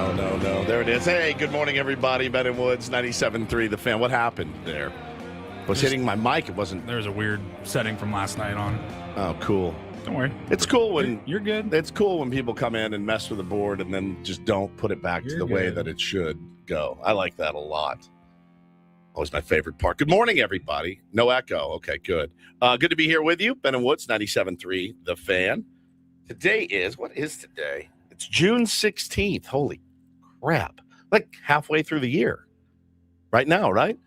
No. There it is. Hey, good morning, everybody. Ben and Woods, 97.3 The Fan. What happened there? Was hitting my mic. It wasn't. There was a weird setting from last night on. Oh, cool. Don't worry. It's cool when you're good. It's cool when people come in and mess with the board and then just don't put it back to the way that it should go. I like that a lot. Always my favorite part. Good morning, everybody. No echo. Okay, good. Good to be here with you. Ben and Woods, 97.3 The Fan. Today is, what is today? It's June 16th. Holy crap. Like halfway through the year. Right now, right?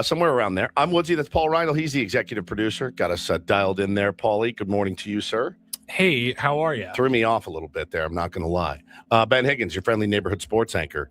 Somewhere around there. I'm Woodsy. That's Paul Reinl. He's the executive producer. Got us dialed in there, Paulie. Good morning to you, sir. Hey, how are you? Threw me off a little bit there. I'm not going to lie. Ben Higgins, your friendly neighborhood sports anchor,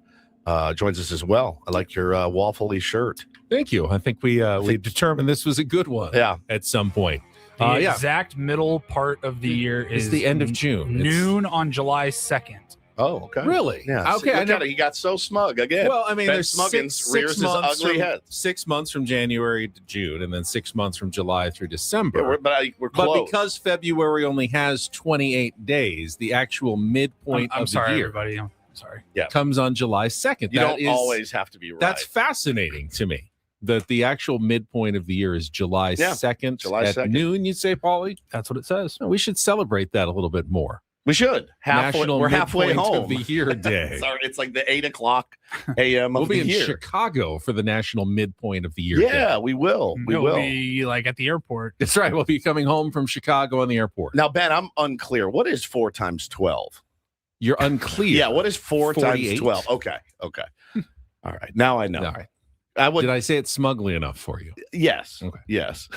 joins us as well. I like your waffly shirt. Thank you. I think we determined this was a good one. Yeah. At some point. The exact middle part of the year is the end of June. Noon on July 2nd. Oh, okay. Really? Yeah. Okay. I know he got so smug again. Well, I mean, Ben there's Smuggins rears his ugly head. 6 months from January to June, and then 6 months from July through December. Yeah, we're close. But because February only has 28 days, the actual midpoint I'm of sorry, the year everybody. I'm sorry. comes on July 2nd. You don't always have to be right. That's fascinating to me. That the actual midpoint of the year is July 2nd July at 2nd. noon, you'd say, Paulie? That's what it says. No, we should celebrate that a little bit more. We should. We're halfway midpoint home. of the year day. Sorry, it's like the 8 o'clock a.m. We'll of be the in year. Chicago for the national midpoint of the year. Yeah, day. we will. We We'll will. be like at the airport. That's right. We'll be coming home from Chicago on the airport. Now, Ben, I'm unclear. What is 4 times 12? You're unclear. Yeah, what is 4 times 48? 12? Okay. All right. Now I know. All right. I would. Did I say it smugly enough for you? Yes. Okay. Yes.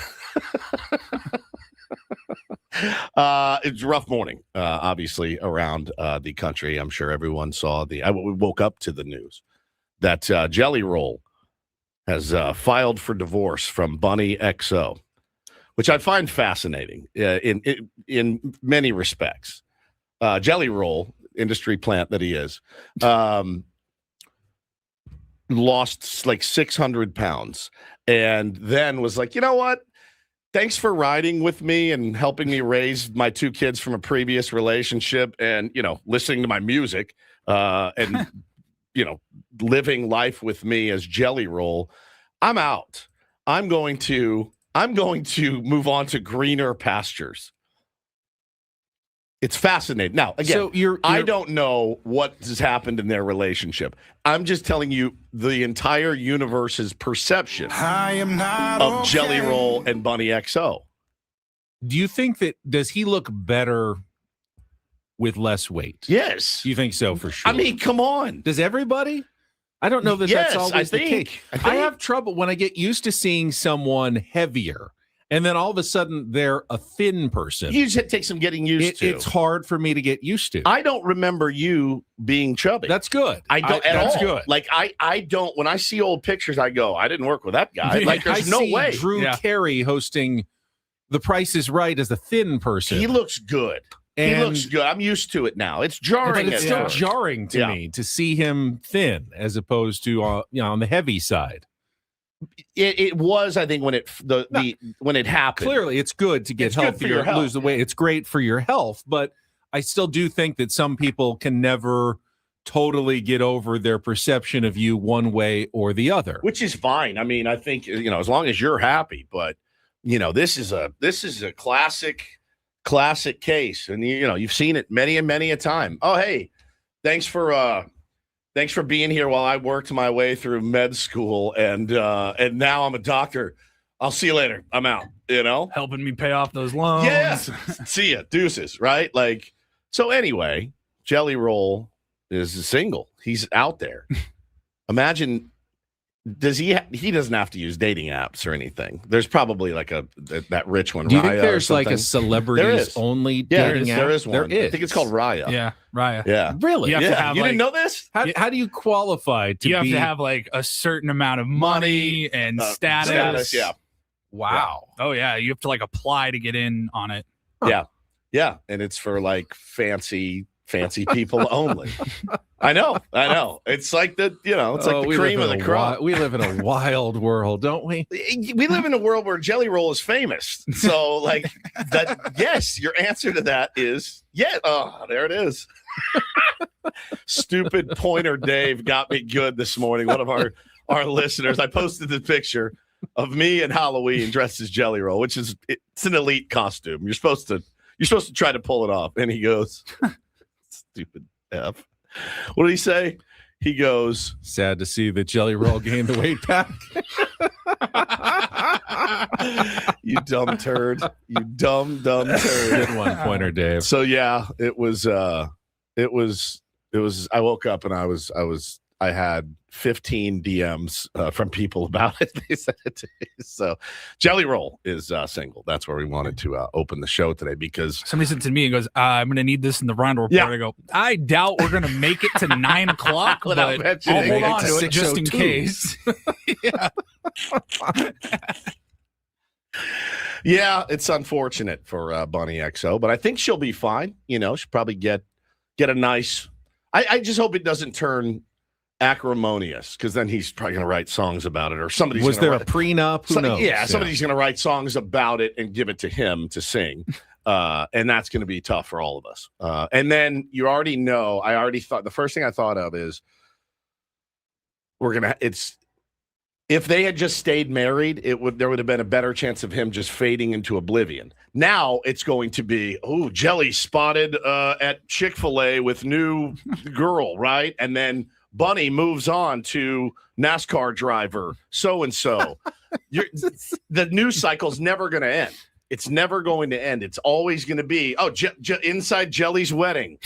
It's a rough morning, obviously, around the country. I'm sure everyone saw we woke up to the news that Jelly Roll has filed for divorce from Bunny XO, which I find fascinating in many respects. Jelly Roll, industry plant that he is, lost like 600 pounds and then was like, you know what? Thanks for riding with me and helping me raise my 2 kids from a previous relationship and, listening to my music and, living life with me as Jelly Roll. I'm out. I'm going to move on to greener pastures. It's fascinating. Now, again, so I don't know what has happened in their relationship. I'm just telling you the entire universe's perception of Jelly Roll and Bunny XO. Do you think does he look better with less weight? Yes. You think so for sure? I mean, come on. Does everybody? I don't know that Yes, that's always I the think. case. I have trouble when I get used to seeing someone heavier and then all of a sudden they're a thin person. It takes some getting used to. It's hard for me to get used to. I don't remember you being chubby. That's good. I don't at that's all. good. Like I don't. When I see old pictures, I go, I didn't work with that guy. Like there's no way. Drew Carey hosting The Price is Right as a thin person. He looks good. He looks good. I'm used to it now. It's jarring. But it's still jarring to me to see him thin as opposed to on the heavy side. It was, I think, when it happened. Clearly, it's good to get healthier, lose the weight. It's great for your health, but I still do think that some people can never totally get over their perception of you one way or the other, which is fine. I mean, I think as long as you're happy. But this is a classic case, and you've seen it many and many a time. Oh, hey, thanks for being here while I worked my way through med school, and now I'm a doctor. I'll see you later. I'm out. Helping me pay off those loans. Yeah. See ya. Deuces. Right. Like, so anyway, Jelly Roll is single. He's out there. Imagine. He doesn't have to use dating apps or anything. There's probably like that rich one. Do you Raya think there's like a celebrities only dating app? There is one. There is. I think it's called Raya. Yeah, Raya. Yeah. Really? You have to have, you didn't know this? How do you qualify to You have to have like a certain amount of money and status. Yeah. Wow. Yeah. Oh yeah. You have to like apply to get in on it. Huh. Yeah. And it's for like fancy people only. I know. It's like the cream of the crop. We live in a wild world, don't we? We live in a world where Jelly Roll is famous. So like that. Yes, your answer to that is yeah. Oh, there it is. Stupid pointer Dave got me good this morning. One of our listeners. I posted the picture of me in Halloween dressed as Jelly Roll, which is it's an elite costume. You're supposed to try to pull it off. And he goes, stupid F. What did he say? He goes, sad to see that Jelly Roll gained the weight back. You dumb turd. You dumb turd. Good one, pointer Dave. So yeah, it was I woke up and I had 15 DMs from people about it. They said it to me. So Jelly Roll is single. That's where we wanted to open the show today because somebody sent to me and goes, I'm going to need this in the round report. Yeah. I go, I doubt we're going to make it to 9 o'clock, but I'll hold on to it just in case. Yeah. Yeah, it's unfortunate for Bunny XO, but I think she'll be fine. She'll probably get a nice. I just hope it doesn't turn acrimonious because then he's probably going to write songs about it or somebody's. Was there a prenup? Who knows? Yeah, somebody's going to write songs about it and give it to him to sing, and that's going to be tough for all of us. And then you already know. I already thought the first thing I thought of is if they had just stayed married, there would have been a better chance of him just fading into oblivion. Now it's going to be, Jelly spotted at Chick-fil-A with new girl, right? And then Bunny moves on to NASCAR driver so-and-so. The news cycle's never going to end. It's never going to end. It's always going to be, inside Jelly's wedding,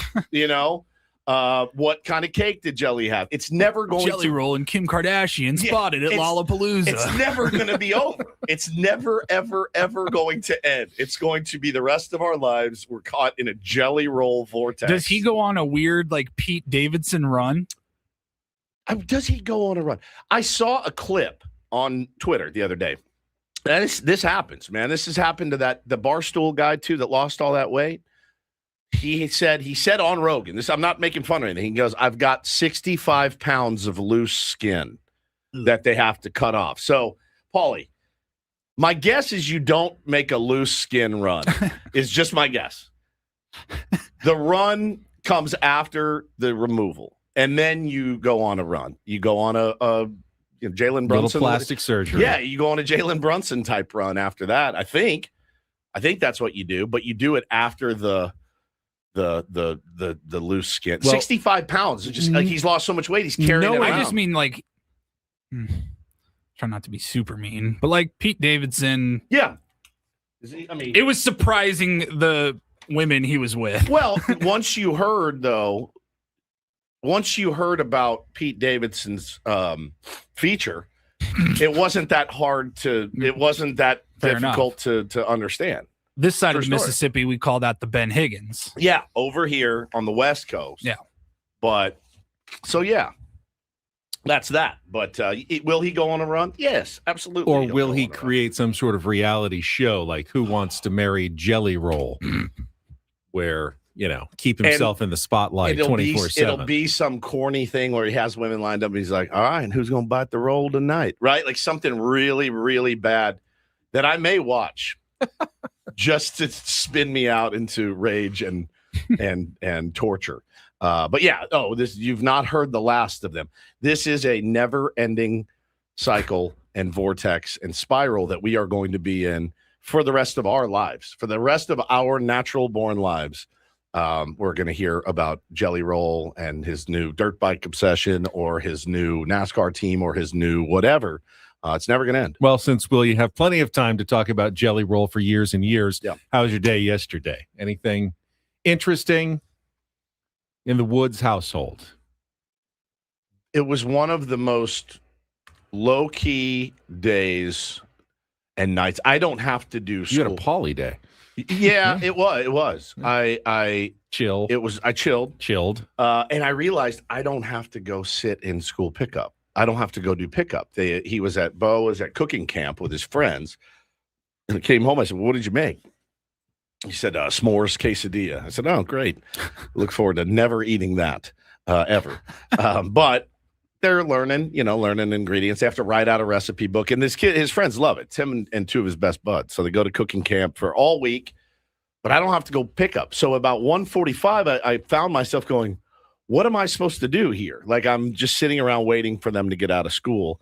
what kind of cake did Jelly have? It's never going Jelly Roll and Kim Kardashian spotted at Lollapalooza. It's never going to be over. It's never, ever, ever going to end. It's going to be the rest of our lives. We're caught in a Jelly Roll vortex. Does he go on a weird like Pete Davidson run? Does he go on a run? I saw a clip on Twitter the other day. And this happens, man. This has happened to the Barstool guy too that lost all that weight. He said on Rogan, I'm not making fun of anything. He goes, I've got 65 pounds of loose skin that they have to cut off. So, Paulie, my guess is you don't make a loose skin run. It's just my guess. The run comes after the removal, and then you go on a run. You go on a Jalen Brunson. Little plastic surgery. Yeah, you go on a Jalen Brunson type run after that. I think that's what you do, but you do it after the loose skin. Well, 65 pounds. It's just like he's lost so much weight. He's carrying it around. I just mean like try not to be super mean, but like Pete Davidson. Yeah. It was surprising the women he was with. Well, once you heard about Pete Davidson's feature, it wasn't that hard to difficult to understand. This side of Mississippi, we call that the Ben Higgins. Yeah, over here on the West Coast. Yeah. But, so yeah, that's that. But will he go on a run? Yes, absolutely. Or will he create some sort of reality show like Who Wants to Marry Jelly Roll, where, keep himself in the spotlight 24/7. It'll be some corny thing where he has women lined up and he's like, all right, and who's going to bite the roll tonight? Right? Like something really, really bad that I may watch. Just to spin me out into rage and torture. But yeah, you've not heard the last of them. This is a never-ending cycle and vortex and spiral that we are going to be in for the rest of our lives. For the rest of our natural-born lives, we're going to hear about Jelly Roll and his new dirt bike obsession or his new NASCAR team or his new whatever. It's never going to end. Well, since you have plenty of time to talk about Jelly Roll for years and years, yeah. How was your day yesterday? Anything interesting in the Woods household? It was one of the most low-key days and nights. I don't have to do school. You had a poly day. Yeah, it was. I chill. I chilled. And I realized I don't have to go sit in school pickup. I don't have to go do pickup. Bo was at cooking camp with his friends, and he came home. I said, well, what did you make? He said, s'mores quesadilla. I said, oh, great. Look forward to never eating that ever. But they're learning ingredients. They have to write out a recipe book. And his friends love it. Tim and two of his best buds. So they go to cooking camp for all week, but I don't have to go pick up. So about 1:45, I found myself going, what am I supposed to do here? Like, I'm just sitting around waiting for them to get out of school.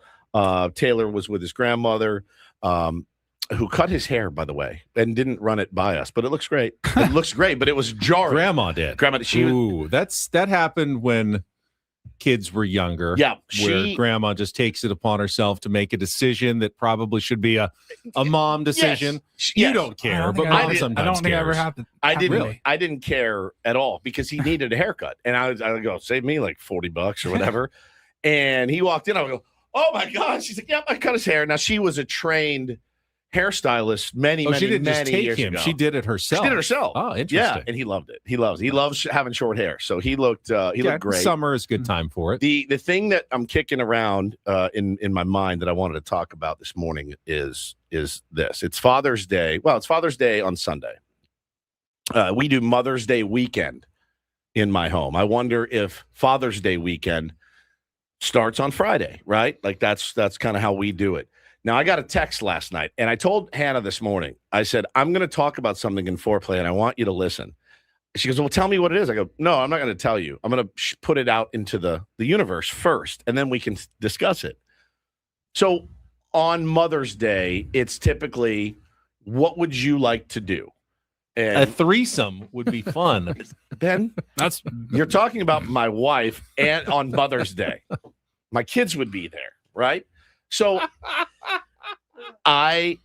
Taylor was with his grandmother, who cut his hair, by the way, and didn't run it by us. But it looks great. It looks great, but it was jarring. Grandma did. That happened when kids were younger. Yeah. Where grandma just takes it upon herself to make a decision that probably should be a mom decision. Yes. You don't care, but mom sometimes I don't think cares. it ever happened. I didn't care at all because he needed a haircut. And I go, save me like $40 or whatever. And he walked in. I go, oh my God. She's like, yeah, I cut his hair. Now, she was a trained hairstylist many she didn't just take years him. ago. She did it herself. Oh, interesting. Yeah, and he loved it. He loves having short hair. So he looked great. Summer is a good time for it. The thing that I'm kicking around in my mind that I wanted to talk about this morning is this. It's Father's Day. Well, it's Father's Day on Sunday. We do Mother's Day weekend in my home. I wonder if Father's Day weekend starts on Friday, right? Like that's kind of how we do it. Now, I got a text last night, and I told Hannah this morning, I said, I'm going to talk about something in foreplay, and I want you to listen. She goes, well, tell me what it is. I go, no, I'm not going to tell you. I'm going to put it out into the universe first, and then we can discuss it. So on Mother's Day, it's typically, what would you like to do? And a threesome would be fun. Ben, you're talking about my wife and on Mother's Day. My kids would be there, right? So I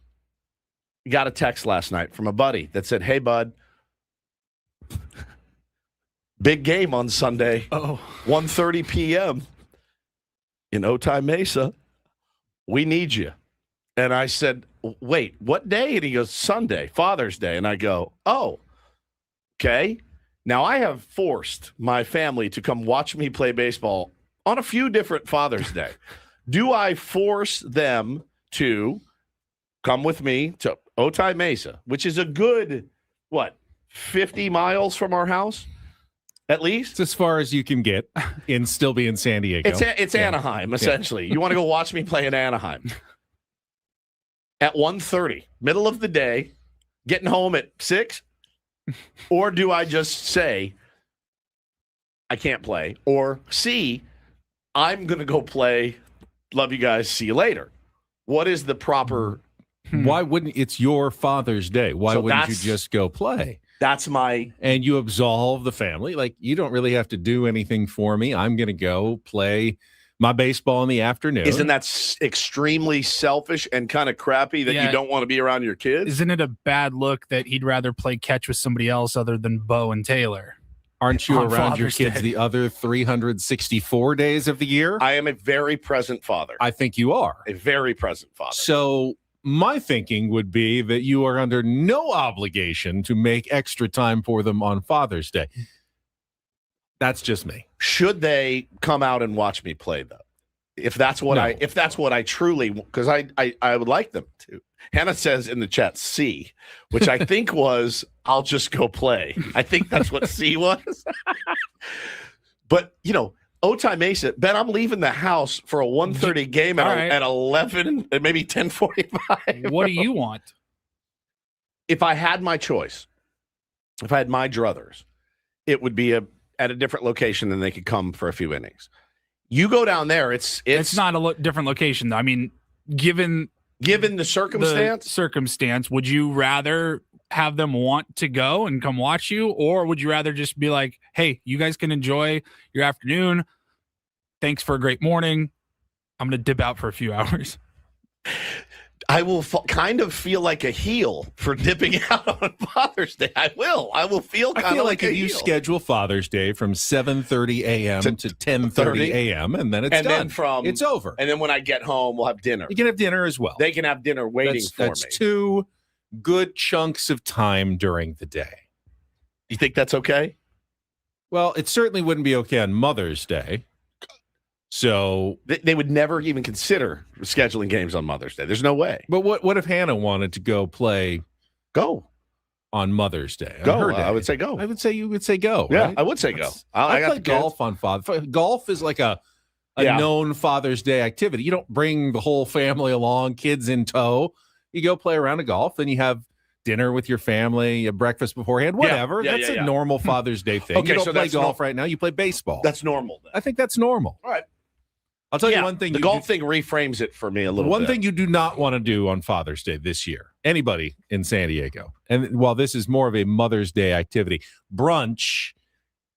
got a text last night from a buddy that said, hey, bud, big game on Sunday, 1:30 p.m. in Otay Mesa. We need you. And I said, wait, what day? And he goes, Sunday, Father's Day. And I go, oh, okay. Now, I have forced my family to come watch me play baseball on a few different Father's Day. Do I force them to come with me to Otay Mesa, which is a good, 50 miles from our house, at least? It's as far as you can get and still be in San Diego. It's Anaheim, essentially. You want to go watch me play in Anaheim. At 1:30, middle of the day, getting home at 6? Or do I just say, I can't play? Or C, I'm going to go play. Love you guys. See you later. What is the proper? Why wouldn't it's your Father's Day? Why wouldn't you just go play? That's and you absolve the family. Like, you don't really have to do anything for me. I'm going to go play my baseball in the afternoon. Isn't that extremely selfish and kind of crappy that you don't want to be around your kids? Isn't it a bad look that he'd rather play catch with somebody else other than Bo and Taylor? Aren't you around your kids the other 364 days of the year? I am a very present father. I think you are. A very present father. So my thinking would be that you are under no obligation to make extra time for them on Father's Day. That's just me. Should they come out and watch me play, though? If that's what I truly, because I would like them to. Hannah says in the chat C, which I think was I'll just go play. I think that's what C was. But Otay Mesa, Ben, I'm leaving the house for a 1:30 game at 11 and maybe 10:45. What do you want? If I had my choice, if I had my druthers, it would be at a different location and they could come for a few innings. You go down there, it's not a different location, though. I mean, given the circumstance, would you rather have them want to go and come watch you, or would you rather just be like, hey, you guys can enjoy your afternoon. Thanks for a great morning. I'm going to dip out for a few hours. I will kind of feel like a heel for dipping out on Father's Day. I will feel kind of like a heel. You schedule Father's Day from 7:30 a.m. to 10:30 a.m. and then it's done. Then it's over. And then when I get home, we'll have dinner. You can have dinner as well. They can have dinner waiting for me. That's 2 good chunks of time during the day. You think that's okay? Well, it certainly wouldn't be okay on Mother's Day. So they would never even consider scheduling games on Mother's Day. There's no way. But what if Hannah wanted to go play? Go on Mother's Day. Go. Her day. I would say go. I would say you would say go. Yeah, right? I would say go. I play golf on Golf is like a known Father's Day activity. You don't bring the whole family along, kids in tow. You go play around a golf, then you have dinner with your family, you have breakfast beforehand, whatever. That's a normal Father's Day thing. Okay, you don't play golf right now. You play baseball. That's normal. Then. I think that's normal. All right. I'll tell you one thing. The golf thing reframes it for me a little bit. One thing you do not want to do on Father's Day this year, anybody in San Diego, and while this is more of a Mother's Day activity, brunch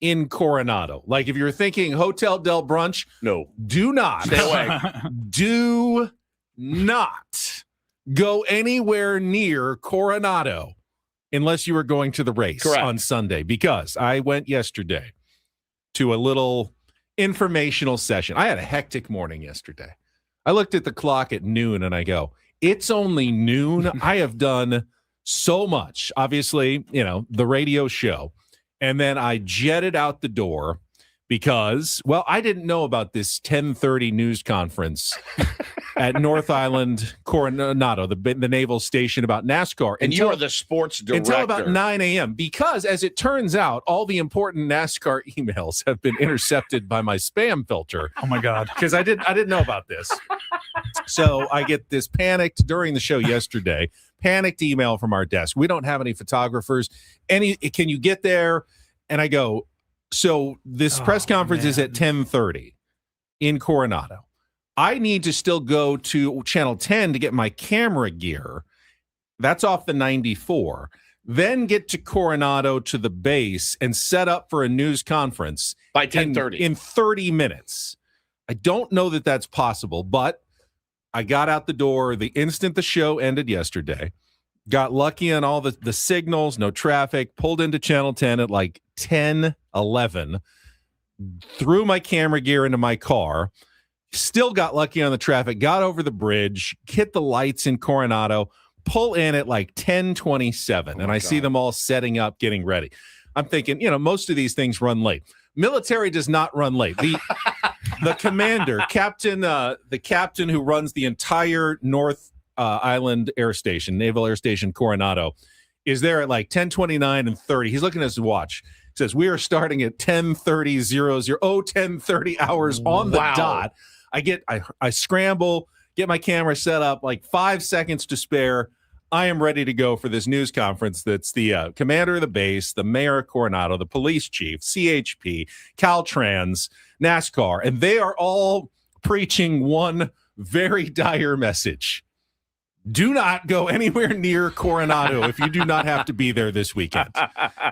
in Coronado. Like if you're thinking Hotel Del Brunch, no, do not. Stay away. Do not go anywhere near Coronado unless you are going to the race on Sunday, because I went yesterday to a little informational session. I had a hectic morning yesterday. I looked at the clock at noon and I go, it's only noon. I have done so much. Obviously, the radio show. And then I jetted out the door because, I didn't know about this 10:30 news conference at North Island, Coronado, the naval station about NASCAR. And you are the sports director. Until about 9 a.m. Because, as it turns out, all the important NASCAR emails have been intercepted by my spam filter. Oh, my God. Because I didn't know about this. So I get this panicked during the show yesterday, panicked email from our desk. We don't have any photographers. Can you get there? And I go, so this press conference is at 10:30 in Coronado. I need to still go to Channel 10 to get my camera gear. That's off the 94. Then get to Coronado to the base and set up for a news conference by 10:30 in 30 minutes. I don't know that that's possible, but I got out the door the instant the show ended yesterday. Got lucky on all the signals, no traffic, pulled into Channel 10 at like 10:11, threw my camera gear into my car, still got lucky on the traffic, got over the bridge, hit the lights in Coronado, pull in at like 10:27, and I see them all setting up, getting ready. I'm thinking, most of these things run late. Military does not run late. The commander, the captain who runs the entire North Island Air Station, Naval Air Station Coronado, is there at like 10:29 and 30. He's looking at his watch. Says we are starting at 10:30:00. 10:30 hours on the dot. I scramble, get my camera set up, like 5 seconds to spare. I am ready to go for this news conference. That's the commander of the base, the mayor of Coronado, the police chief, CHP, Caltrans, NASCAR, and they are all preaching one very dire message. Do not go anywhere near Coronado if you do not have to be there this weekend.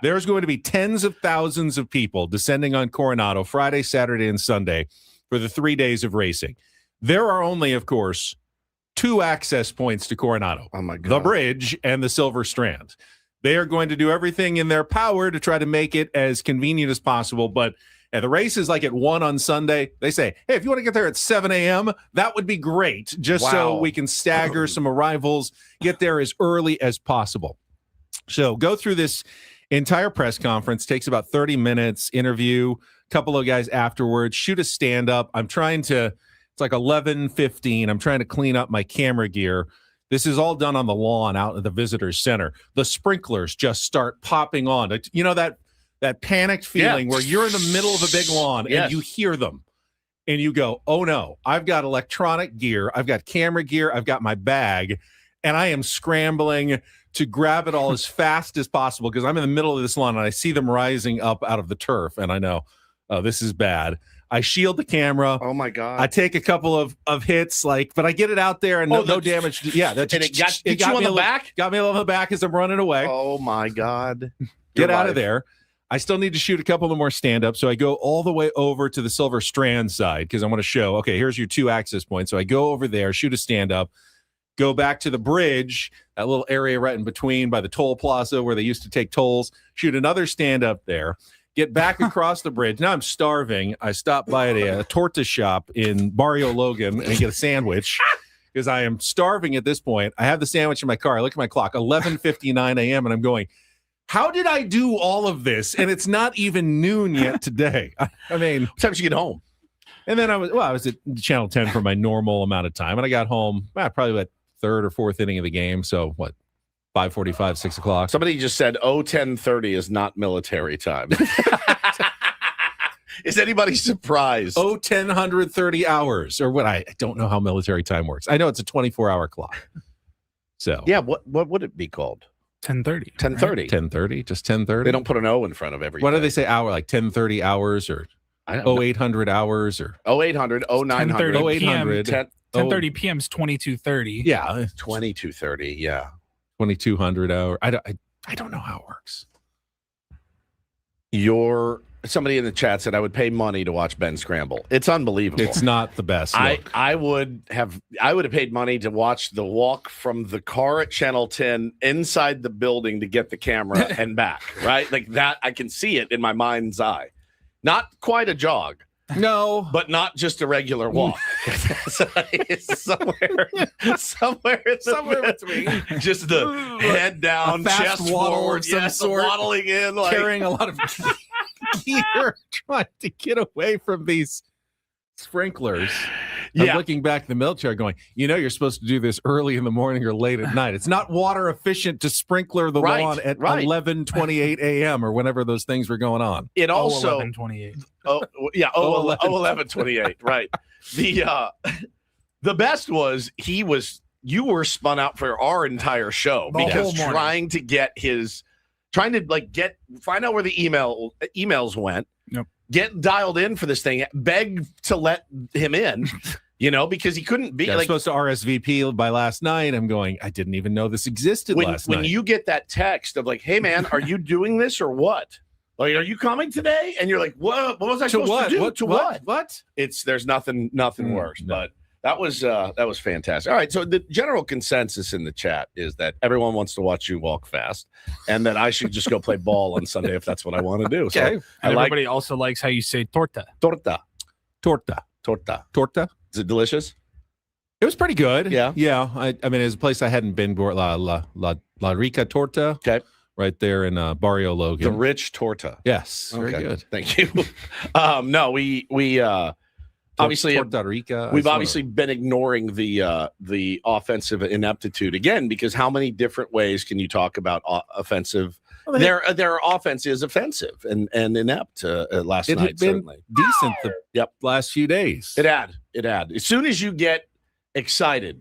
There's going to be tens of thousands of people descending on Coronado Friday, Saturday, and Sunday for the 3 days of racing. There are only, of course, 2 access points to Coronado. Oh my God. The bridge and the Silver Strand. They are going to do everything in their power to try to make it as convenient as possible, but And the race is like at 1 on Sunday. They say, hey, if you want to get there at 7 a.m., that would be great, just so we can stagger some arrivals, get there as early as possible. So go through this entire press conference, takes about 30 minutes, interview a couple of guys afterwards, shoot a stand-up. It's like 11:15. I'm trying to clean up my camera gear. This is all done on the lawn out at the visitor's center. The sprinklers just start popping on. You know that panicked feeling where you're in the middle of a big lawn and you hear them and you go, oh no, I've got electronic gear. I've got camera gear. I've got my bag, and I am scrambling to grab it all as fast as possible because I'm in the middle of this lawn and I see them rising up out of the turf. And I know, oh, this is bad. I shield the camera. Oh my God. I take a couple of hits, but I get it out there and no damage. Yeah. And it got you on the back? Got me on the back as I'm running away. Oh my God. Get out of there. I still need to shoot a couple of more stand-ups. So I go all the way over to the Silver Strand side because I want to show, okay, here's your 2 access points. So I go over there, shoot a stand-up, go back to the bridge, that little area right in between by the toll plaza where they used to take tolls, shoot another stand-up there, get back across the bridge. Now I'm starving. I stop by a torta shop in Barrio Logan and get a sandwich because I am starving at this point. I have the sandwich in my car. I look at my clock, 11:59 a.m., and I'm going, how did I do all of this? And it's not even noon yet today. I mean, what time did you get home? And then I was at Channel 10 for my normal amount of time. And I got home probably at 3rd or 4th inning of the game. So 5:45, 6 o'clock. Somebody just said, 10:30 is not military time. Is anybody surprised? 10:30 hours or what? I don't know how military time works. I know it's a 24-hour clock. So yeah, what would it be called? 10:30. 10:30. 10:30. Just 10:30. They don't put an O in front of everything. What do they say? Hour, like 10:30 hours or 0800 hours or 0800 0900 0800 10:30 p.m. is 22:30. Yeah, 22:30. Yeah, 2200 hour. I don't know how it works. Somebody in the chat said I would pay money to watch Ben scramble. It's unbelievable. It's not the best. I would have paid money to watch the walk from the car at Channel 10 inside the building to get the camera and back. Right, like that. I can see it in my mind's eye. Not quite a jog. No, but not just a regular walk. It's somewhere between. Just the head down, chest forward, waddling in, carrying a lot of gear, trying to get away from these sprinklers. I'm looking back at the military going, you're supposed to do this early in the morning or late at night. It's not water efficient to sprinkler the lawn at 11:28 a.m. or whenever those things were going on. It also 11:28. Oh, yeah. 11:28. Right. The best was you were spun out for our entire show because trying to find out where the emails went. Yep. Get dialed in for this thing, beg to let him in, because he couldn't be. I was supposed to RSVP by last night. I'm going, I didn't even know this existed last night. When you get that text of like, hey, man, are you doing this or what? Like, are you coming today? And you're like, what was I supposed to do? What? There's nothing worse. No. But that was fantastic. All right. So the general consensus in the chat is that everyone wants to watch you walk fast and that I should just go play ball on Sunday if that's what I want to do. Okay. So and everybody also likes how you say torta. Torta. Torta. Is it delicious? It was pretty good. Yeah. Yeah. I mean, it's a place I hadn't been before. La Rica Torta. Okay. Right there in Barrio Logan. The rich torta. Yes. Okay. Very good. Thank you. No, we obviously Puerto Rico. We've obviously been ignoring the offensive ineptitude again, because how many different ways can you talk about offensive? Well, their offense is offensive and inept last night. Had been certainly decent the last few days. It had. As soon as you get excited,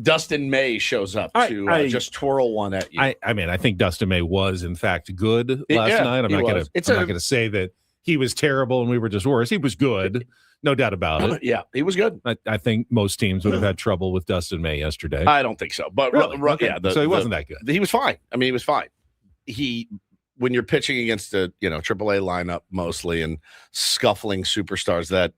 Dustin May shows up to just twirl one at you. I mean, I think Dustin May was in fact good last night. I'm not going to say that he was terrible and we were just worse. He was good, no doubt about it. Yeah, he was good. I think most teams would have had trouble with Dustin May yesterday. I don't think so, but really? Okay. Yeah. So he wasn't that good. He was fine. I mean, he was fine. When you're pitching against a AAA lineup mostly and scuffling superstars, that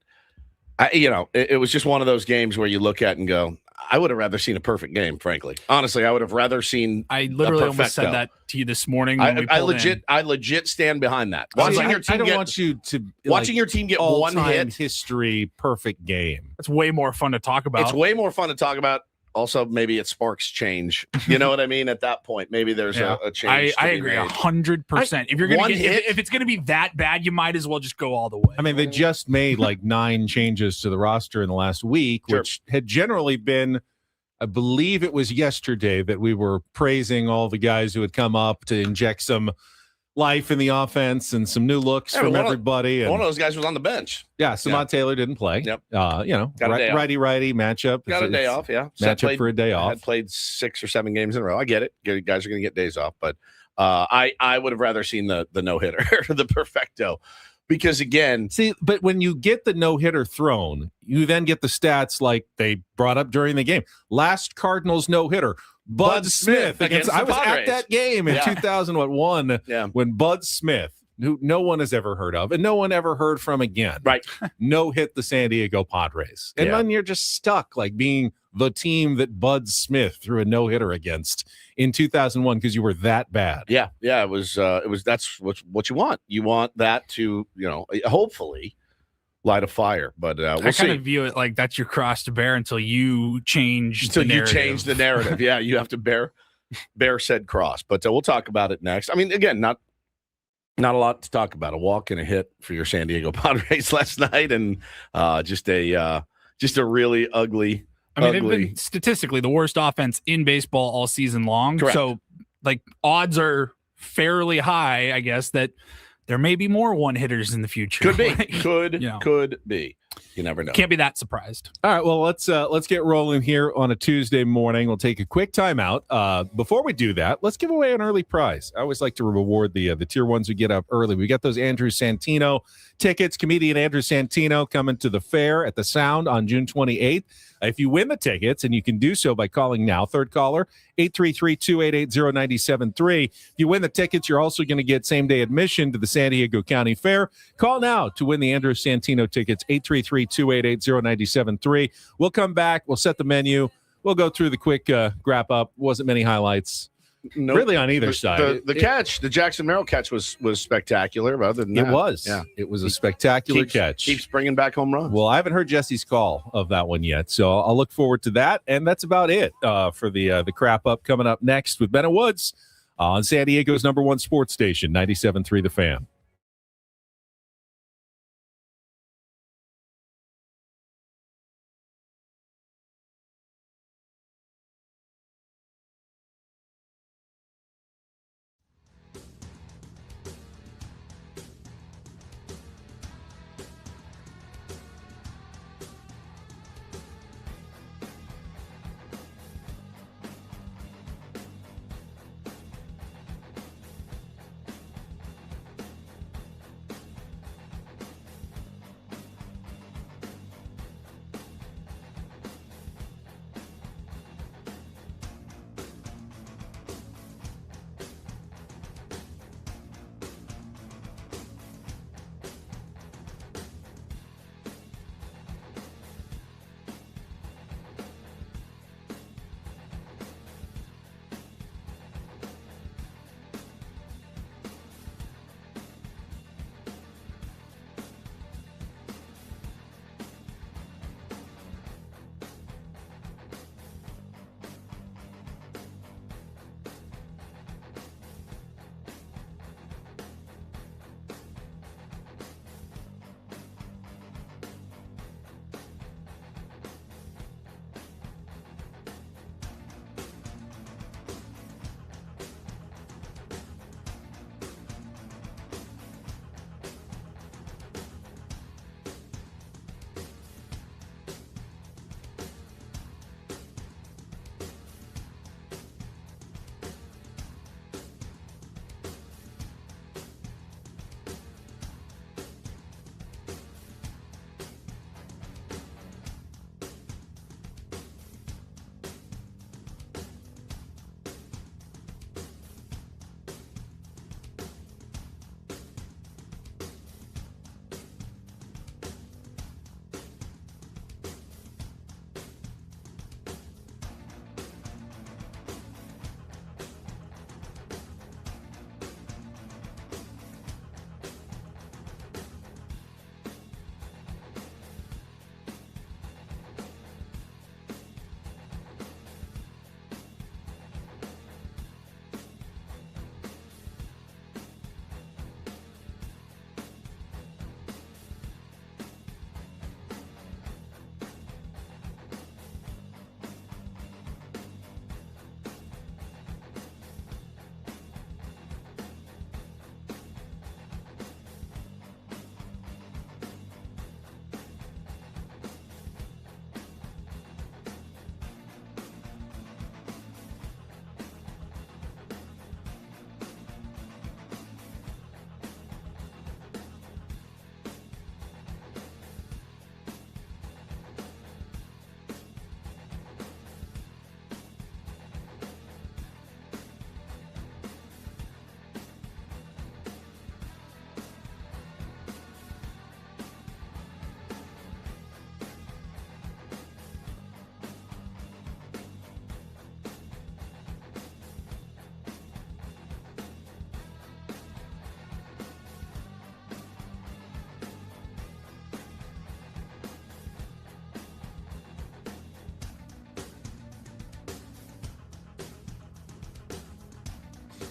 it was just one of those games where you look at and go, I would have rather seen a perfect game, frankly. Honestly, I would have rather seen. I literally a almost said perfecto. that to you this morning. When we I pulled in. legit stand behind that. See, Watching your I team don't get want you to watching your team get one all-time hit. history perfect game. That's way more fun to talk about. It's way more fun to talk about. Also, maybe it sparks change. You know what I mean? At that point, maybe there's a change. I agree 100%. If you're gonna if it's gonna be that bad, you might as well just go all the way. I mean, they just made like 9 changes to the roster in the last week, Sure. which had generally been, I believe it was yesterday that we were praising all the guys who had come up to inject some life in the offense and some new looks from everybody. And one of those guys was on the bench. yeah, Samad Taylor didn't play. Yep. Righty matchup. Got a day off, yeah. Matchup for a day off. Had played 6 or 7 games in a row. I get it. Guys are going to get days off, but I would have rather seen the no-hitter, the perfecto. Because again, see, but when you get the no-hitter thrown, you then get the stats like they brought up during the game. Last Cardinals no-hitter, Bud Smith against I was Padres. at that game in 2001 when Bud Smith, who no one has ever heard of and no one ever heard from again, right? No hit the San Diego Padres. And then you're just stuck like being the team that Bud Smith threw a no-hitter against in 2001 because you were that bad. Yeah. It was that's what you want. You want that to, hopefully light a fire, but we'll I see. kind of view it like that's your cross to bear until you change the narrative. Yeah, you have to bear said cross, but we'll talk about it next. I mean, again, not a lot to talk about. A walk and a hit for your San Diego Padres last night, and just a really ugly. I mean, they've been statistically the worst offense in baseball all season long. Correct. So, like, odds are fairly high, I guess, that there may be more one hitters in the future. Could be. Could be. You never know. Can't be that surprised. All right, well, let's get rolling here on a Tuesday morning. We'll take a quick timeout. Before we do that, let's give away an early prize. I always like to reward the tier ones who get up early. We got those Andrew Santino tickets. Comedian Andrew Santino coming to the fair at the Sound on June 28th. If you win the tickets, and you can do so by calling now, third caller, 833-288-0973. If you win the tickets, you're also going to get same-day admission to the San Diego County Fair. Call now to win the Andrew Santino tickets, 833-288-0973. We'll come back. We'll set the menu. We'll go through the quick wrap-up. Wasn't many highlights. Nope. Really on either side. The catch, the Jackson Merrill catch was spectacular. But other than that, it was. Yeah. It was a spectacular catch. Keeps bringing back home runs. Well, I haven't heard Jesse's call of that one yet, so I'll look forward to that. And that's about it for the crap up coming up next with Bennett Woods on San Diego's #1 sports station, 97.3 The Fan.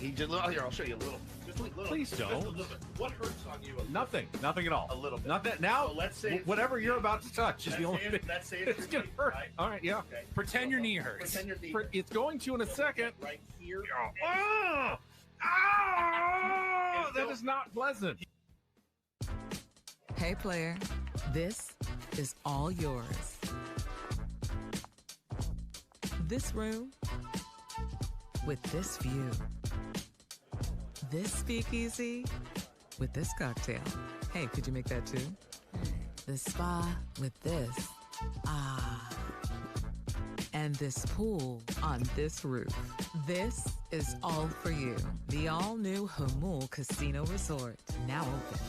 He just here. I'll show you a little. Just a little. Please Just a don't. little bit. What hurts on you? Nothing at all. A little bit. Not that now. So let's say whatever you're about to touch is the only thing. Let's say It's gonna hurt. Right? All right, yeah. Okay. Pretend your knee hurts. Pretend your knee. It's going to in a second. Right here. Oh, that is not pleasant. Hey, player, this is all yours. This room with this view. This speakeasy with this cocktail. Hey, could you make that too? The spa with this. Ah. And this pool on this roof. This is all for you. The all-new Hamul Casino Resort, now open.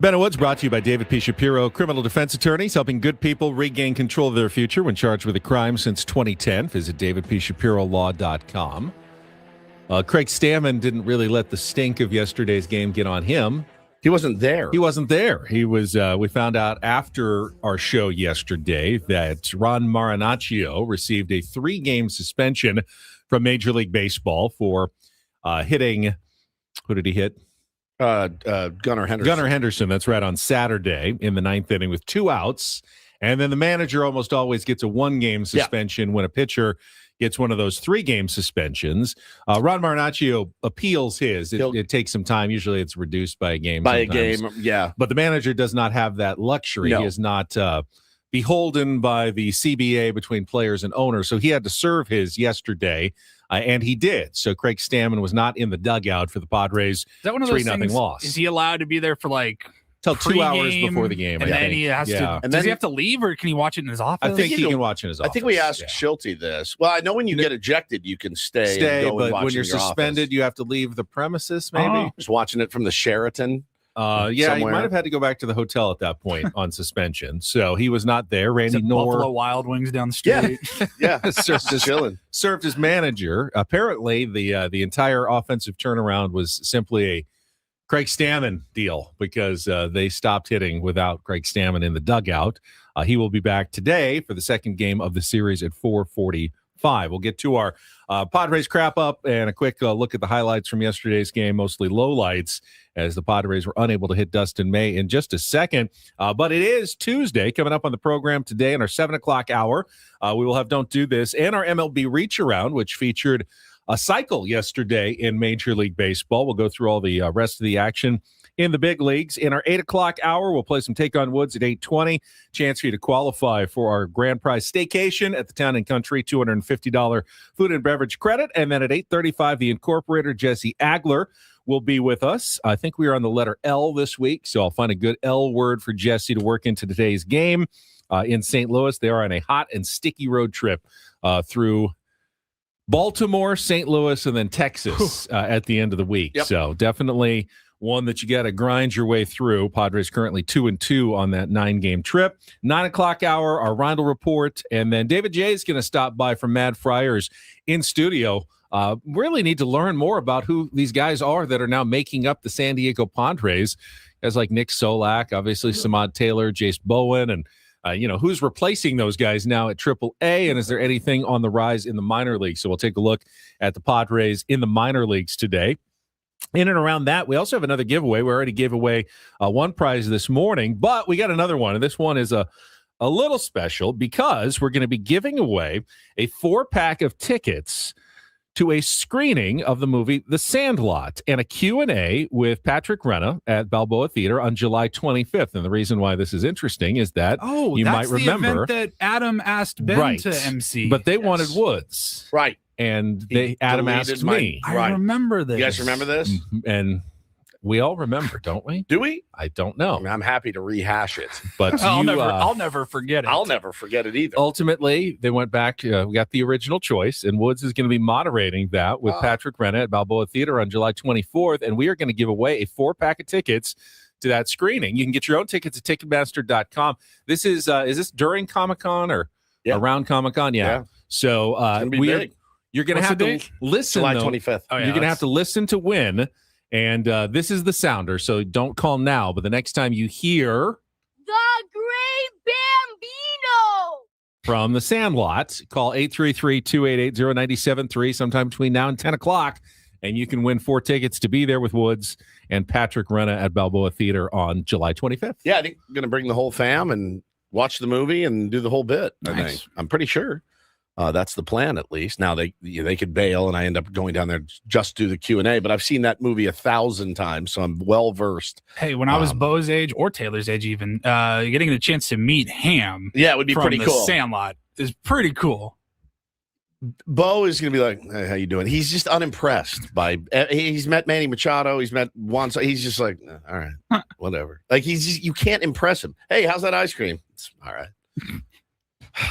Ben Woods brought to you by David P. Shapiro, criminal defense attorneys helping good people regain control of their future when charged with a crime since 2010. Visit davidpshapirolaw.com. Craig Stammen didn't really let the stink of yesterday's game get on him. He wasn't there. He wasn't there. He was. We found out after our show yesterday that Ron Marinaccio received a 3-game suspension from Major League Baseball for hitting. Who did he hit? Gunnar Henderson. Gunnar Henderson, that's right, on Saturday in the 9th inning with 2 outs. And then the manager almost always gets a 1-game suspension when a pitcher gets one of those 3-game suspensions. Ron Marinaccio appeals his. It takes some time. Usually it's reduced by a game. By sometimes. a game, yeah. But the manager does not have that luxury. No. He is not beholden by the CBA between players and owners. So he had to serve his yesterday, and he did. So Craig Stammen was not in the dugout for the Padres. Is that one of those 3-0 things? loss. Is he allowed to be there for like till 2 hours pre-game, before the game? And I then think. he has to. And Does he have to leave, or can he watch it in his office? I think he can watch in his office. I think we asked Schulte this. Well, I know when you get ejected, you can stay and go but and watch when you're in your suspended, office. you have to leave the premises. Maybe. Just watching it from the Sheraton. Yeah, somewhere. he might have had to go back to the hotel at that point on suspension. So he was not there. Randy Buffalo Knorr Wild Wings down the street. Yeah, served as manager. Apparently, the entire offensive turnaround was simply a Craig Stammen deal because they stopped hitting without Craig Stammen in the dugout. He will be back today for the second game of the series at 4:45. We'll get to our Padres crap up and a quick look at the highlights from yesterday's game, mostly lowlights, as the Padres were unable to hit Dustin May in just a second. But it is Tuesday. Coming up on the program today in our 7 o'clock hour, we will have Don't Do This and our MLB Reach Around, which featured a cycle yesterday in Major League Baseball. We'll go through all the rest of the action in the big leagues. In our 8 o'clock hour, we'll play some Take on Woods at 8:20. Chance for you to qualify for our grand prize staycation at the Town and Country, $250 food and beverage credit. And then at 8:35, the incorporator, Jesse Agler, will be with us. I think we are on the letter L this week, so I'll find a good L word for Jesse to work into today's game. In St. Louis, they are on a hot and sticky road trip through Baltimore, St. Louis, and then Texas at the end of the week. Yep. So definitely one that you got to grind your way through. Padres currently 2-2 on that 9-game trip. 9 o'clock hour, our Rondell report, and then David J is going to stop by from Mad Friars in studio. Really need to learn more about who these guys are that are now making up the San Diego Padres. Guys like Nick Solak, obviously Samad Taylor, Jace Bowen, and who's replacing those guys now at AAA, and is there anything on the rise in the minor leagues? So we'll take a look at the Padres in the minor leagues today. In and around that, we also have another giveaway. We already gave away one prize this morning, but we got another one, and this one is a little special because we're going to be giving away a 4-pack of tickets to a screening of the movie The Sandlot and a Q&A with Patrick Renna at Balboa Theater on July 25th. And the reason why this is interesting is that you might remember the event that Adam asked Ben to MC. But they wanted Woods. Right. And Adam asked me. I remember this. You guys remember this? And we all remember, don't we? Do we? I don't know. I mean, I'm happy to rehash it. But I'll never forget it. I'll never forget it either. Ultimately, they went back. We got the original choice, and Woods is going to be moderating that with Patrick Renna at Balboa Theater on July 24th. And we are going to give away a 4-pack of tickets to that screening. You can get your own tickets at Ticketmaster.com. This is this during Comic-Con or around Comic-Con? Yeah. So you're going to have to listen. July 25th. You're going to have to listen to win. And this is the sounder, so don't call now. But the next time you hear The Great Bambino from The Sandlot, call 833-288-0973 sometime between now and 10 o'clock, and you can win 4 tickets to be there with Woods and Patrick Renna at Balboa Theater on July 25th. Yeah, I think I'm going to bring the whole fam and watch the movie and do the whole bit. Nice. I think. I'm pretty sure. That's the plan, at least. Now they could bail, and I end up going down there just do the Q&A. But I've seen that movie 1,000 times, so I'm well versed. Hey, when I was Bo's age or Taylor's age, even getting a chance to meet Ham, it would be from pretty the cool. Sandlot is pretty cool. Bo is going to be like, hey, how you doing? He's just unimpressed by. He's met Manny Machado. He's met Juan. He's just like, all right, whatever. Like you can't impress him. Hey, how's that ice cream? It's all right.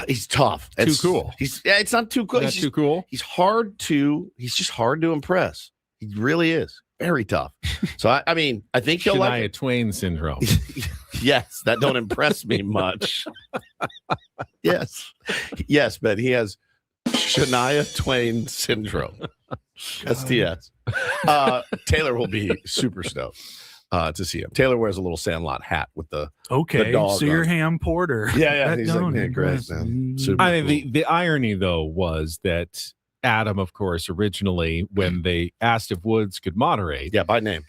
He's tough. It's too cool. It's not too cool. That's too cool. He's just hard to impress. He really is very tough. So I mean, I think he'll like Shania Twain syndrome. Yes, that don't impress me much. Yes, but he has Shania Twain syndrome. STS. Taylor will be super stoked to see him. Taylor wears a little Sandlot hat with the dog so you're on. Ham Porter. Yeah. He's like, yeah, great, man. Super I mean, cool. the irony, though, was that Adam, of course, originally, when they asked if Woods could moderate, by name.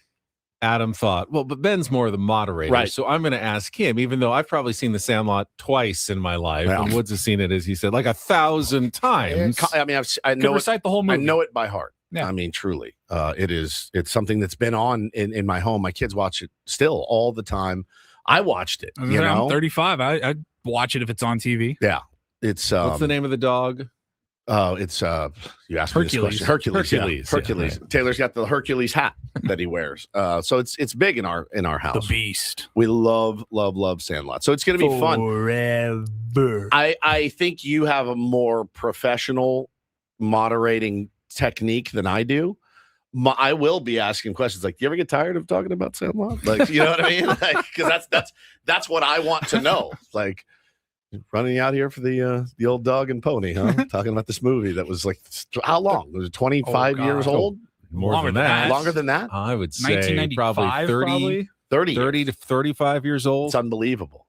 Adam thought, well, but Ben's more of the moderator, Right. so I'm going to ask him, even though I've probably seen The Sandlot twice in my life, Yeah. and Woods has seen it, as he said, like 1,000 times. I mean, I Could know it, recite the whole I movie. know it by heart. Yeah. I mean, truly, it's something that's been on in my home. My kids watch it still all the time. I watched it. You know, I'm 35. I'd watch it if it's on TV. yeah. It's What's the name of the dog? It's you asked me this question. Hercules. Hercules, Hercules. yeah, right. Taylor's got the Hercules hat that he wears. So it's big in our The house. Beast. We love Sandlot. So it's going to be fun. Forever. I think you have a more professional moderating technique than I do. I will be asking questions like, "Do you ever get tired of talking about Sandlot?" Like, you know what I mean? Because that's what I want to know. Like, running out here for the old dog and pony, huh? Talking about this movie that was like, how long? Was it 25 years old? More Longer than than that. that. Longer than that? I would say 1995, probably 30, 30 30 to 35 years old. It's unbelievable.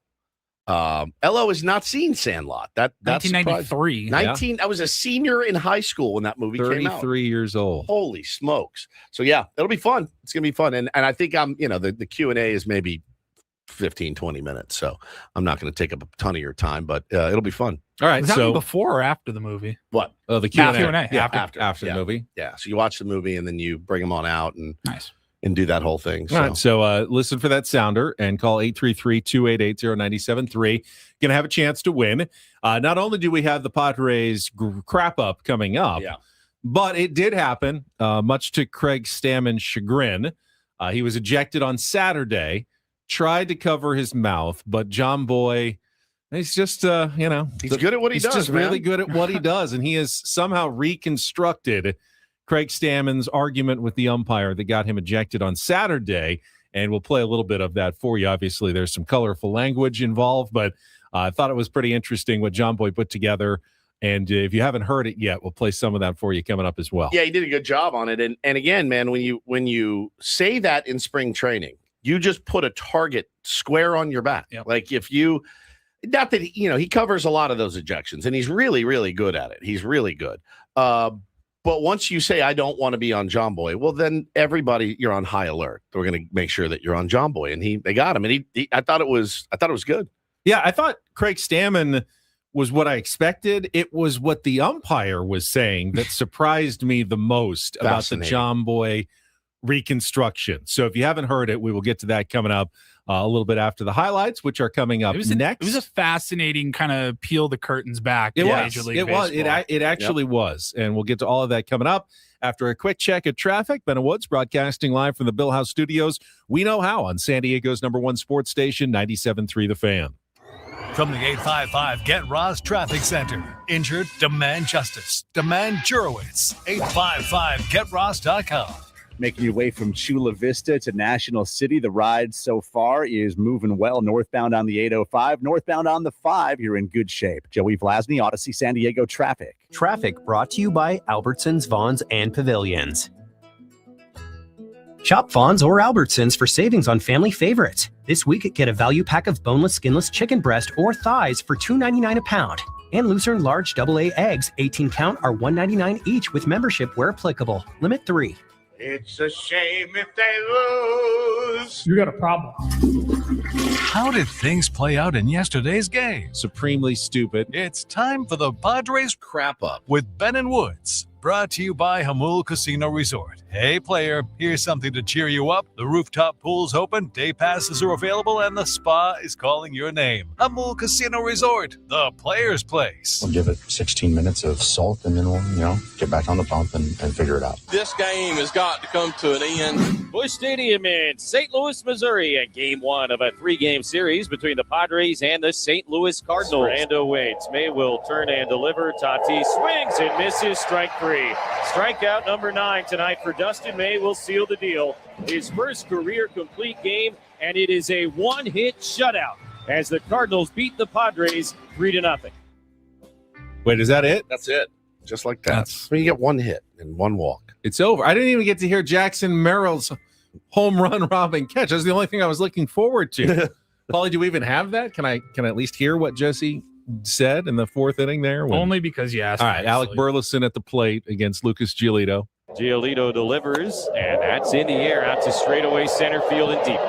Elo has not seen Sandlot. That's 1993. 19. I was a senior in high school when that movie came out. 33 years old. Holy smokes! So yeah, it'll be fun. It's gonna be fun, and I think the Q&A is maybe 15, 20 minutes, so I'm not going to take up a ton of your time, but it'll be fun. All right, Was that so before or after the movie? What? the Q&A. Q&A, Yeah, after. after Yeah. the movie. Yeah, so you watch the movie and then you bring them on out and Nice. do that whole thing. So. All right, so listen for that sounder and call 833-288-0973. Going to have a chance to win. Not only do we have the Padres crap up coming up, Yeah. but it did happen, much to Craig Stammen's chagrin. He was ejected on Saturday, tried to cover his mouth, but John Boy, he's just, he's good at what he he's does, just man. really good at what he does, and he has somehow reconstructed Craig Stammen's argument with the umpire that got him ejected on Saturday, and we'll play a little bit of that for you. Obviously, there's some colorful language involved, but I thought it was pretty interesting what John Boy put together, and if you haven't heard it yet, we'll play some of that for you coming up as well. Yeah, he did a good job on it. And again, man, when you say that in spring training, you just put a target square on your back. Yep. Like if you, not that, he covers a lot of those ejections and he's really, really good at it. He's really good. But once you say, I don't want to be on John Boy, well, then everybody, you're on high alert. We're going to make sure that you're on John Boy. And they got him. And I thought it was good. Yeah, I thought Craig Stammen was what I expected. It was what the umpire was saying that surprised me the most about the Fascinating. John Boy reconstruction. So if you haven't heard it, we will get to that coming up a little bit after the highlights, which are coming up next. It was a fascinating kind of peel the curtains back. It to was. Major League It was. Baseball. It actually was. And we'll get to all of that coming up after a quick check of traffic. Ben Woods broadcasting live from the Bill House Studios. We know how on San Diego's #1 sports station, 97.3 The Fan. From the 855 Get Ross Traffic Center. Injured? Demand justice. Demand Jurowitz. 855GetRoss.com. Making your way from Chula Vista to National City. The ride so far is moving well. Northbound on the 805, northbound on the 5. You're in good shape. Joey Vlasny, Odyssey San Diego traffic. Traffic brought to you by Albertsons, Vons, and Pavilions. Shop Vons or Albertsons for savings on family favorites. This week, get a value pack of boneless, skinless chicken breast or thighs for $2.99 a pound. And Lucerne large AA eggs, 18 count, are $1.99 each with membership where applicable. Limit 3. It's a shame if they lose. You got a problem. How did things play out in yesterday's game? Supremely stupid. It's time for the Padres Crap up. with Ben and Woods. Brought to you by Hamul Casino Resort. Hey, player, here's something to cheer you up. The rooftop pool's open, day passes are available, and the spa is calling your name. Hamul Casino Resort, the player's place. We'll give it 16 minutes of salt, and then we'll, get back on the pump and figure it out. This game has got to come to an end. Busch Stadium in St. Louis, Missouri, and game 1 of a 3-game series between the Padres and the St. Louis Cardinals. Brando waits. May will turn and deliver. Tatis swings and misses. Strike 3. Strikeout number 9 tonight for Dustin. May will seal the deal. His first career complete game, and it is a one-hit shutout as the Cardinals beat the Padres 3-0. Wait, is that it? That's it. Just like that. You get one hit and one walk. It's over. I didn't even get to hear Jackson Merrill's home run robbing catch. That's the only thing I was looking forward to. Paulie, do we even have that? Can I at least hear what Jesse said in the 4th inning there? Only because you asked. All right, Alec Burleson at the plate against Lucas Giolito. Giolito delivers, and that's in the air out to straightaway center field and deep.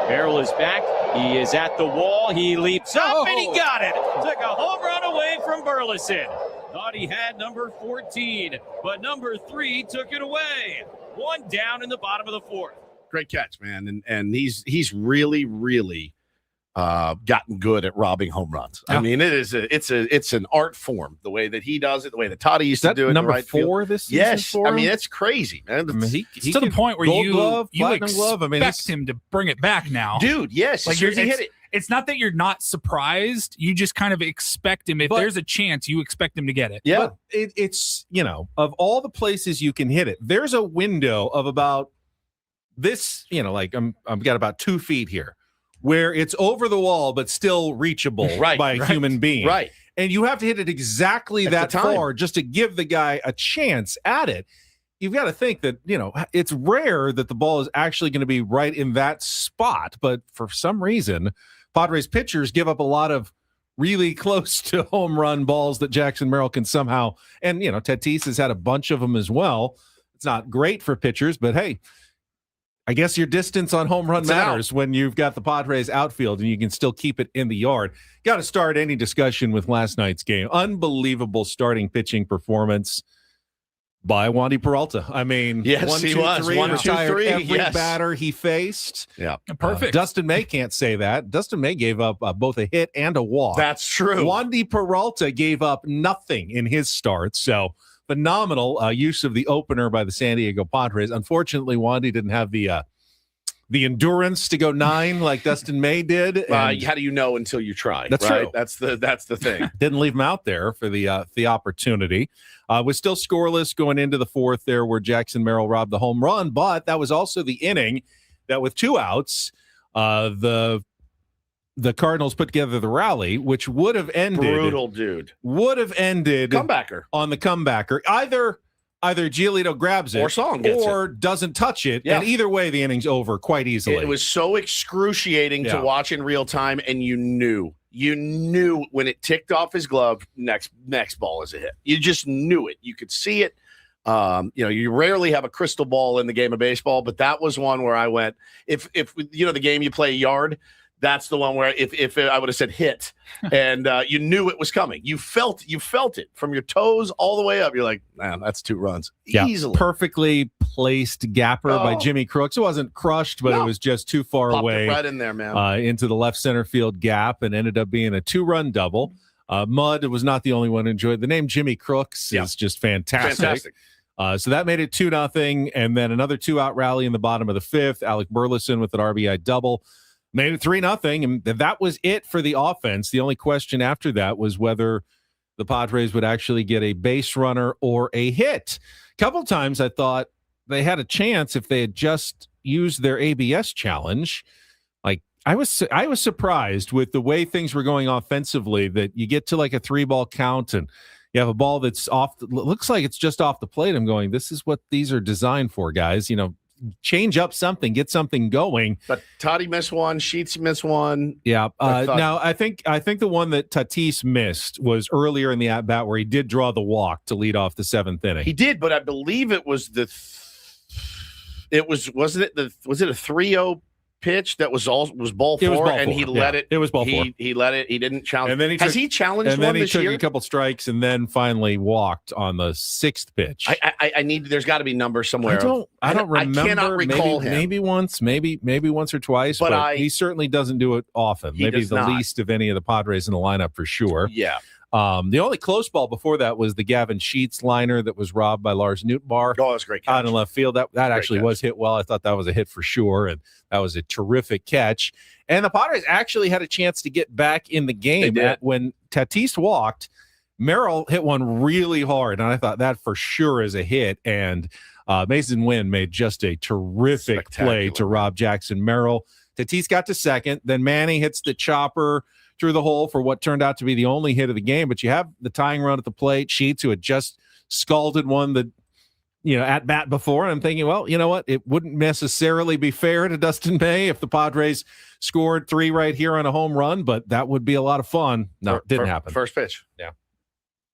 Merrill is back. He is at the wall. He leaps up, and he got it. Took a home run away from Burleson. Thought he had number 14, but number 3 took it away. One down in the bottom of the 4th. Great catch, man. And he's really, really gotten good at robbing home runs. Yeah. I mean, it's an art form, the way that he does it, the way that Toddy used to do it. Number right 4 field. this season? Yes. For I him? mean, it's crazy, man. I mean, he It's to the point where Gold you glove, you platinum expect glove. I mean, him to bring it back now. Dude, yes. Like As soon as he hit it. It's not that you're not surprised. You just kind of expect him. If there's a chance, you expect him to get it. Yeah. But it's, of all the places you can hit it, there's a window of about this, like I've got about 2 feet here where it's over the wall, but still reachable by a human being. Right. And you have to hit it exactly At that the time. far just to give the guy a chance at it. You've got to think that, it's rare that the ball is actually going to be right in that spot. But for some reason, Padres pitchers give up a lot of really close to home run balls that Jackson Merrill can somehow. And, Tatis has had a bunch of them as well. It's not great for pitchers, but hey, I guess your distance on home run matters when you've got the Padres outfield and you can still keep it in the yard. Got to start any discussion with last night's game. Unbelievable starting pitching performance by Wandy Peralta. I mean, yes, 1, he 2, was. 3, 1, 2, retired 3. every Yes. batter he faced. Yeah. Perfect. Dustin May can't say that. Dustin May gave up both a hit and a walk. That's true. Wandy Peralta gave up nothing in his start. So phenomenal use of the opener by the San Diego Padres. Unfortunately, Wandy didn't have the endurance to go 9 like Dustin May did. And how do you know until you try? That's right? true. That's the thing. didn't leave him out there for the opportunity. Was still scoreless going into the 4th there where Jackson Merrill robbed the home run, but that was also the inning that with 2 outs, the Cardinals put together the rally, which would have ended Brutal, dude. Would have ended Comebacker. on the comebacker. Either Giolito grabs it Or Song gets or doesn't touch it. Yeah. And either way, the inning's over quite easily. It was so excruciating to watch in real time, and you knew when it ticked off his glove, next ball is a hit. You just knew it. You could see it. You rarely have a crystal ball in the game of baseball, but that was one where I went, if the game you play a yard, that's the one where if I would have said hit and you knew it was coming. You felt it from your toes all the way up. You're like, man, that's 2 runs. Easily. Perfectly placed gapper by Jimmy Crooks. It wasn't crushed, but it was just too far Popped away. it right in there, man. Into the left center field gap and ended up being a 2-run double. Mudd was not the only one who enjoyed the name. Jimmy Crooks is just fantastic. So that made it 2-0, and then another 2-out rally in the bottom of the 5th. Alec Burleson with an RBI double. Made it 3-0, and that was it for the offense. The only question after that was whether the Padres would actually get a base runner or a hit. A couple times I thought they had a chance if they had just used their ABS challenge. Like I was surprised with the way things were going offensively that you get to like a 3-ball count and you have a ball that's looks like it's just off the plate. I'm going, this is what these are designed for, guys. Change up something, get something going. But Toddy missed one, Sheets missed one. Yeah. Now I think the one that Tatis missed was earlier in the at bat where he did draw the walk to lead off the 7th inning. He did, but I believe it was was it a 3-0 pitch that was ball 4 and he let it. It was ball 4. He let it. He didn't challenge. And then he challenged and one then he this took year? a couple strikes and then finally walked on the 6th pitch. I need. There's got to be numbers somewhere. I don't remember. I cannot recall him. Maybe once, maybe once or twice, but he certainly doesn't do it often. Maybe the least of any of the Padres in the lineup for sure. Yeah. The only close ball before that was the Gavin Sheets liner that was robbed by Lars Nootbaar. Oh, that's a great catch. Out in left field. That actually was hit well. I thought that was a hit for sure, and that was a terrific catch. And the Padres actually had a chance to get back in the game when Tatis walked. Merrill hit one really hard, and I thought that for sure is a hit. And Mason Wynn made just a terrific play to rob Jackson Merrill. Tatis got to second. Then Manny hits the chopper through the hole for what turned out to be the only hit of the game. But you have the tying run at the plate. Sheets, who had just scalded one that, at bat before. And I'm thinking, well, you know what? It wouldn't necessarily be fair to Dustin May if the Padres scored 3 right here on a home run, but that would be a lot of fun. No, it didn't happen. First pitch. Yeah.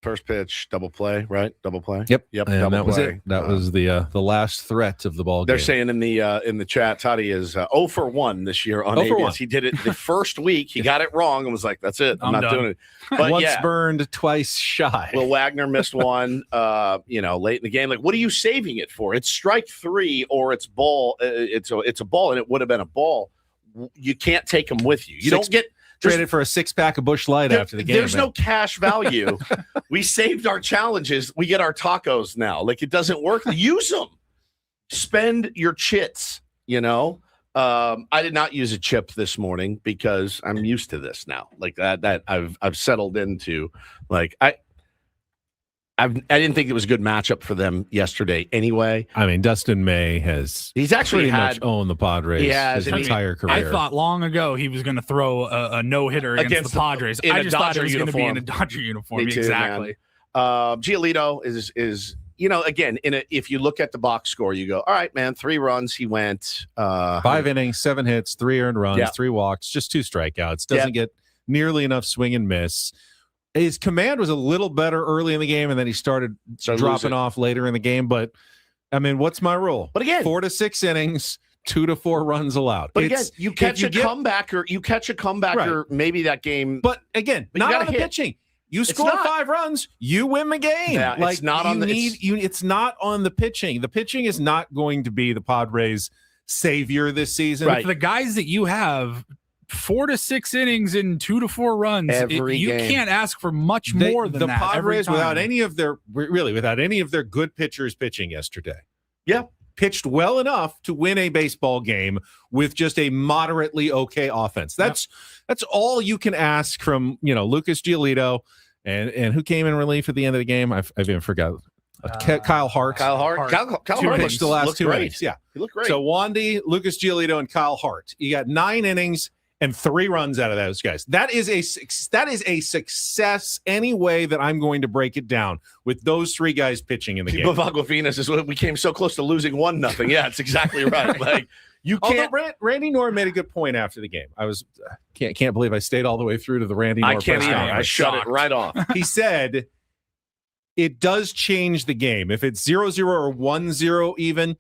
First pitch, double play, right? Double play. Yep. Yep. And double that was play. it. That was the last threat of the ball game. They're saying in the chat, Toddy is 0 for 1 this year on 0 for ABS. 1. He did it the first week. He got it wrong and was like, "That's it. I'm not done. doing it." But Once yeah, burned, twice shy. Will Wagner missed one. Late in the game. Like, what are you saving it for? It's strike 3 or it's ball. It's a ball, and it would have been a ball. You can't take them with you. You don't get. Traded for a 6-pack of Busch Light after the game. There's no cash value. We saved our challenges. We get our tacos now. Like, it doesn't work. Use them. Spend your chits, I did not use a chip this morning because I'm used to this now. Like that I've settled into. Like I didn't think it was a good matchup for them yesterday anyway. I mean, Dustin May he's actually much owned the Padres his entire career. I thought long ago he was going to throw a no-hitter against the Padres. I just thought it was going to be in a Dodger uniform. Me too, exactly. Giolito is again, if you look at the box score, you go, all right, man, 3 runs. He went 5 innings, 7 hits, 3 earned runs, 3 walks, just 2 strikeouts. Doesn't get nearly enough swing and miss. His command was a little better early in the game, and then he started dropping off later in the game. But I mean, what's my rule? But again, 4 to 6 innings, 2 to 4 runs allowed. But again, you catch a comebacker, maybe that game. But again, not on the pitching. You score 5 runs, you win the game. Yeah, like it's not on it's not on the pitching. The pitching is not going to be the Padres' savior this season. Right. For the guys that you have, 4 to 6 innings and 2 to 4 runs. You can't ask for much more than the that. The Padres, without any of their good pitchers pitching yesterday, pitched well enough to win a baseball game with just a moderately okay offense. That's all you can ask from Lucas Giolito and who came in relief at the end of the game. I've even forgot. Kyle Hart. Kyle Hart pitched the last 2 innings. Yeah, he looked great. So Wandy, Lucas Giolito, and Kyle Hart. You got 9 innings and 3 runs out of those guys. That is a success any way that I'm going to break it down with those 3 guys pitching in the game. Aquafina says we came so close to losing 1-0. Yeah, it's exactly right. Like you can't. Although Randy Norr made a good point after the game. I was can't believe I stayed all the way through to the Randy Norr. I can't either. I shut it right off. He said it does change the game if it's 0-0 or 1-0 even.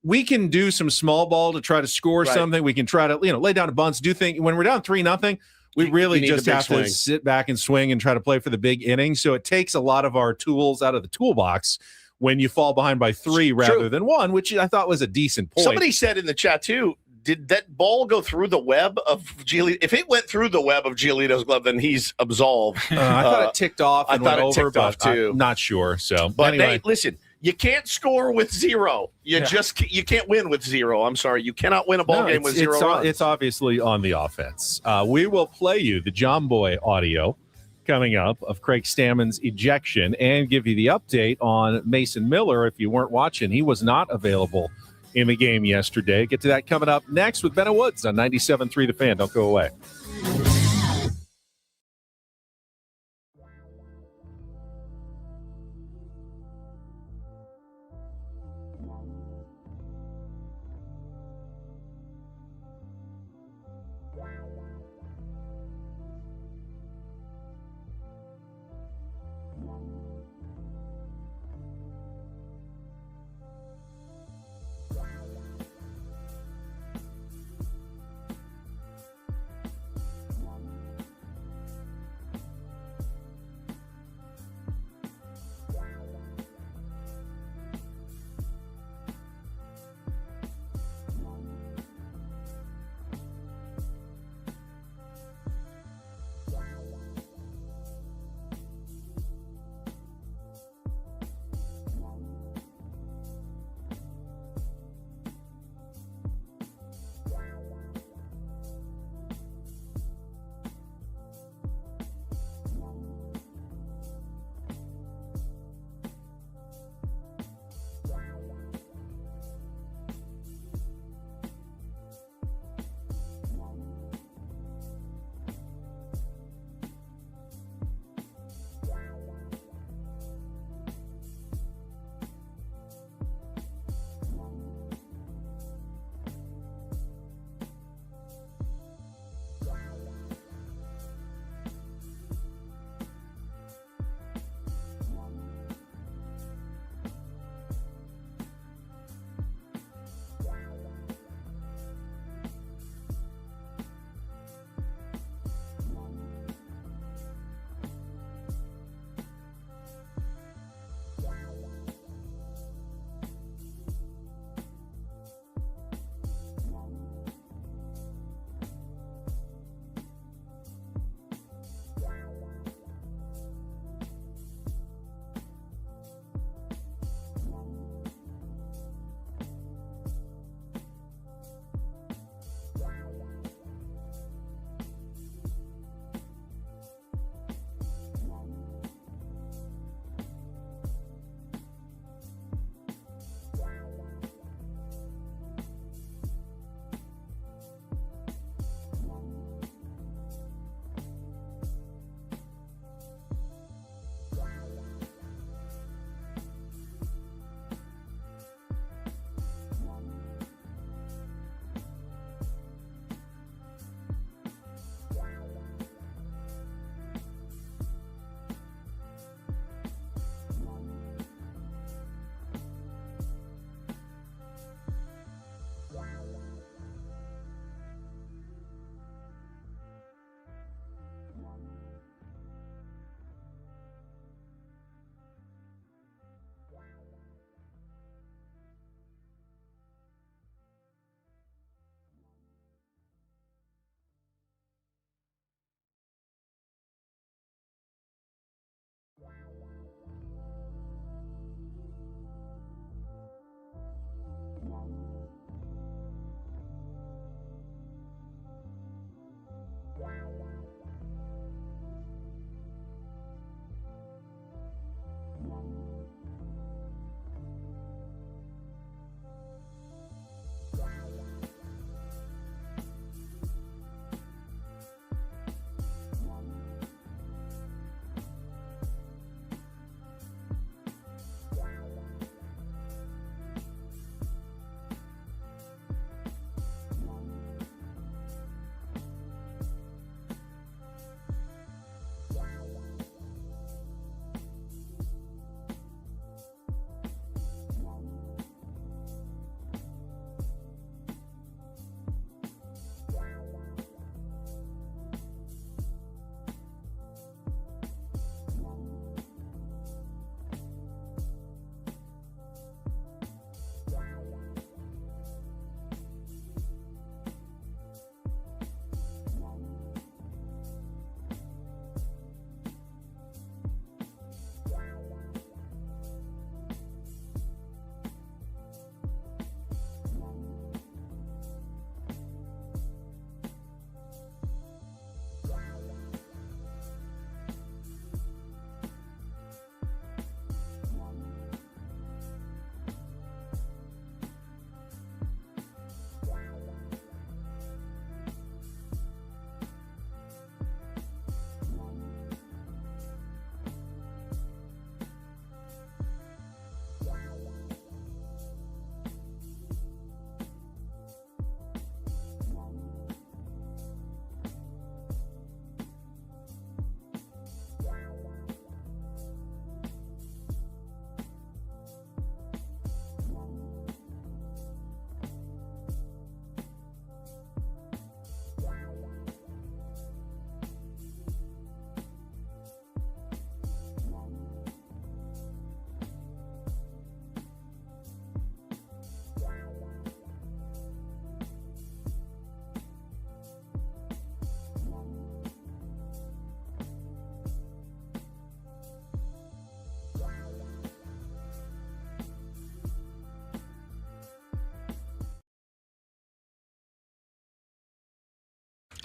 We can do some small ball to try to score something. We can try to, lay down a bunts, do things. When we're down 3-0, we really just have to sit back and swing and try to play for the big inning. So it takes a lot of our tools out of the toolbox when you fall behind by 3 rather than 1, which I thought was a decent point. Somebody said in the chat too, did that ball go through the web of Giolito? If it went through the web of Giolito's glove, then he's absolved. I thought it ticked off and went over, ticked off too. I'm not sure. So, but anyway. Listen. You can't score with 0. You can't win with 0. I'm sorry. You cannot win a ball game with 0 runs. It's obviously on the offense. We will play you the John Boy audio coming up of Craig Stammen's ejection and give you the update on Mason Miller. If you weren't watching, he was not available in the game yesterday. Get to that coming up next with Bennett Woods on 97.3 The Fan. Don't go away.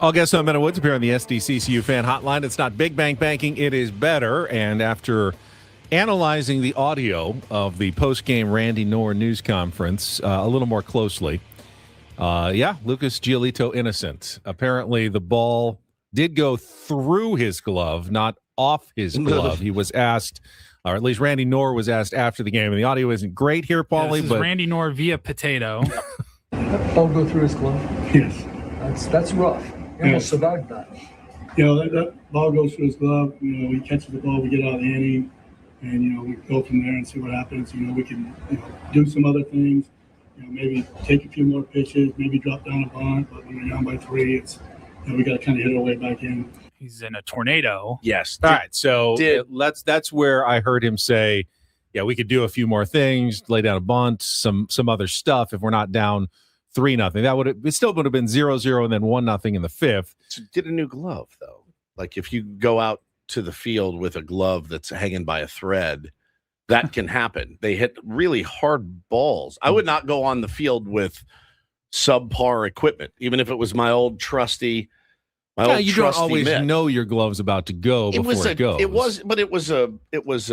I'll guess I'm Meta Woods appear on the SDCCU fan hotline. It's not big bank banking, it is better. And after analyzing the audio of the post-game Randy Knorr news conference a little more closely, Lucas Giolito innocent. Apparently the ball did go through his glove, not off his glove. He was asked, or at least Randy Knorr was asked after the game, and the audio isn't great here, Paulie. This is Randy Knorr via Potato. Ball go through his glove. Yes. That's rough. He almost survived that. That ball goes through his glove. He catches the ball, we get out of the inning, and we go from there and see what happens. We can do some other things. Maybe take a few more pitches, maybe drop down a bunt. But when we're down by 3, it's we got to kind of hit our way back in. He's in a tornado. Yes. All right. So that's where I heard him say, we could do a few more things, lay down a bunt, some other stuff if we're not down 3-0. It still would have been 0-0 and then 1-0 in the 5th. So get a new glove, though. Like if you go out to the field with a glove that's hanging by a thread, that can happen. They hit really hard balls. I would not go on the field with subpar equipment, even if it was my old trusty. You don't always know your glove's about to go before it goes. It was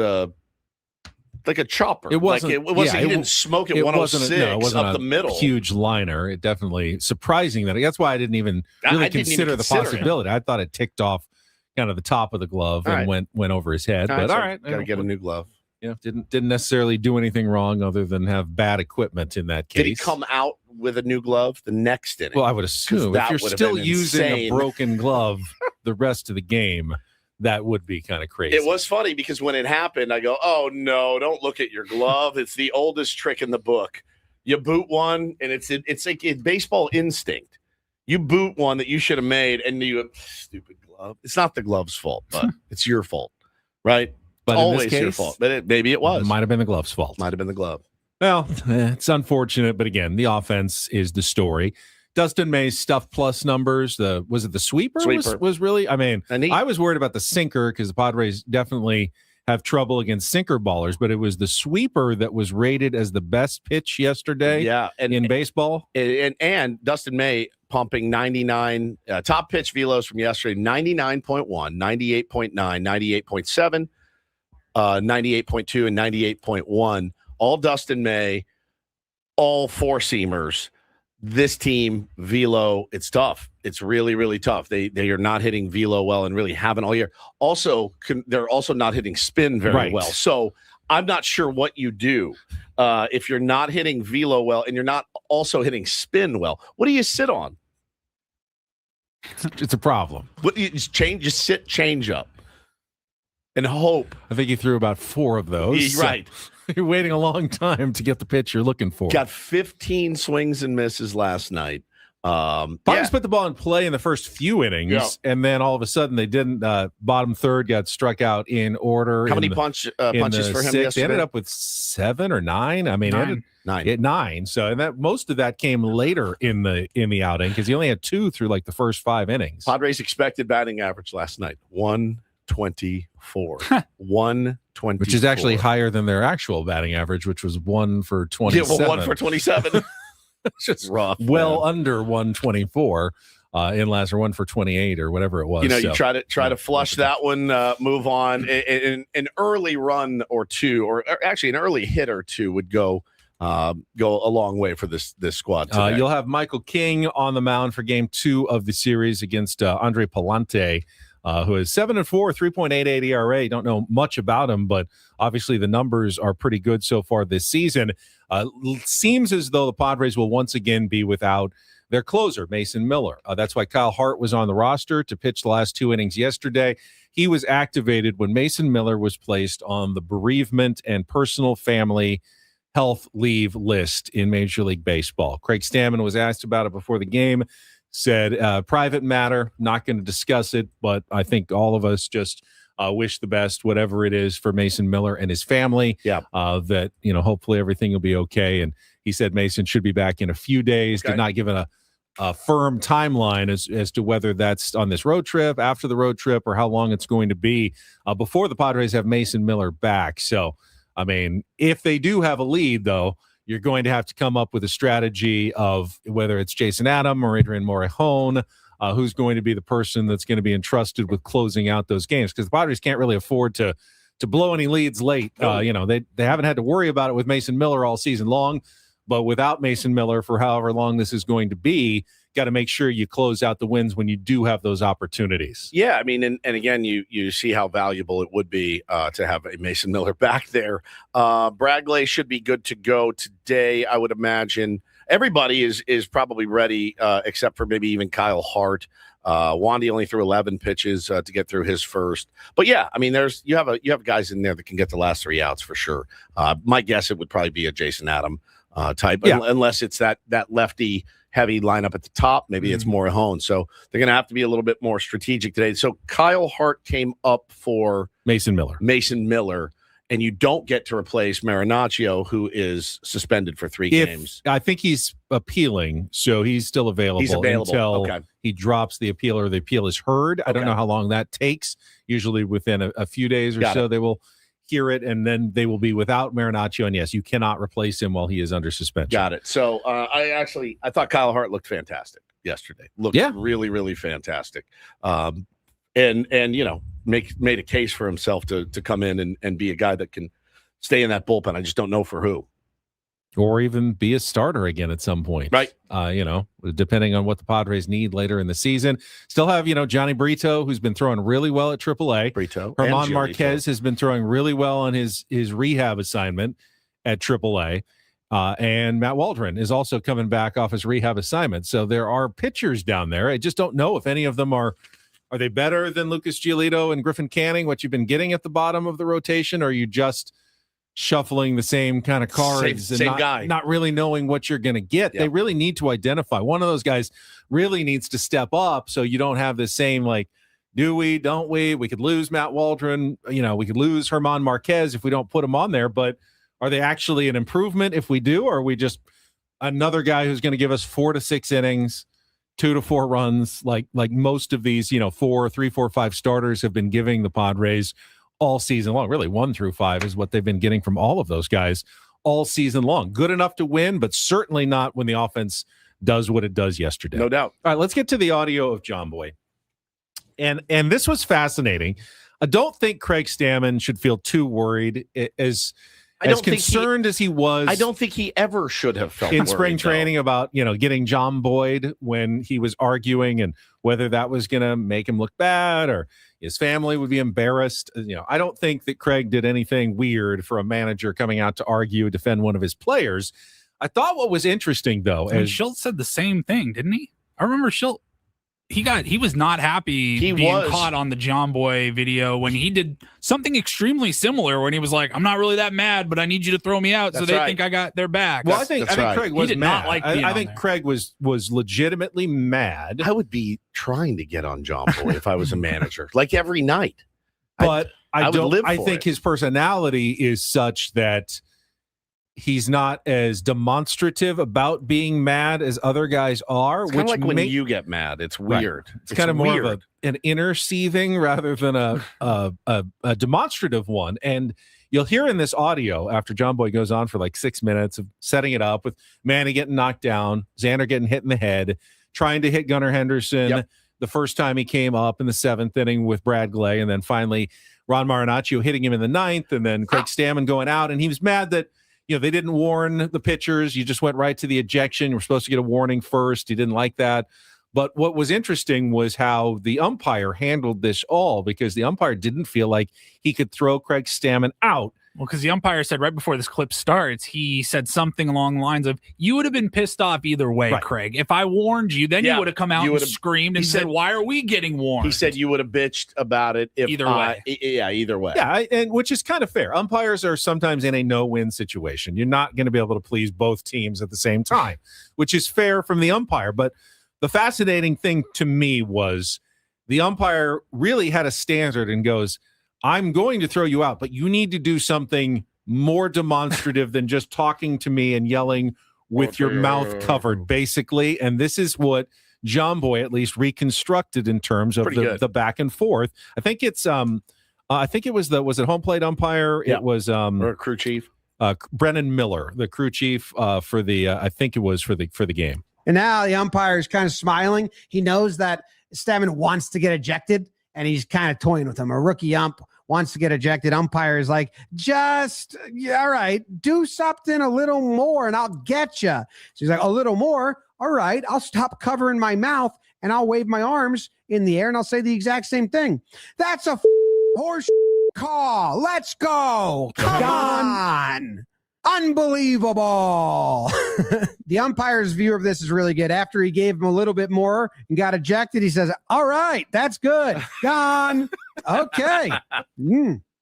like a chopper. It wasn't. Like it wasn't. He didn't smoke at 106 it wasn't up the middle. Huge liner. It definitely surprising that's why I didn't even really consider the possibility. I thought it ticked off kind of the top of the glove and went over his head. But all right, gotta get a new glove. Didn't necessarily do anything wrong other than have bad equipment in that case. Did he come out with a new glove the next inning? Well, I would assume if you're still using a broken glove the rest of the game, that would be kind of crazy. It was funny because when it happened, I go, "Oh no, don't look at your glove. It's the oldest trick in the book. You boot one, and it's like a baseball instinct. You boot one that you should have made, and you stupid glove. It's not the glove's fault, but it's your fault, right? But always in this case, your fault. But maybe it was. Might have been the glove's fault. Might have been the glove. Well, it's unfortunate, but again, the offense is the story. Dustin May's stuff plus numbers. Was it the sweeper? Was really? I mean, I was worried about the sinker because the Padres definitely have trouble against sinker ballers, but it was the sweeper that was rated as the best pitch yesterday. In baseball. And Dustin May pumping 99 top pitch velos from yesterday: 99.1, 98.9, 98.7. 98.2 and 98.1, all Dustin May, all four-seamers. This team, velo, it's tough. It's really, really tough. They are not hitting velo well and really haven't all year. Also, they're also not hitting spin very well. So I'm not sure what you do if you're not hitting velo well and you're not also hitting spin well. What do you sit on? It's a problem. What you just sit change up. And hope. I think he threw about 4 of those. Right. So you're waiting a long time to get the pitch you're looking for. Got 15 swings and misses last night. Padres put the ball in play in the first few innings, and then all of a sudden they didn't. Bottom third got struck out in order. How many punches for him yesterday? They ended up with 7 or 9. I mean, 9. So, and that most of that came later in the outing because he only had 2 through like the first 5 innings. Padres expected batting average last night 124. 120, which is actually higher than their actual batting average, which was 1 for 27. Yeah, 1 for 27. It's just rough. Well, under 124 in last, or 1 for 28 or whatever it was. You try to flush that one, move on. An early run or two, or actually an early hit or two would go a long way for this squad today. You'll have Michael King on the mound for game 2 of the series against Andre Palante. Who is 7-4, 3.88 ERA. Don't know much about him, but obviously the numbers are pretty good so far this season. Seems as though the Padres will once again be without their closer, Mason Miller. That's why Kyle Hart was on the roster to pitch the last 2 innings yesterday. He was activated when Mason Miller was placed on the bereavement and personal family health leave list in Major League Baseball. Craig Stammen was asked about it before the game. Said, private matter, not going to discuss it, but I think all of us just wish the best, whatever it is, for Mason Miller and his family. That, hopefully everything will be okay. And he said Mason should be back in a few days. Did not give a firm timeline as to whether that's on this road trip, after the road trip, or how long it's going to be before the Padres have Mason Miller back. So, I mean, if they do have a lead, though, you're going to have to come up with a strategy of whether it's Jason Adam or Adrian Morejon who's going to be the person that's going to be entrusted with closing out those games, because the Padres can't really afford to blow any leads late. They haven't had to worry about it with Mason Miller all season long, but without Mason Miller for however long this is going to be, got to make sure you close out the wins when you do have those opportunities. Yeah, I mean, and again, you see how valuable it would be to have a Mason Miller back there. Bradley should be good to go today, I would imagine. Everybody is probably ready, except for maybe even Kyle Hart. Wandy only threw 11 pitches to get through his first. But yeah, I mean, you have guys in there that can get the last 3 outs for sure. My guess, it would probably be a Jason Adam type, unless it's that lefty heavy lineup at the top. Maybe it's more Hone. So they're going to have to be a little bit more strategic today. So Kyle Hart came up for Mason Miller. And you don't get to replace Marinaccio, who is suspended for 3 games. I think he's appealing, so he's still available, until he drops the appeal or the appeal is heard. I don't know how long that takes. Usually within a few days or so, they will hear it, and then they will be without Marinaccio. And yes, you cannot replace him while he is under suspension. Got it. So I thought Kyle Hart looked fantastic yesterday. Looked really, really fantastic. And made a case for himself to come in and be a guy that can stay in that bullpen. I just don't know for who. Or even be a starter again at some point. Right. Depending on what the Padres need later in the season. Still have, Johnny Brito, who's been throwing really well at AAA. Brito. Herman Marquez has been throwing really well on his rehab assignment at AAA. And Matt Waldron is also coming back off his rehab assignment. So there are pitchers down there. I just don't know if any of them are they better than Lucas Giolito and Griffin Canning, what you've been getting at the bottom of the rotation, or are you just shuffling the same kind of cards same guy, not really knowing what you're going to get? They really need to identify. One of those guys really needs to step up, so you don't have the same, like, do we, don't we? We could lose Matt Waldron. We could lose Herman Marquez if we don't put him on there, but are they actually an improvement if we do, or are we just another guy who's going to give us 4 to 6 innings, 2 to 4 runs, like most of these, 3, 4, 5 starters have been giving the Padres all season long? Really, 1 through 5 is what they've been getting from all of those guys all season long. Good enough to win, but certainly not when the offense does what it does yesterday. No doubt. All right, let's get to the audio of John Boy. And this was fascinating. I don't think Craig Stammen should feel too worried as concerned as he was. I don't think he ever should have felt in spring training about, getting John Boyd when he was arguing and whether that was going to make him look bad or his family would be embarrassed. I don't think that Craig did anything weird for a manager coming out to argue, defend one of his players. I thought what was interesting, though, and Schultz said the same thing, didn't he? I remember Schultz. He was not happy being caught on the John Boy video when he did something extremely similar when he was like, I'm not really that mad, but I need you to throw me out so they think I got their back. Well, I think Craig was mad. Not like I think Craig was legitimately mad. I would be trying to get on John Boy if I was a manager, like every night. But I think his personality is such that he's not as demonstrative about being mad as other guys are. It's kind of like when you get mad. It's weird. Right. It's kind of more of an inner seething rather than a demonstrative one. And you'll hear in this audio after John Boy goes on for like 6 minutes of setting it up with Manny getting knocked down, Xander getting hit in the head, trying to hit Gunnar Henderson the first time he came up in the 7th inning with Brad Glay, and then finally Ron Marinaccio hitting him in the 9th, and then Craig Stammen going out. And he was mad that they didn't warn the pitchers. You just went right to the ejection. You were supposed to get a warning first. He didn't like that. But what was interesting was how the umpire handled this all, because the umpire didn't feel like he could throw Craig Stammen out. Well, because the umpire said right before this clip starts, he said something along the lines of, you would have been pissed off either way, right, Craig. If I warned you, then you would have come out and screamed and said, why are we getting warned? He said you would have bitched about it. Either way. Either way. Yeah, and which is kind of fair. Umpires are sometimes in a no-win situation. You're not going to be able to please both teams at the same time, which is fair from the umpire. But the fascinating thing to me was the umpire really had a standard and goes, I'm going to throw you out, but you need to do something more demonstrative than just talking to me and yelling with your mouth covered, basically. And this is what John Boy at least reconstructed in terms of the back and forth. I think it's I think it was was it home plate umpire? Yeah. It was or crew chief. Brennan Miller, the crew chief for the I think it was for the game. And now the umpire is kind of smiling. He knows that Stammen wants to get ejected, and he's kind of toying with him. A rookie ump wants to get ejected. Umpire is like, all right, do something a little more, and I'll get you. So he's like, a little more? All right, I'll stop covering my mouth, and I'll wave my arms in the air, and I'll say the exact same thing. That's a horse call. Let's go. Come on. Unbelievable. The umpire's view of this is really good. After he gave him a little bit more and got ejected, he says, all right, that's good. Gone. Okay.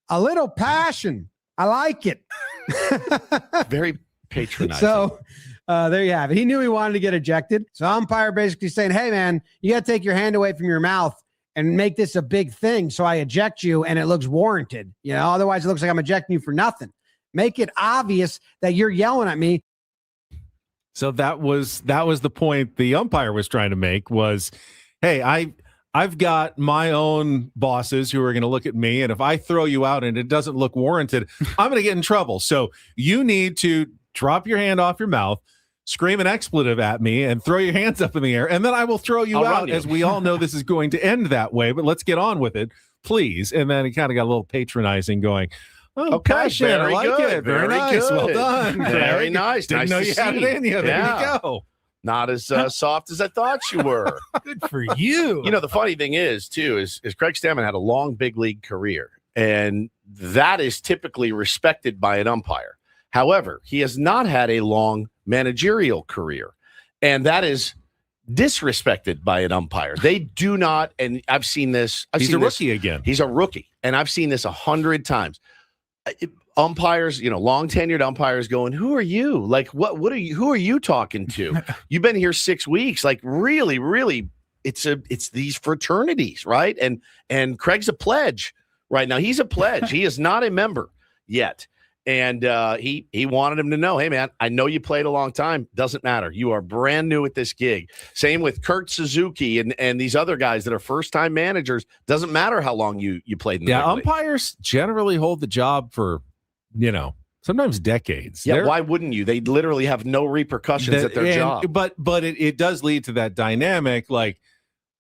A little passion. I like it. Very patronizing. So there you have it. He knew he wanted to get ejected. So umpire basically saying, hey, man, you got to take your hand away from your mouth and make this a big thing so I eject you and it looks warranted. Otherwise it looks like I'm ejecting you for nothing. Make it obvious that you're yelling at me. So that was the point the umpire was trying to make was, hey, I've got my own bosses who are going to look at me, and if I throw you out and it doesn't look warranted, I'm going to get in trouble. So you need to drop your hand off your mouth, scream an expletive at me, and throw your hands up in the air, and then I will throw you out, as we all know this is going to end that way, but let's get on with it, please. And then he kind of got a little patronizing going, oh, okay, passion, very I like good. it. Very nice. Good. Well done. Very nice. Didn't nice know to you had see. it in you. There you go. Not as soft as I thought you were. Good for you. The funny thing is Craig Stammen had a long big league career, and that is typically respected by an umpire. However, he has not had a long managerial career, and that is disrespected by an umpire. They do not, and I've seen this. He's a rookie again. He's a rookie, and I've seen this 100 times. Umpires, long tenured umpires going, who are you? Like, what are you? Who are you talking to? You've been here 6 weeks. Like, really, it's these fraternities, right? And Craig's a pledge right now. He's a pledge. He is not a member yet. And he wanted him to know, hey, man, I know you played a long time. Doesn't matter. You are brand new at this gig. Same with Kurt Suzuki and these other guys that are first-time managers. Doesn't matter how long you played in the big league. Umpires generally hold the job for, sometimes decades. Yeah, why wouldn't you? They literally have no repercussions at their job. But it does lead to that dynamic. Like,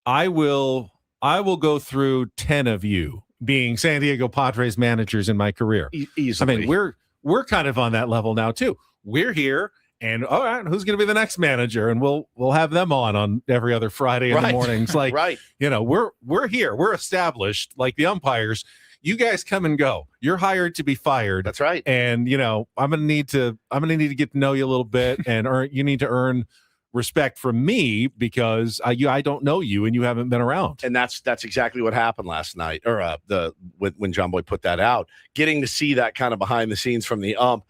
I will go through 10 of you being San Diego Padres managers in my career. Easily. I mean, we're kind of on that level now too. We're here, and all right, who's going to be the next manager? And we'll have them on every other Friday in the mornings. Like, we're here, we're established. Like the umpires, you guys come and go. You're hired to be fired. That's right. And I'm gonna need to get to know you a little bit, and you need to earn respect from me because I don't know you and you haven't been around. And that's exactly what happened last night, or when John Boy put that out. Getting to see that kind of behind the scenes from the ump.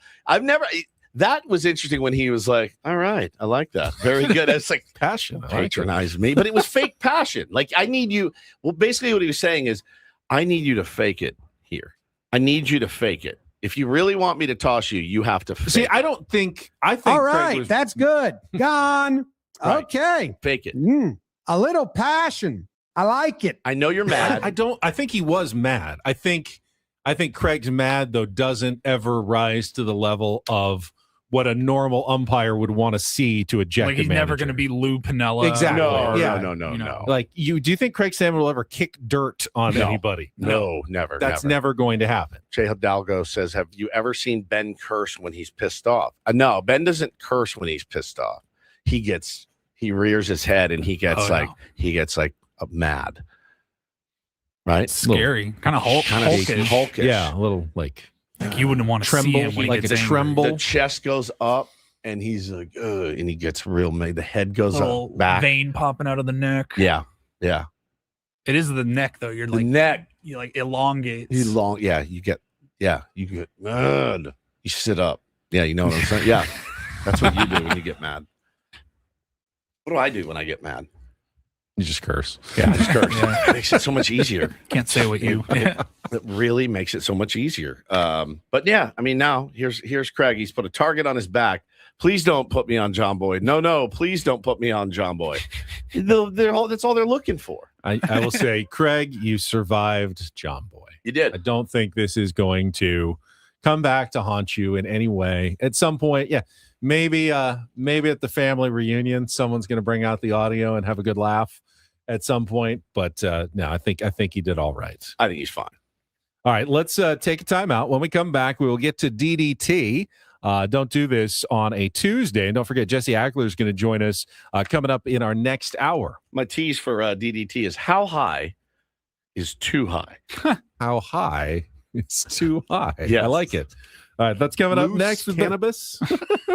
That was interesting when he was like, all right, I like that. Very good. It's like passion. Patronize me. But it was fake passion. Like, I need you. Well, basically what he was saying is, I need you to fake it here. I need you to fake it. If you really want me to toss you, you have to fake it. I think all right, that's good. Gone. Right. Okay. Fake it. A little passion. I like it. I know you're mad. I think he was mad. I think Craig's mad, though, doesn't ever rise to the level of what a normal umpire would want to see to eject like he's a manager. never going to be Lou Pinella. Exactly. No. Like, do you think Craig Stammen will ever kick dirt on anybody? No, never. That's never going to happen. Jay Hidalgo says, have you ever seen Ben curse when he's pissed off? No, Ben doesn't curse when he's pissed off. He rears his head and he gets mad. Right? It's scary. Kind of hulkish. Yeah, a little like you wouldn't want to tremble, see him when like he a gets tremble. The chest goes up and he's like, and he gets real mad. The head goes up, back. Vein popping out of the neck. Yeah. It is the neck though. You're like neck. You like elongates. You get mad. You sit up. Yeah, you know what I'm saying? Yeah. That's what you do when you get mad. What do I do when I get mad? You just curse. Yeah, just curse. It makes it so much easier. Can't say what you. It really makes it so much easier. But yeah, I mean, now here's Craig. He's put a target on his back. Please don't put me on John Boy. No, please don't put me on John Boy. That's all they're looking for. I will say, Craig, you survived John Boy. You did. I don't think this is going to come back to haunt you in any way at some point. Yeah, maybe at the family reunion, someone's going to bring out the audio and have a good laugh at some point. But no, I think he did all right. I think he's fine. All right, let's take a timeout. When we come back, we will get to DDT. Don't do this on a Tuesday. And don't forget, Jesse Ackler is going to join us coming up in our next hour. My tease for DDT is how high is too high? How high is too high? Yes. I like it. All right, that's coming up next with cannabis.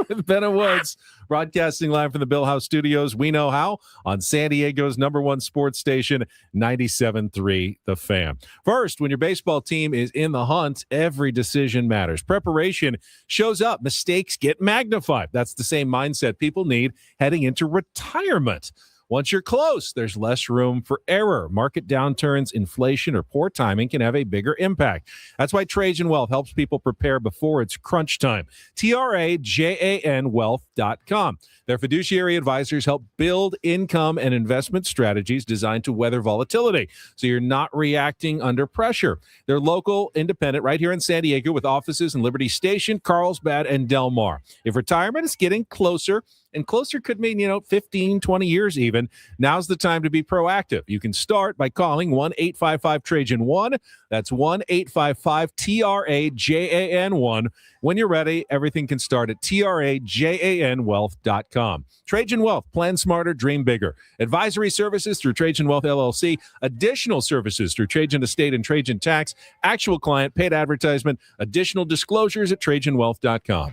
with Ben and Woods, broadcasting live from the Bill House Studios. We know how on San Diego's #1 sports station, 97.3 The Fan. First, when your baseball team is in the hunt, every decision matters. Preparation shows up. Mistakes get magnified. That's the same mindset people need heading into retirement. Once you're close, there's less room for error. Market downturns, inflation, or poor timing can have a bigger impact. That's why Trajan Wealth helps people prepare before it's crunch time. TRAJANwealth.com. Their fiduciary advisors help build income and investment strategies designed to weather volatility, so you're not reacting under pressure. They're local, independent, right here in San Diego with offices in Liberty Station, Carlsbad, and Del Mar. If retirement is getting closer, and closer could mean, 15, 20 years even, now's the time to be proactive. You can start by calling 1-855-TRAJAN-1. That's 1-855-TRAJAN-1. When you're ready, everything can start at TRAJANwealth.com. Trajan Wealth, plan smarter, dream bigger. Advisory services through Trajan Wealth LLC. Additional services through Trajan Estate and Trajan Tax. Actual client, paid advertisement. Additional disclosures at TrajanWealth.com.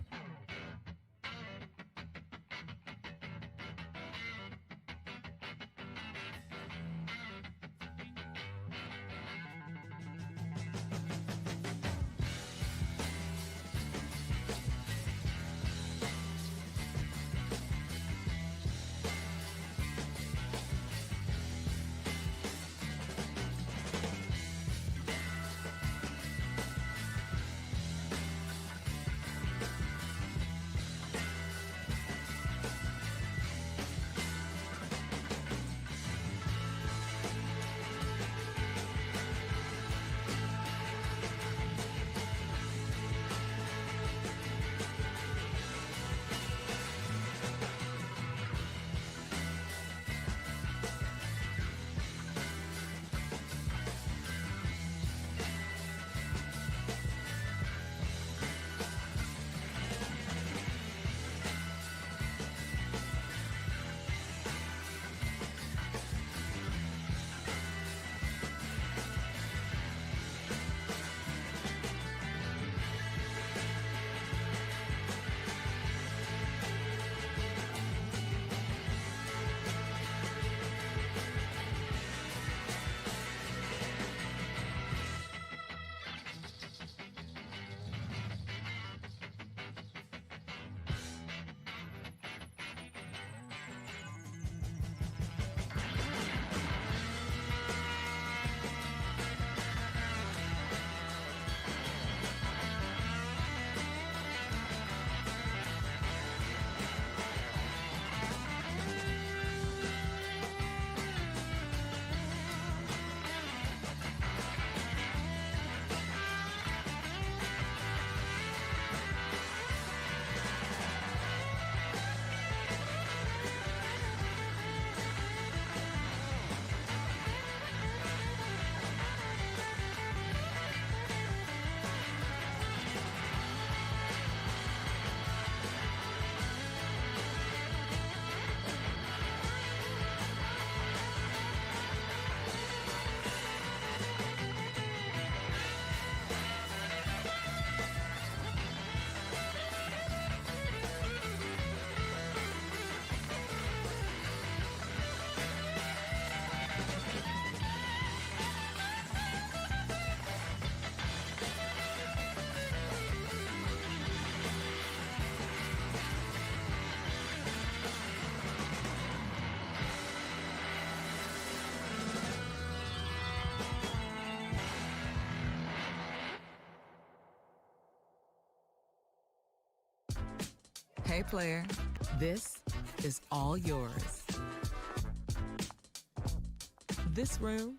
Hey, player, this is all yours. This room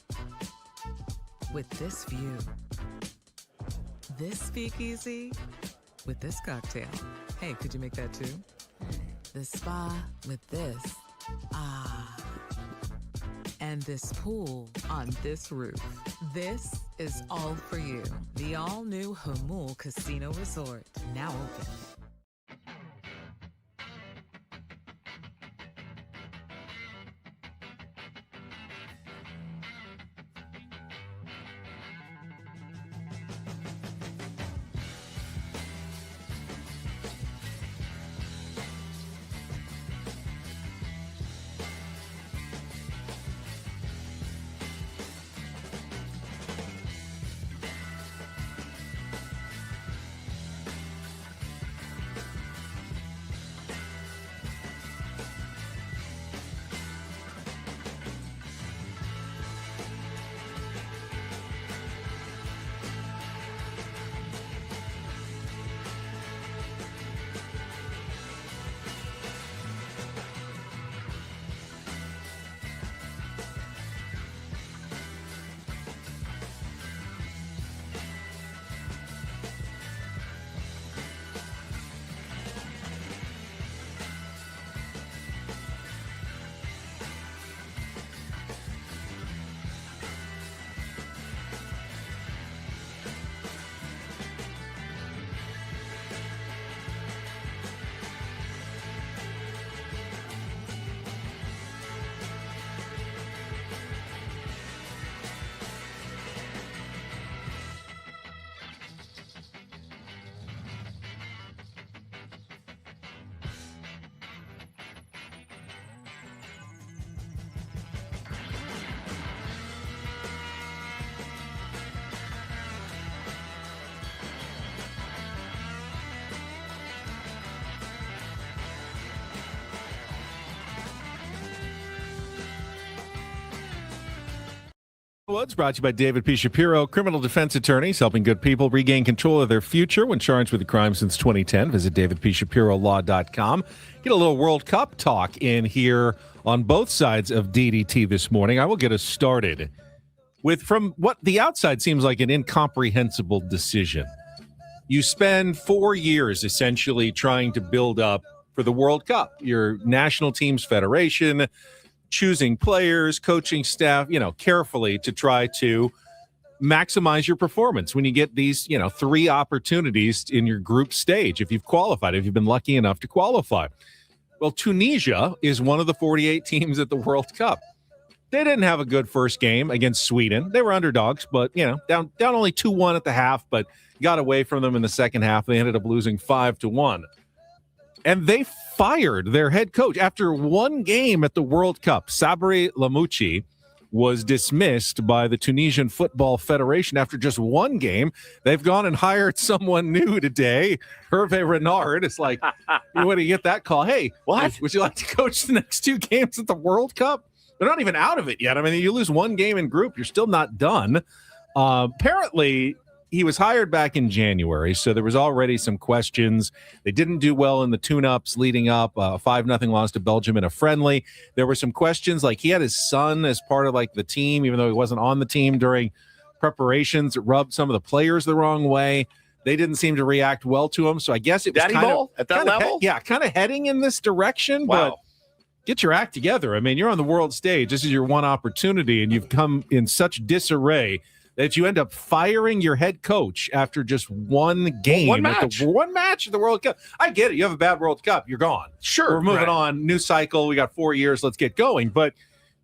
with this view. This speakeasy with this cocktail. Hey, could you make that too? The spa with this. Ah. And this pool on this roof. This is all for you. The all-new Hamul Casino Resort, now open. Woods brought to you by David P. Shapiro, criminal defense attorneys helping good people regain control of their future when charged with a crime since 2010. Visit davidpshapirolaw.com. Get a little World Cup talk in here on both sides of DDT this morning. I will get us started with from what the outside seems like an incomprehensible decision. You spend 4 years essentially trying to build up for the World Cup, your national teams federation, choosing players, coaching staff, carefully to try to maximize your performance when you get these, 3 opportunities in your group stage. If you've qualified, if you've been lucky enough to qualify. Well, Tunisia is one of the 48 teams at the World Cup. They didn't have a good first game against Sweden. They were underdogs, but, down only 2-1 at the half, but got away from them in the second half. They ended up losing 5-1. And they fired their head coach after one game at the World Cup. Sabri Lamouchi was dismissed by the Tunisian Football Federation after just one game. They've gone and hired someone new today. Hervé Renard. It's like, when do you get that call? Hey, what? Would you like to coach the next 2 games at the World Cup? They're not even out of it yet. I mean, you lose one game in group, you're still not done. Apparently, he was hired back in January, so there was already some questions. They didn't do well in the tune-ups leading up, 5-0 loss to Belgium in a friendly. There were some questions, like he had his son as part of the team, even though he wasn't on the team during preparations. It rubbed some of the players the wrong way. They didn't seem to react well to him, so I guess it was Daddy ball at that level? Kind of heading in this direction, Wow. But get your act together. I mean, you're on the world stage. This is your one opportunity, and you've come in such disarray that you end up firing your head coach after just one game. One match. One match at the World Cup. I get it. You have a bad World Cup. You're gone. Sure. We're moving on. New cycle. We got 4 years. Let's get going. But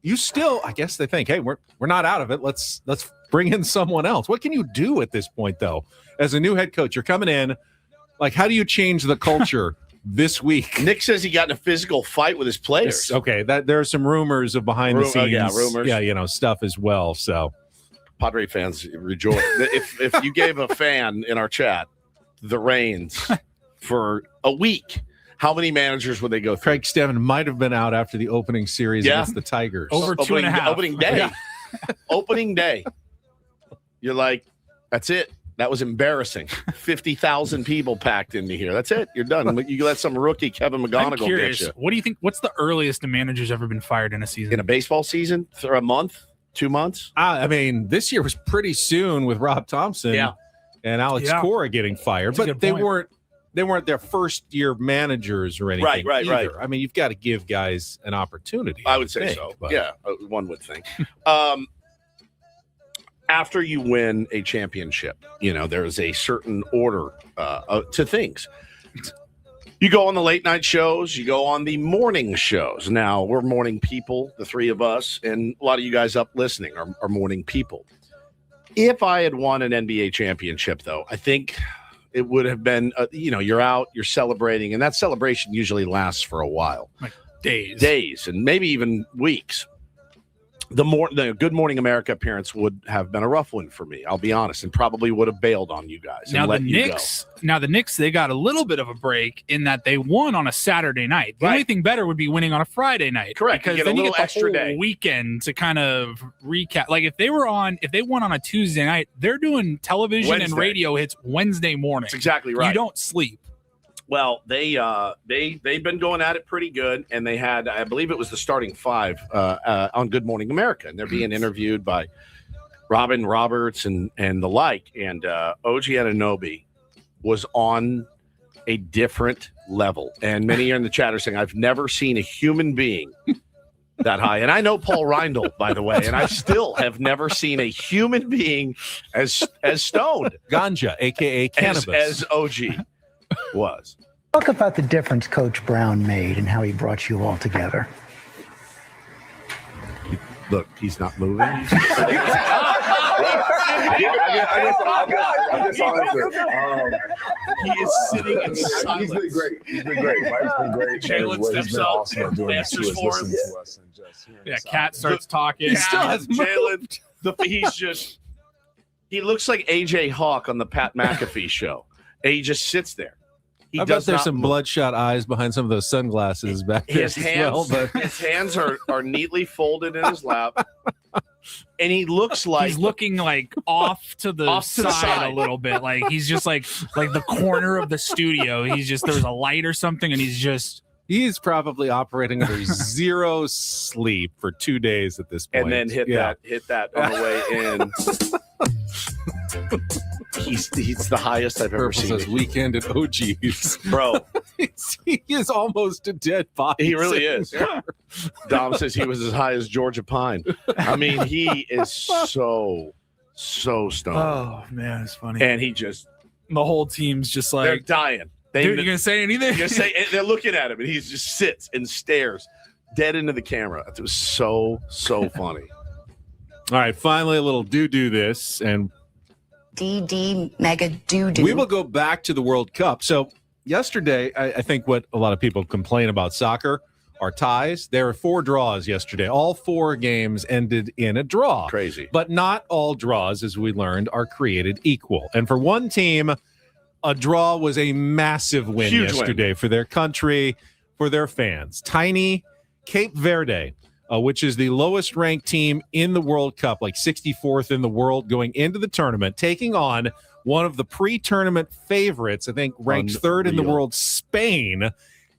you still, I guess they think, hey, we're not out of it. Let's bring in someone else. What can you do at this point, though? As a new head coach, you're coming in. How do you change the culture this week? Nick says he got in a physical fight with his players. Okay. There are some rumors of behind the scenes. Yeah, rumors. Yeah, stuff as well. So Padre fans rejoice. if you gave a fan in our chat the reins for a week, how many managers would they go through? Craig Steven might have been out after the opening series against the Tigers. Over 2.5. Opening day. Yeah. Opening day. You're like, that's it. That was embarrassing. 50,000 people packed into here. That's it. You're done. You let some rookie Kevin McGonigal I'm curious, get you. what do you think? What's the earliest a manager's ever been fired in a season? In a baseball season? For a month? 2 months? I mean, this year was pretty soon with Rob Thompson. Yeah. and Alex Cora getting fired, That's a but good point. they weren't their first year managers or anything. Right. I mean, you've got to give guys an opportunity. I would say think, so. but- Yeah, one would think. After you win a championship, there is a certain order to things. You go on the late night shows, you go on the morning shows. Now, we're morning people, the three of us, and a lot of you guys up listening are morning people. If I had won an NBA championship, though, I think it would have been, you're out, you're celebrating, and that celebration usually lasts for a while. Like days. Days, and maybe even weeks. The Good Morning America appearance would have been a rough one for me, I'll be honest, and probably would have bailed on you guys. Now the Knicks, they got a little bit of a break in that they won on a Saturday night. The only thing better would be winning on a Friday night. Correct. Because you get then a little you get the extra whole day. weekend to kind of recap. Like if they won on a Tuesday night, they're doing television and radio hits Wednesday morning. That's exactly right. You don't sleep. Well, they've been going at it pretty good, and they had, I believe it was the starting five on Good Morning America, and they're being interviewed by Robin Roberts and the like, and OG Anunoby was on a different level, and many are in the chat are saying, I've never seen a human being that high, and I know Paul Reindl, by the way, and I still have never seen a human being as stoned. Ganja, a.k.a. cannabis. As OG was. Talk about the difference Coach Brown made and how he brought you all together. Look, he's not moving. I guess I'll answer. He is sitting in silence. He's been great. Mike's been great. Jalen steps up, awesome at doing this to answers us, for him. listening to us, and just hearing Yeah, us out. Cat starts talking. Jalen, he looks like AJ Hawk on the Pat McAfee show. And he just sits there. I bet there's some bloodshot eyes behind some of those sunglasses back there. His hands, his hands are neatly folded in his lap, and he looks like he's looking like off to the side a little bit. Like he's just like the corner of the studio. There's a light or something, and he's probably operating under zero sleep for 2 days at this point. and then hit that on the way in. He's the highest I've ever seen. Says weekend at OG's, bro. He is almost a dead body. He really is. Dom says he was as high as Georgia Pine. I mean, he is so stoned. Oh man, it's funny. And the whole team's just like they're dying. Dude, you gonna say anything? They're looking at him, and he just sits and stares dead into the camera. It was so funny. All right, finally a little do this, and DD mega do-do. we will go back to the World Cup. So yesterday, I think what a lot of people complain about soccer are ties. There were 4 draws yesterday. All 4 games ended in a draw. Crazy. But not all draws, as we learned, are created equal. And for one team, a draw was a massive win yesterday for their country, for their fans. Tiny Cape Verde, which is the lowest ranked team in the World Cup, like 64th in the world going into the tournament, taking on one of the pre-tournament favorites, I think ranked 3rd in the world, Spain.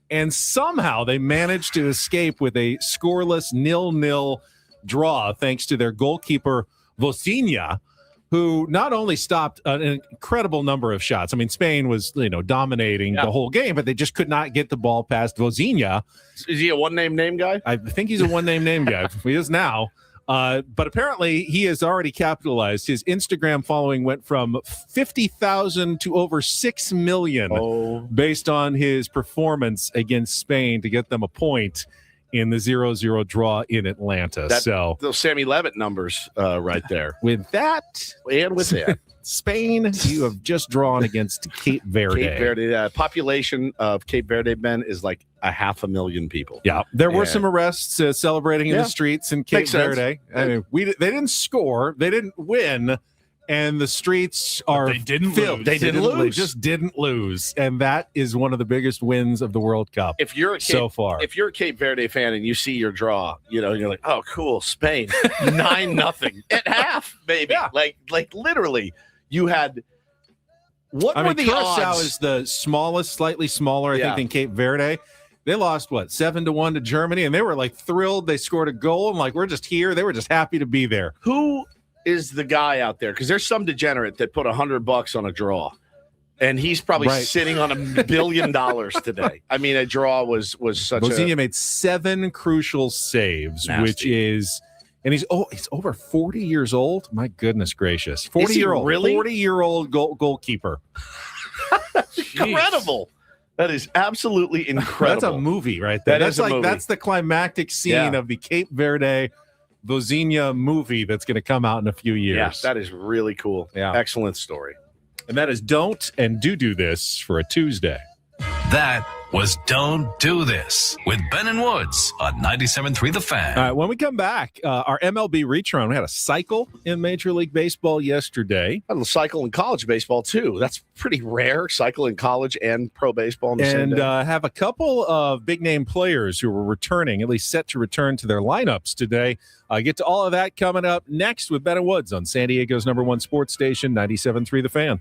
And somehow they managed to escape with a scoreless 0-0 draw thanks to their goalkeeper, Vozinha, who not only stopped an incredible number of shots. I mean, Spain was, dominating the whole game, but they just could not get the ball past Vozinha. Is he a one-name guy? I think he's a one-name guy. He is now. But apparently he has already capitalized. His Instagram following went from 50,000 to over 6 million based on his performance against Spain to get them a point in the 0-0 draw in Atlanta. Those Sammy Levitt numbers right there. With that, and with that, Spain, you have just drawn against Cape Verde. Cape Verde, population of Cape Verde, Ben, is like 500,000 people. Yeah, there were some arrests celebrating in the streets in Cape Verde. I mean, they didn't score, they didn't win, and the streets are they didn't filled. lose. They just didn't lose, and that is one of the biggest wins of the World Cup. If you're a Cape Verde fan and you see your draw, you're like, oh, cool, Spain 9-0 at half, baby. Yeah. Like literally, you had. What were the Curaçao odds? is the smallest, slightly smaller, I think, than Cape Verde. They lost 7-1 to Germany, and they were like thrilled. They scored a goal, and we're just here. They were just happy to be there. Who is the guy out there? Because there's some degenerate that put $100 on a draw, and he's probably sitting on $1 billion today. I mean, a draw was such Bozina made 7 crucial saves, Nasty. which is, and he's over 40 years old. My goodness gracious, 40-year-old, really? 40-year-old goalkeeper. Incredible. That is absolutely incredible. That's a movie right there. That's the climactic scene of the Cape Verde Bozina movie that's going to come out in a few years. Yeah, that is really cool. Yeah. Excellent story. And that is Don't and Do This for a Tuesday. That was Don't Do This with Ben and Woods on 97.3 The Fan. All right, when we come back, our MLB reach around, we had a cycle in Major League Baseball yesterday. A cycle in college baseball, too. That's pretty rare, cycle in college and pro baseball on the same day. And have a couple of big-name players who were returning, at least set to return to their lineups today. Get to all of that coming up next with Ben and Woods on San Diego's #1 sports station, 97.3 The Fan.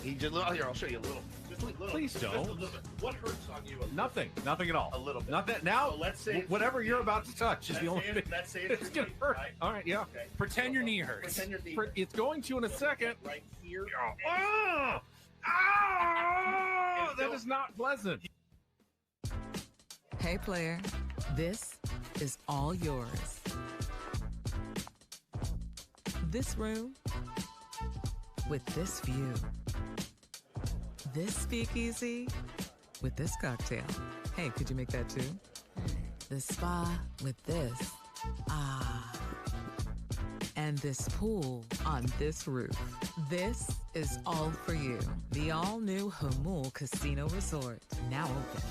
He just here. I'll show you a little. Just look. Please don't. What hurts on you? Nothing at all. A little bit. Nothing. Now, So let's say whatever you're about to touch is the only thing. Let's say It's going to hurt. Right? All right, yeah. Okay. Pretend your knee hurts. Pretend your knee It's going to in a second. right here. That is not pleasant. Hey, player, this is all yours. This room with this view. This speakeasy with this cocktail. Hey, could you make that too? The spa with this. Ah. And this pool on this roof. This is all for you. The all-new Hamul Casino Resort, now open.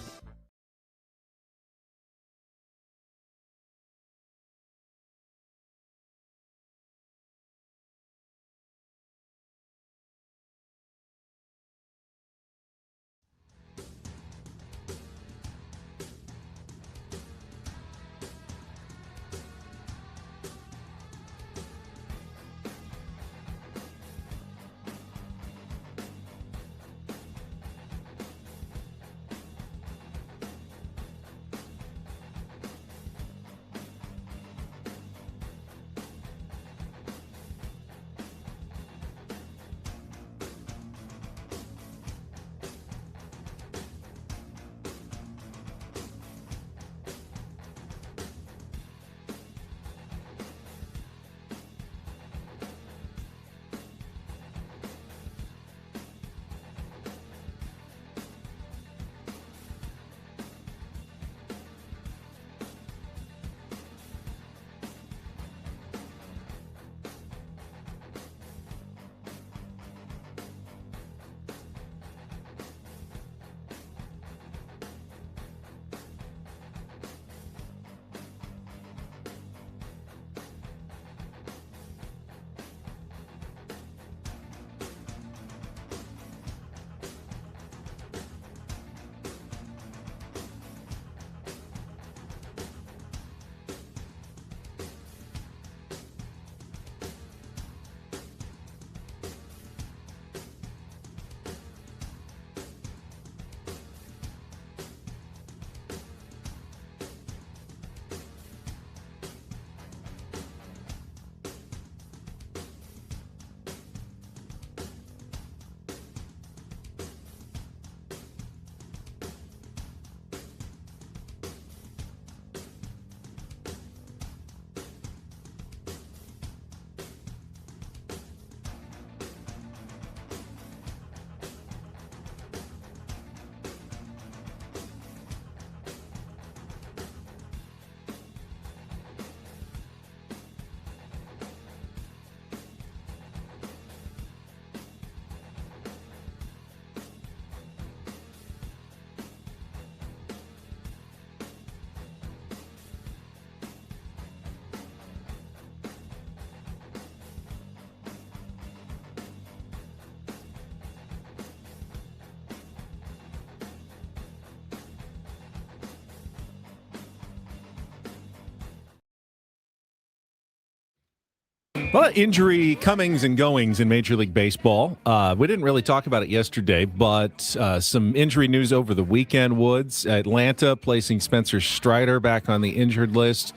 Well, injury comings and goings in Major League Baseball. We didn't really talk about it yesterday, but some injury news over the weekend, Woods. Atlanta placing Spencer Strider back on the injured list.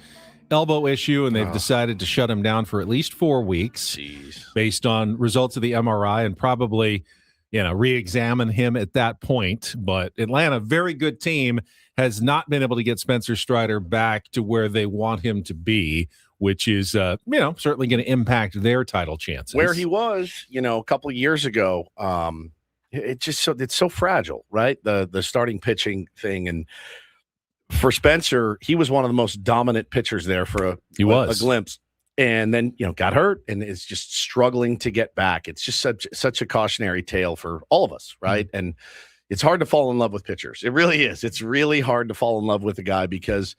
Elbow issue, and they've decided to shut him down for at least 4 weeks based on results of the MRI and probably, re-examine him at that point. But Atlanta, very good team, has not been able to get Spencer Strider back to where they want him to be, which is, certainly going to impact their title chances. Where he was, a couple of years ago, it's so fragile, right? The starting pitching thing. And for Spencer, he was one of the most dominant pitchers there for a glimpse. And then, got hurt and is just struggling to get back. It's just such a cautionary tale for all of us, right? Mm-hmm. And it's hard to fall in love with pitchers. It really is. It's really hard to fall in love with a guy because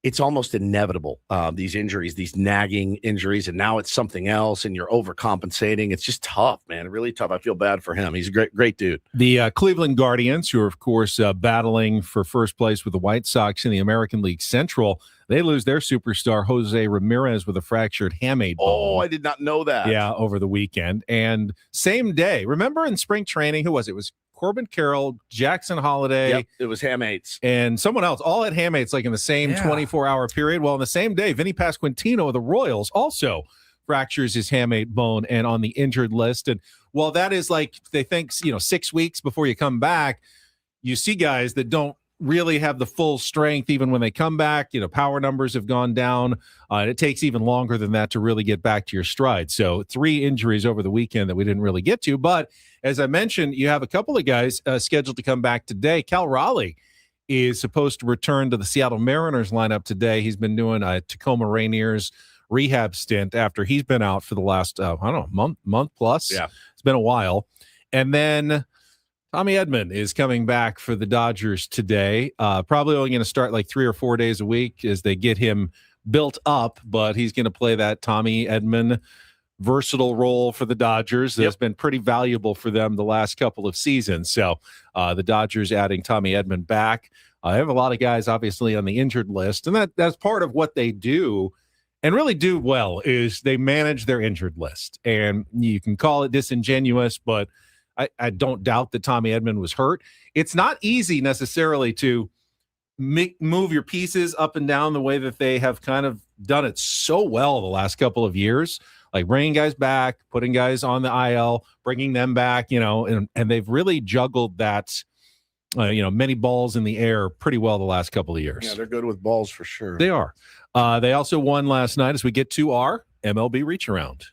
it's almost inevitable, these injuries, these nagging injuries, and now it's something else, and you're overcompensating. It's just tough, man. Really tough. I feel bad for him. He's a great dude. The Cleveland Guardians, who are, of course, battling for first place with the White Sox in the American League Central, they lose their superstar, Jose Ramirez, with a fractured hamate bone. Oh, I did not know that. Yeah, over the weekend. And same day, remember in spring training, who was it? It was Corbin Carroll, Jackson Holiday. Yep, it was Ham-Eights. And someone else, all at Ham-Eights, like in the same 24-hour period. Well, in the same day, Vinny Pasquantino of the Royals also fractures his hamate bone and on the injured list. And while that is like, they think, 6 weeks before you come back, you see guys that don't really have the full strength even when they come back. Power numbers have gone down. And it takes even longer than that to really get back to your stride. So 3 injuries over the weekend that we didn't really get to. But as I mentioned, you have a couple of guys scheduled to come back today. Cal Raleigh is supposed to return to the Seattle Mariners lineup today. He's been doing a Tacoma Rainiers rehab stint after he's been out for the last, month plus. Yeah. It's been a while. And then Tommy Edman is coming back for the Dodgers today. Probably only going to start like 3 or 4 days a week as they get him built up, but he's going to play that Tommy Edman versatile role for the Dodgers. That's been pretty valuable for them the last couple of seasons. So the Dodgers adding Tommy Edman back. I have a lot of guys obviously on the injured list, and that's part of what they do and really do well is they manage their injured list. And you can call it disingenuous, but I don't doubt that Tommy Edman was hurt. It's not easy necessarily to move your pieces up and down the way that they have kind of done it so well the last couple of years, like bringing guys back, putting guys on the IL, bringing them back, and they've really juggled that, many balls in the air pretty well the last couple of years. Yeah, they're good with balls for sure. They are. They also won last night as we get to our MLB Reach Around.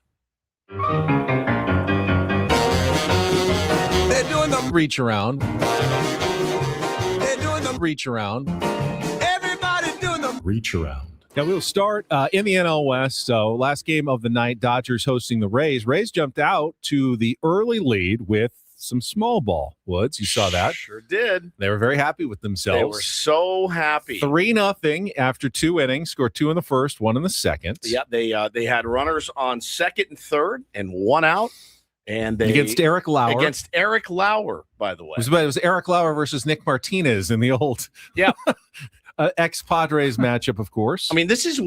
They're doing the reach around. They're doing the reach around. Everybody's doing the reach around. Now we'll start in the NL West. So last game of the night, Dodgers hosting the Rays. Rays jumped out to the early lead with some small ball. Woods, you saw that? Sure did. They were very happy with themselves. They were so happy. 3-0 after 2 innings. Scored 2 in the first, 1 in the second. Yeah, they had runners on second and third and 1 out. And they against Eric Lauer. Against Eric Lauer, by the way. It was Eric Lauer versus Nick Martinez in the old ex-Padres matchup, of course. I mean, this is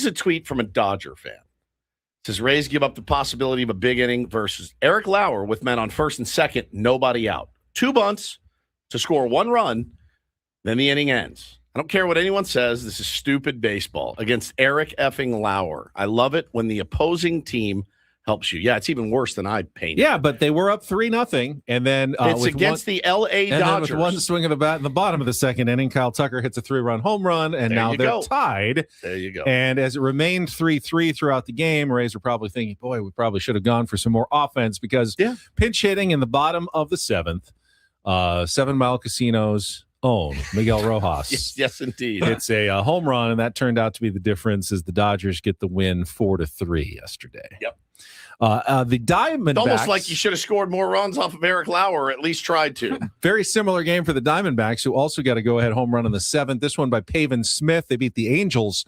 a tweet from a Dodger fan. It says, Rays give up the possibility of a big inning versus Eric Lauer with men on first and second, nobody out. 2 bunts to score 1 run, then the inning ends. I don't care what anyone says. This is stupid baseball against Eric effing Lauer. I love it when the opposing team helps you. Yeah, it's even worse than I painted. Yeah, but they were up 3-0, and then it's against the L.A. Dodgers. With one swing of the bat in the bottom of the second inning, Kyle Tucker hits a 3-run home run, and now they're tied. There you go. And as it remained 3-3 throughout the game, Rays were probably thinking, boy, we probably should have gone for some more offense because pinch hitting in the bottom of the 7th, 7 Mile Casino's own Miguel Rojas. yes, indeed. It's a home run, and that turned out to be the difference as the Dodgers get the win 4-3 yesterday. Yep. The Diamondbacks. Almost like you should have scored more runs off of Eric Lauer, or at least tried to. Very similar game for the Diamondbacks, who also got a go-ahead home run in the 7th. This one by Pavin Smith. They beat the Angels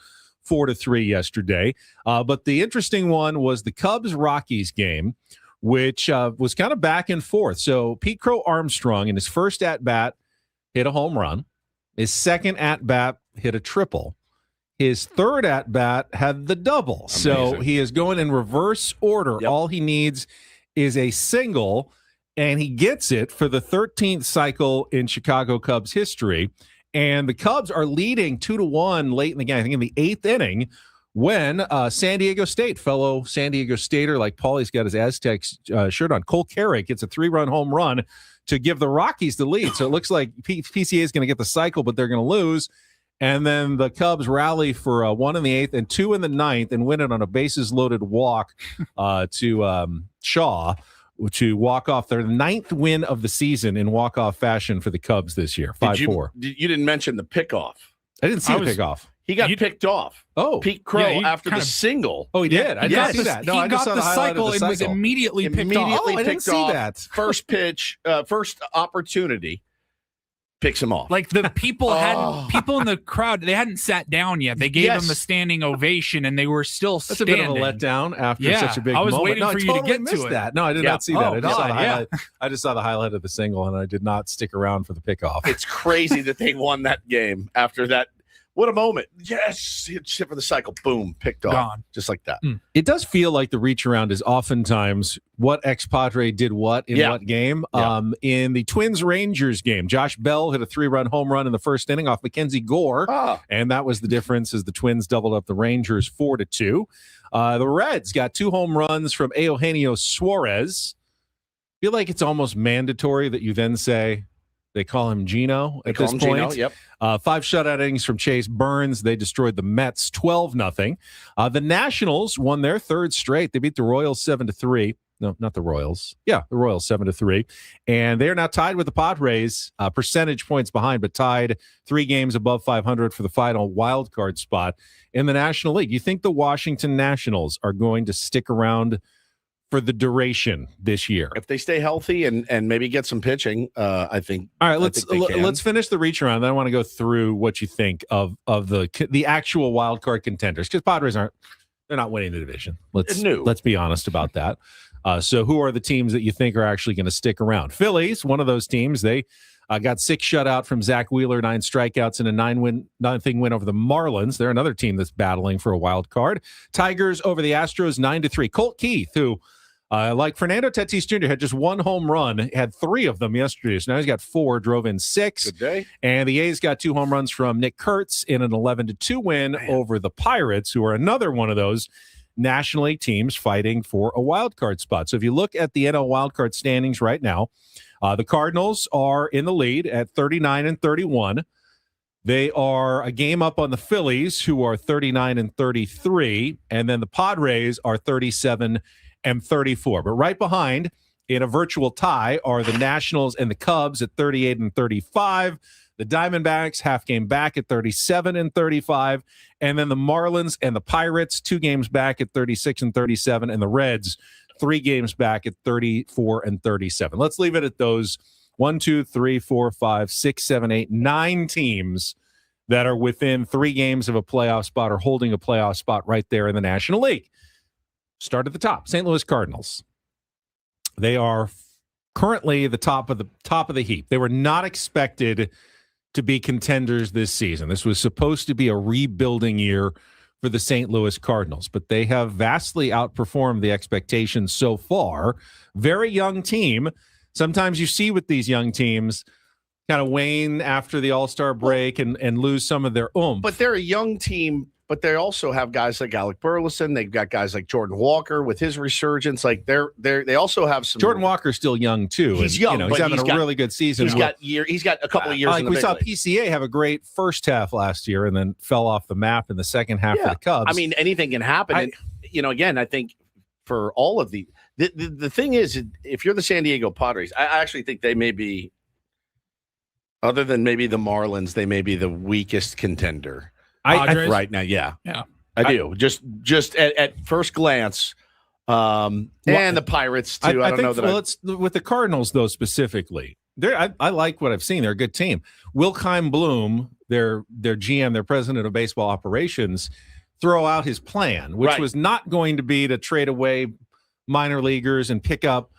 4-3 yesterday. But the interesting one was the Cubs-Rockies game, which was kind of back and forth. So Pete Crow Armstrong, in his first at-bat, hit a home run. His second at-bat hit a triple. His third at-bat had the double. Amazing. So he is going in reverse order. Yep. All he needs is a single, and he gets it for the 13th cycle in Chicago Cubs history. And the Cubs are leading 2-1 late in the game, I think in the 8th inning, when San Diego State, fellow San Diego Stater, like Paulie's got his Aztecs shirt on, Cole Carrick gets a 3-run home run to give the Rockies the lead. So it looks like PCA is going to get the cycle, but they're going to lose. And then the Cubs rally for 1 in the 8th and 2 in the 9th and win it on a bases-loaded walk to Shaw to walk off their 9th win of the season in walk-off fashion for the Cubs this year, 5-4. You didn't mention the pickoff. I didn't see the pickoff. He got picked off. Oh. Pete Crow after the single. Oh, he did? I didn't see that. No, he I just got saw the highlight cycle of the and was immediately picked off. Oh, I didn't see that. First pitch, first opportunity. Picks him off. Like the people people in the crowd, they hadn't sat down yet. They gave him the standing ovation, and they were still standing. That's a bit of a letdown after such a big moment. I was waiting for you to get to it. That. No, I did not see that. I just saw the highlight of the single, and I did not stick around for the pickoff. It's crazy that they won that game after that What a moment. Yes. Hit shit for the cycle. Boom. Picked off. Gone. Just like that. It does feel like the reach around is oftentimes what ex-Padre did what in what game. In the Twins-Rangers game, Josh Bell hit a 3-run home run in the first inning off Mackenzie Gore, and that was the difference as the Twins doubled up the Rangers 4-2. The Reds got 2 home runs from Eugenio Suarez. I feel like it's almost mandatory that you then say they call him Gino at this point. Gino, 5 shutout innings from Chase Burns. They destroyed the Mets 12-0. The Nationals won their 3rd straight. They beat the Royals 7-3. No, not the Royals. Yeah, the Royals 7-3. And they are now tied with the Padres, percentage points behind, but tied 3 games above 500 for the final wild card spot in the National League. You think the Washington Nationals are going to stick around for the duration this year? If they stay healthy and maybe get some pitching, I think. All right, let's finish the reach around. Then I want to go through what you think of the actual wild card contenders, because Padres they're not winning the division. Let's be honest about that. So who are the teams that you think are actually going to stick around? Phillies, one of those teams. They got 6 shutout from Zach Wheeler, 9 strikeouts, and a 9-0 win over the Marlins. They're another team that's battling for a wild card. Tigers over the Astros, 9-3. Colt Keith, who like Fernando Tatis Jr. had just 1 home run, had 3 of them yesterday. So now he's got 4, drove in 6. Good day. And the A's got 2 home runs from Nick Kurtz in an 11-2 win over the Pirates, who are another one of those National League teams fighting for a wild card spot. So if you look at the NL wild card standings right now, the Cardinals are in the lead at 39-31. They are a game up on the Phillies, who are 39-33, and then the Padres are 37-34. But right behind, in a virtual tie, are the Nationals and the Cubs at 38-35. The Diamondbacks, half game back at 37-35. And then the Marlins and the Pirates, 2 games back at 36-37. And the Reds, 3 games back at 34-37. Let's leave it at those 1, 2, 3, 4, 5, 6, 7, 8, 9 teams that are within 3 games of a playoff spot or holding a playoff spot right there in the National League. Start at the top. St. Louis Cardinals. They are currently the top of the heap. They were not expected to be contenders this season. This was supposed to be a rebuilding year for the St. Louis Cardinals, but they have vastly outperformed the expectations so far. Very young team. Sometimes you see with these young teams kind of wane after the All-Star break and lose some of their oomph. But they're a young team, but they also have guys like Alec Burleson. They've got guys like Jordan Walker with his resurgence. Like they also have some. Jordan Walker's still young too. He's young. He's having a really good season. He's got a couple of years. Like in the we big saw league. PCA have a great first half last year and then fell off the map in the second half for the Cubs. I mean, anything can happen. And, again, I think for all of the thing is, if you're the San Diego Padres, I actually think they may be, other than maybe the Marlins, they may be the weakest contender right now. Yeah. I do. Just at first glance, and the Pirates too. I don't know that. Well, with the Cardinals though specifically, I like what I've seen. They're a good team. Wilkheim Bloom, their GM, their president of baseball operations, throw out his plan, which was not going to be to trade away minor leaguers and pick up.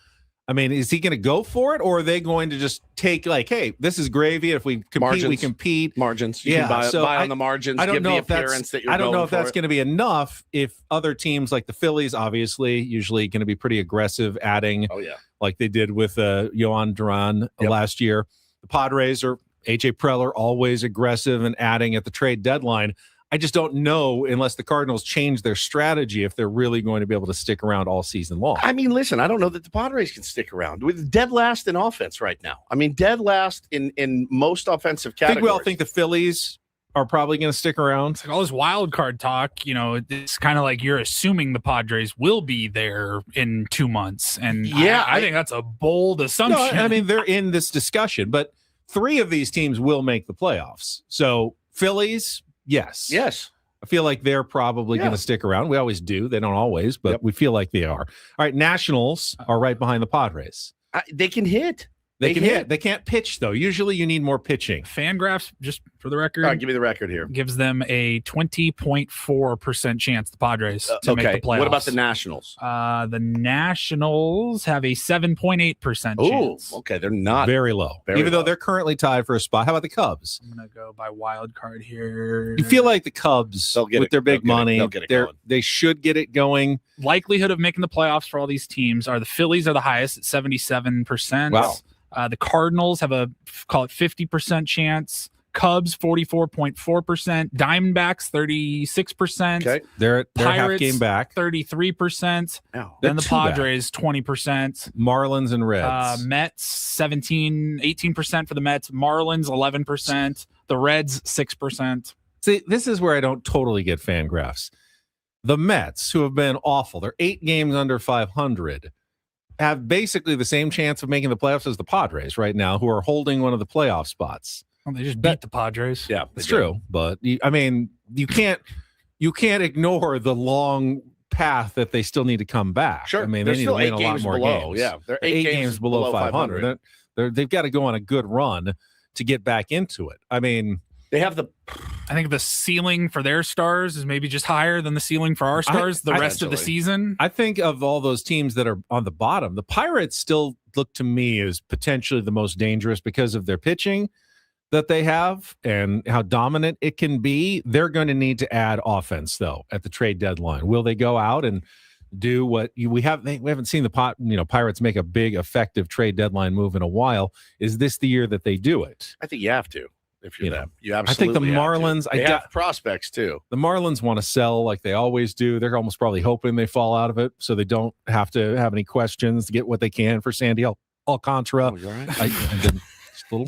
I mean, is he going to go for it, or are they going to just take like, hey, this is gravy. If we compete, margins, we compete. Margins. You can buy on the margins. I don't give know the if appearance that you're I don't know if that's it. going to be enough. If other teams like the Phillies, obviously, usually going to be pretty aggressive, adding, like they did with Yohan Duran last year. The Padres are AJ Preller, always aggressive and adding at the trade deadline. I just don't know, unless the Cardinals change their strategy, if they're really going to be able to stick around all season long. I mean, listen, I don't know that the Padres can stick around with dead last in offense right now. I mean, dead last in most offensive categories. I think we all think the Phillies are probably going to stick around. It's like all this wild card talk, it's kind of like you're assuming the Padres will be there in 2 months. And I think that's a bold assumption. No, I mean, they're in this discussion, but 3 of these teams will make the playoffs. So Phillies, yes. I feel like they're probably going to stick around. We always do. They don't always, but we feel like they are. All right, Nationals are right behind the Padres. They can hit. They can hit. They can't pitch, though. Usually you need more pitching. Fangraphs, just for the record. All right, give me the record here. Gives them a 20.4% chance, the Padres, to make the playoffs. What about the Nationals? The Nationals have a 7.8% chance. Okay. They're not very low. Even though they're currently tied for a spot. How about the Cubs? I'm going to go by wild card here. You feel like the Cubs, with their big money, they should get it going. Likelihood of making the playoffs for all these teams are the Phillies are the highest at 77%. Wow. The Cardinals have a, call it 50% chance. Cubs, 44.4%. Diamondbacks, 36%. Okay. They're Pirates, half game back. 33%. Ow. Then the Padres, 20%. Marlins and Reds. Mets, 18% for the Mets. Marlins, 11%. The Reds, 6%. See, this is where I don't totally get Fangraphs. The Mets, who have been awful, they're 8 games under 500, have basically the same chance of making the playoffs as the Padres right now, who are holding one of the playoff spots. Well, they just beat the Padres. Yeah, it's true. But you can't ignore the long path that they still need to come back. Sure. I mean, They're they need to still win a 8 lot games more below. games. Yeah, they're 8 games below 500. They've got to go on a good run to get back into it. I mean, I think the ceiling for their stars is maybe just higher than the ceiling for our stars the rest of the season. I think of all those teams that are on the bottom, the Pirates still look to me as potentially the most dangerous because of their pitching that they have and how dominant it can be. They're going to need to add offense, though, at the trade deadline. Will they go out and do what we haven't seen the Pirates make a big, effective trade deadline move in a while? Is this the year that they do it? I think you have to. If you're them, you absolutely. I think the Marlins. They have prospects too. The Marlins want to sell like they always do. They're almost probably hoping they fall out of it, so they don't have to have any questions to get what they can for Sandy Alcantara. You all right? Just a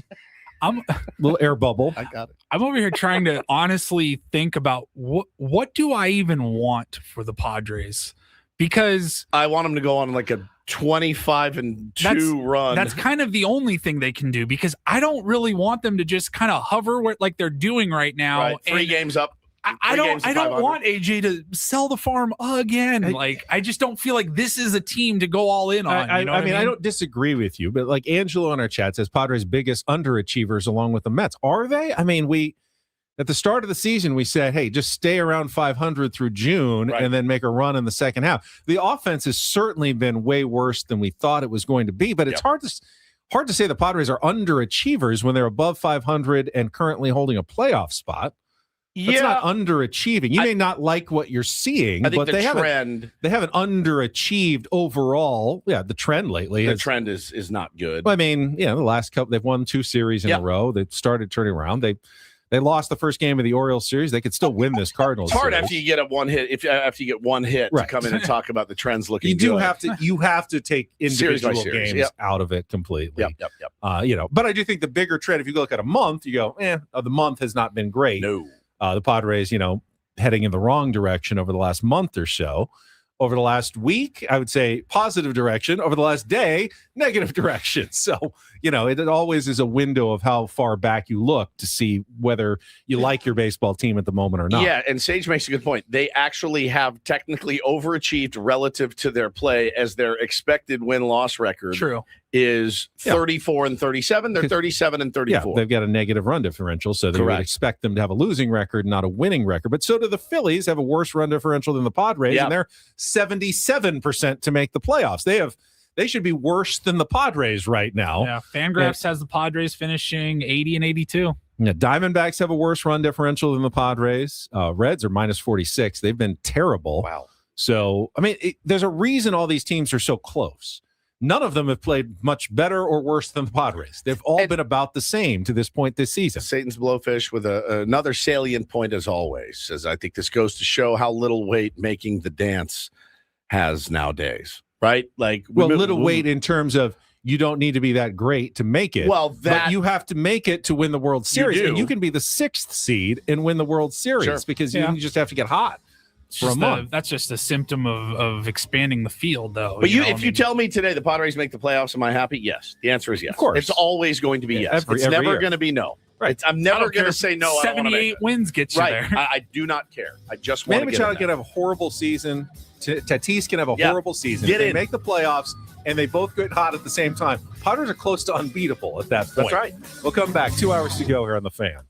little air bubble. I got it. I'm over here trying to honestly think about what do I even want for the Padres? Because I want them to go on like a 25-2 run. That's kind of the only thing they can do, because I don't really want them to just kind of hover like they're doing right now. Right. 3 games up. I don't want AJ to sell the farm again. I just don't feel like this is a team to go all in on. I don't disagree with you, but like Angelo in our chat says, Padres' biggest underachievers along with the Mets. Are they? I mean, at the start of the season, we said, hey, just stay around 500 through June and then make a run in the second half. The offense has certainly been way worse than we thought it was going to be, but it's hard to say the Padres are underachievers when they're above 500 and currently holding a playoff spot. That's not underachieving. You may not like what you're seeing, I think but they haven't underachieved overall. Yeah, the trend lately. The trend is not good. I mean, the last couple, they've won 2 series in a row. They started turning around. They lost the first game of the Orioles series. They could still win this Cardinals. It's hard series. after you get after you get one hit to come in and talk about the trends looking. You have to take individual games out of it completely. Yep. But I do think the bigger trend, if you look at a month, you go, the month has not been great. No. The Padres, heading in the wrong direction over the last month or so. Over the last week, I would say positive direction. Over the last day, negative direction. So, it always is a window of how far back you look to see whether you like your baseball team at the moment or not. Yeah, and Sage makes a good point. They actually have technically overachieved relative to their play, as their expected win-loss record is 34 and 37. They're 37 and 34. Yeah, they've got a negative run differential, so they would expect them to have a losing record, not a winning record. But so do the Phillies, have a worse run differential than the Padres, and they're 77% to make the playoffs. They should be worse than the Padres right now. Yeah, Fangraphs has the Padres finishing 80 and 82. Yeah, Diamondbacks have a worse run differential than the Padres. Reds are minus 46. They've been terrible. Wow. So, there's a reason all these teams are so close. None of them have played much better or worse than the Padres. They've all been about the same to this point this season. Satan's Blowfish with another salient point, as always, says, I think this goes to show how little weight making the dance has nowadays, right? Little weight in terms of you don't need to be that great to make it. But you have to make it to win the World Series. And you can be the 6th seed and win the World Series because you just have to get hot. For a month. That's just a symptom of expanding the field, though. But if you tell me today the Padres make the playoffs, am I happy? Yes. The answer is yes. Of course. It's always going to be yes. It's never going to be no. Right. I'm never going to say no. 78 wins get you there. I do not care. I just want to get Machado can have a horrible season. Tatis can have a horrible season. If they make the playoffs, and they both get hot at the same time. Padres are close to unbeatable at that point. That's right. We'll come back. 2 hours to go here on The Fan.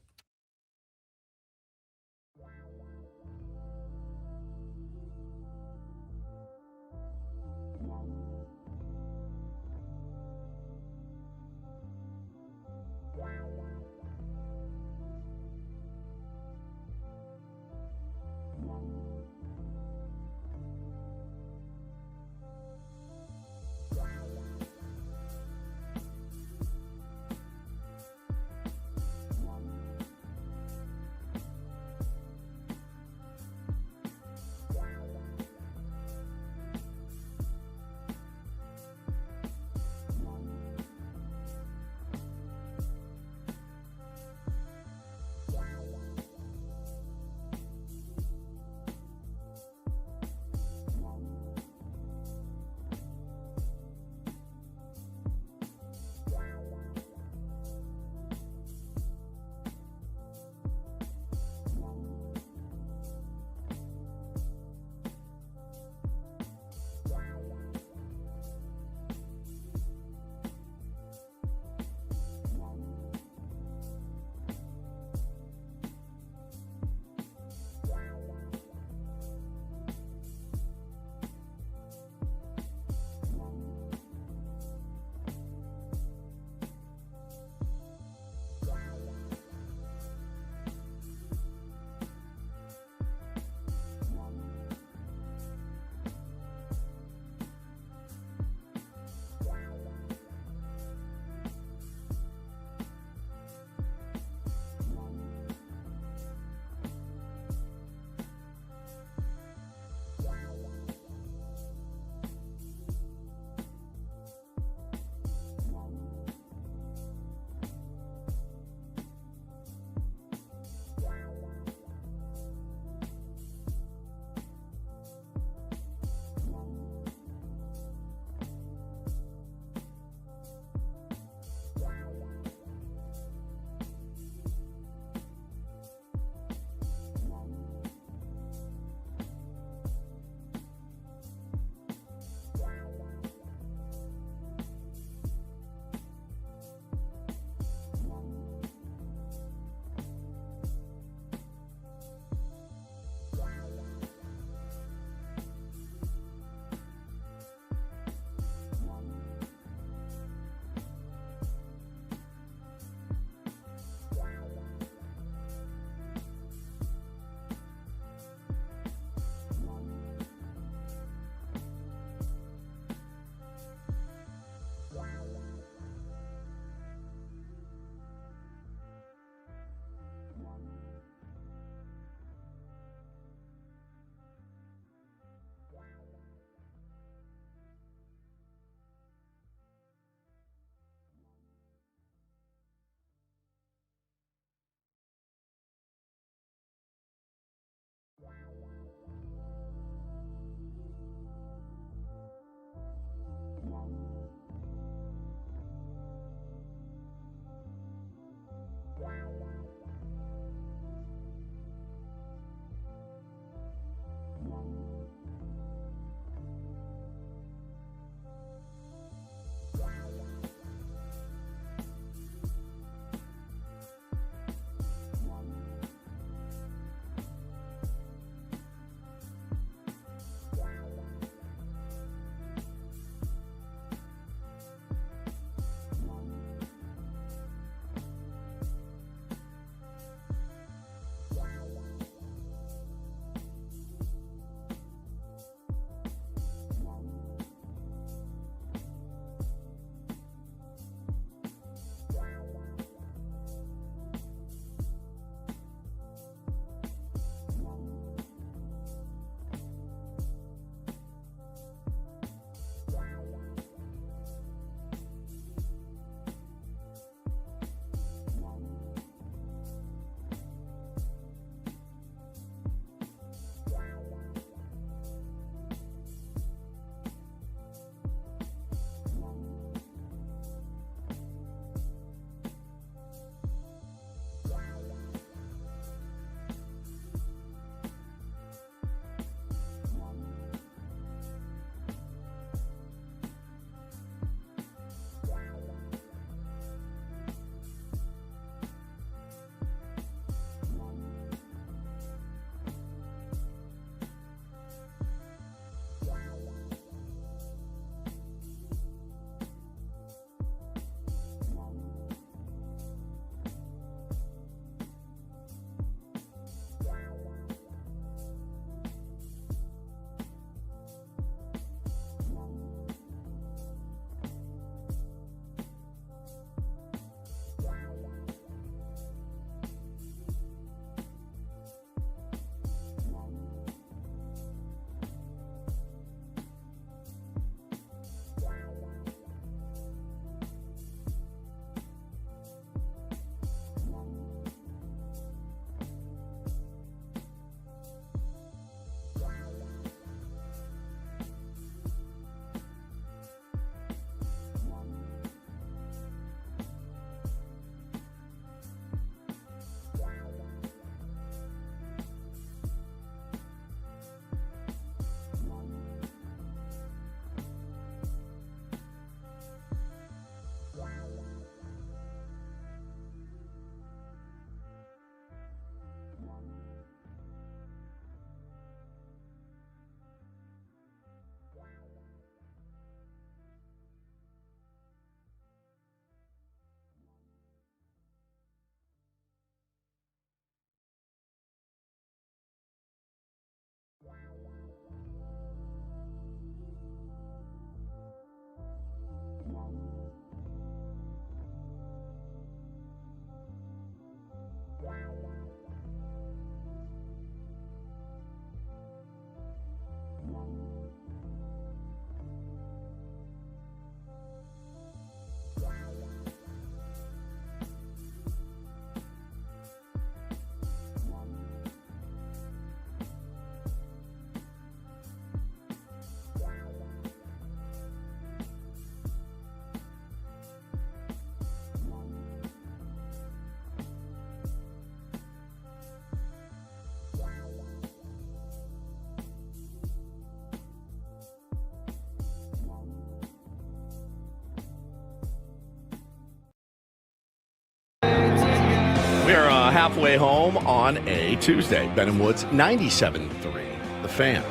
halfway home on a Tuesday. Ben and Woods, 97.3. The Fan.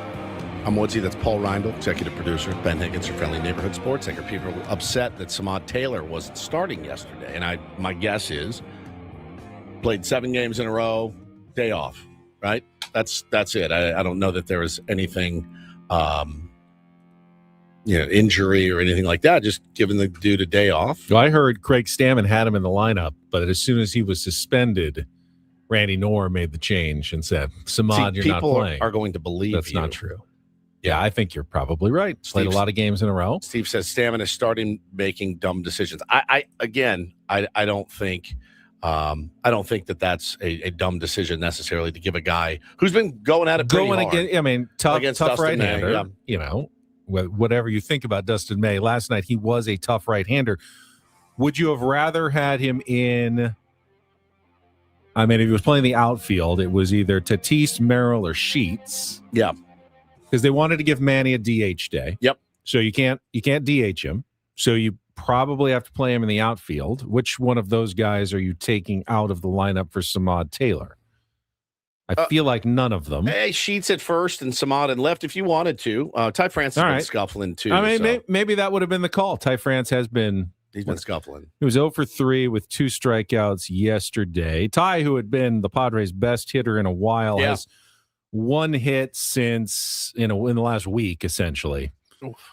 I'm Woodsy. That's Paul Reindl, executive producer. Ben Higgins, your friendly neighborhood sports anchor. People were upset that Samad Taylor wasn't starting yesterday. And my guess is played 7 games in a row, day off, right? That's it. I don't know that there was anything, injury or anything like that. Just giving the dude a day off. Well, I heard Craig Stammen had him in the lineup, but as soon as he was suspended, Randy Knorr made the change and said, Samad, you're not playing. People are going to believe that's not true. Yeah, I think you're probably right. Played a lot of games in a row. Steve says Stammen is starting making dumb decisions. I don't think that that's a dumb decision necessarily to give a guy who's been going at it pretty hard. Tough Dustin right-hander. May, You know, whatever you think about Dustin May, last night he was a tough right-hander. Would you have rather had him in? I mean, if he was playing the outfield, it was either Tatis, Merrill, or Sheets. Yeah. Because they wanted to give Manny a DH day. Yep. So you can't DH him. So you probably have to play him in the outfield. Which one of those guys are you taking out of the lineup for Samad Taylor? I feel like none of them. Hey, Sheets at first and Samad at left if you wanted to. Ty France has been scuffling too. I mean, maybe that would have been the call. Ty France has been. He's been scuffling. He was 0 for 3 with 2 strikeouts yesterday. Ty, who had been the Padres' best hitter in a while, has 1 hit since in the last week, essentially.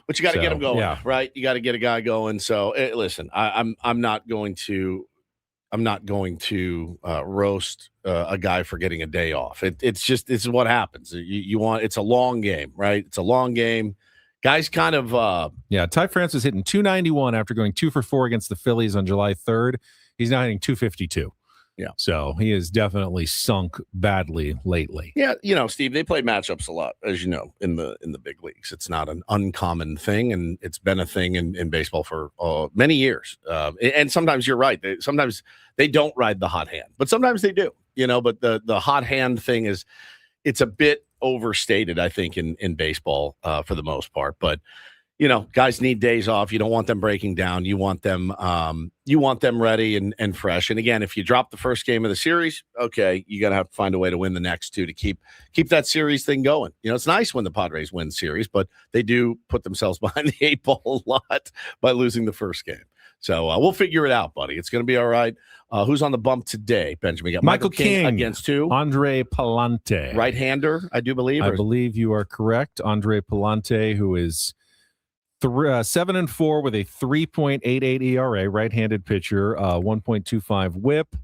But you got to get him going, right? You got to get a guy going. So listen, I'm not going to roast a guy for getting a day off. This is what happens. It's a long game, right? It's a long game. Guys kind of Ty France was hitting 291 after going 2 for 4 against the Phillies on July 3rd. He's now hitting 252. Yeah. So he has definitely sunk badly lately. Yeah, Steve, they play matchups a lot, as you know, in the big leagues. It's not an uncommon thing, and it's been a thing in baseball for many years. And sometimes you're right. Sometimes they don't ride the hot hand, but sometimes they do. But the hot hand thing it's a bit overstated, I think, in baseball for the most part. But guys need days off. You don't want them breaking down. You want them ready and fresh. And again, if you drop the first game of the series, okay, you got to have to find a way to win the next 2 to keep that series thing going. It's nice when the Padres win series, but they do put themselves behind the 8 ball a lot by losing the first game. So we'll figure it out, buddy. It's going to be all right. Who's on the bump today, Benjamin? You got Michael King against 2. Andre Palante. Right-hander, I do believe. I believe you are correct. Andre Palante, who is 7-4 with a 3.88 ERA, right-handed pitcher, 1.25 WHIP,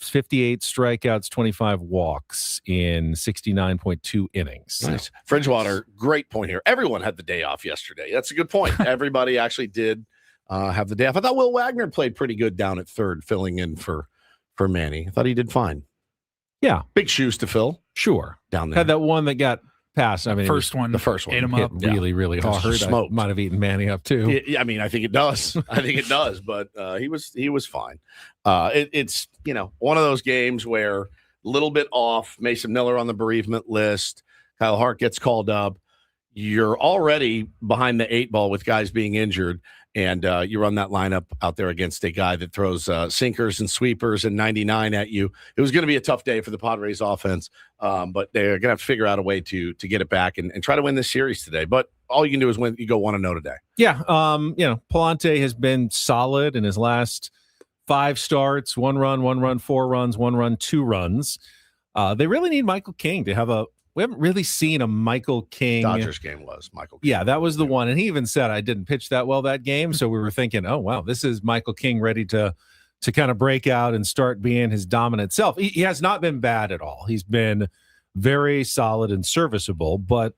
58 strikeouts, 25 walks in 69.2 innings. Nice. Fridgewater, great point here. Everyone had the day off yesterday. That's a good point. Everybody actually did have the day off. I thought Will Wagner played pretty good down at third, filling in for Manny. I thought he did fine. Yeah. Big shoes to fill. Sure. Down there. Had that one that got passed. I mean, the first one ate him up really, really hard. Smoked. I might have eaten Manny up too. I mean, I think it does. But he was fine. It's one of those games where a little bit off. Mason Miller on the bereavement list. Kyle Hart gets called up. You're already behind the 8 ball with guys being injured. And you run that lineup out there against a guy that throws sinkers and sweepers and 99 at you. It was going to be a tough day for the Padres offense, but they're going to have to figure out a way to get it back and try to win this series today. But all you can do is win. You go 1-0 today. Yeah. Palante has been solid in his last 5 starts, 1 run, 4 runs, 1 run, 2 runs. They really need Michael King to have we haven't really seen a Michael King. Dodgers game was Michael King. Yeah, that was the one. And he even said, I didn't pitch that well that game. So we were thinking, oh, wow, this is Michael King ready to kind of break out and start being his dominant self. He has not been bad at all. He's been very solid and serviceable, but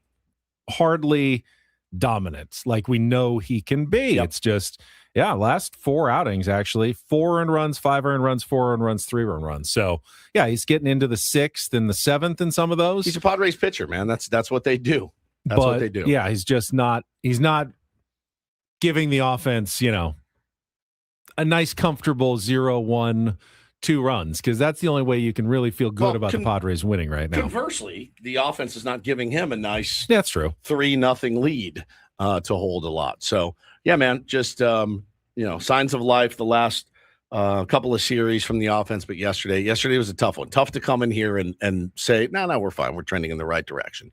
hardly dominant like we know he can be. Yep. It's just, last 4 outings, actually, 4 earned runs, 5 earned runs, 4 earned runs, 3 earned runs. So, he's getting into the 6th and the 7th in some of those. He's a Padres pitcher, man. That's what they do. That's what they do. Yeah, he's just not – he's not giving the offense, a nice, comfortable 0-1, 2 runs, because that's the only way you can really feel good about the Padres winning right now. Conversely, the offense is not giving him a nice that's true 3-0 lead to hold a lot. So, yeah, man, just, signs of life the last A couple of series from the offense, but yesterday was a tough one. Tough to come in here and say, no, we're fine. We're trending in the right direction.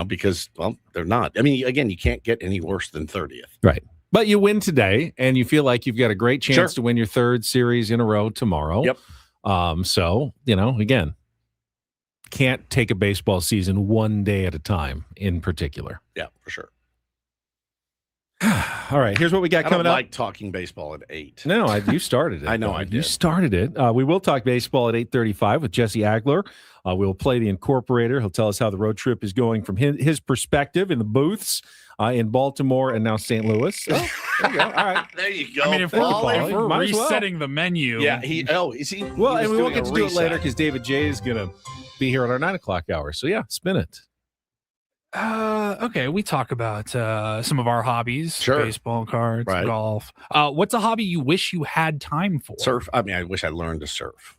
Because, well, they're not. I mean, again, you can't get any worse than 30th. Right. But you win today, and you feel like you've got a great chance to win your third series in a row tomorrow. Yep. So, again, can't take a baseball season one day at a time in particular. Yeah, for sure. All right, here's what we got coming up. I don't like talking baseball at 8. No, you started it. I know I did. You started it. We will talk baseball at 8:35 with Jesse Agler. We'll play the Incorporator. He'll tell us how the road trip is going from his perspective in the booths in Baltimore and now St. Louis. So, there you go. All right. There you go. I mean, if we're resetting the menu. Yeah, is he? Well, and we won't get to do it later because David J is going to be here at our 9 o'clock hour. So, yeah, spin it. Okay, we talk about some of our hobbies, baseball cards, golf. What's a hobby you wish you had time for? Surf. I mean, I wish I learned to surf.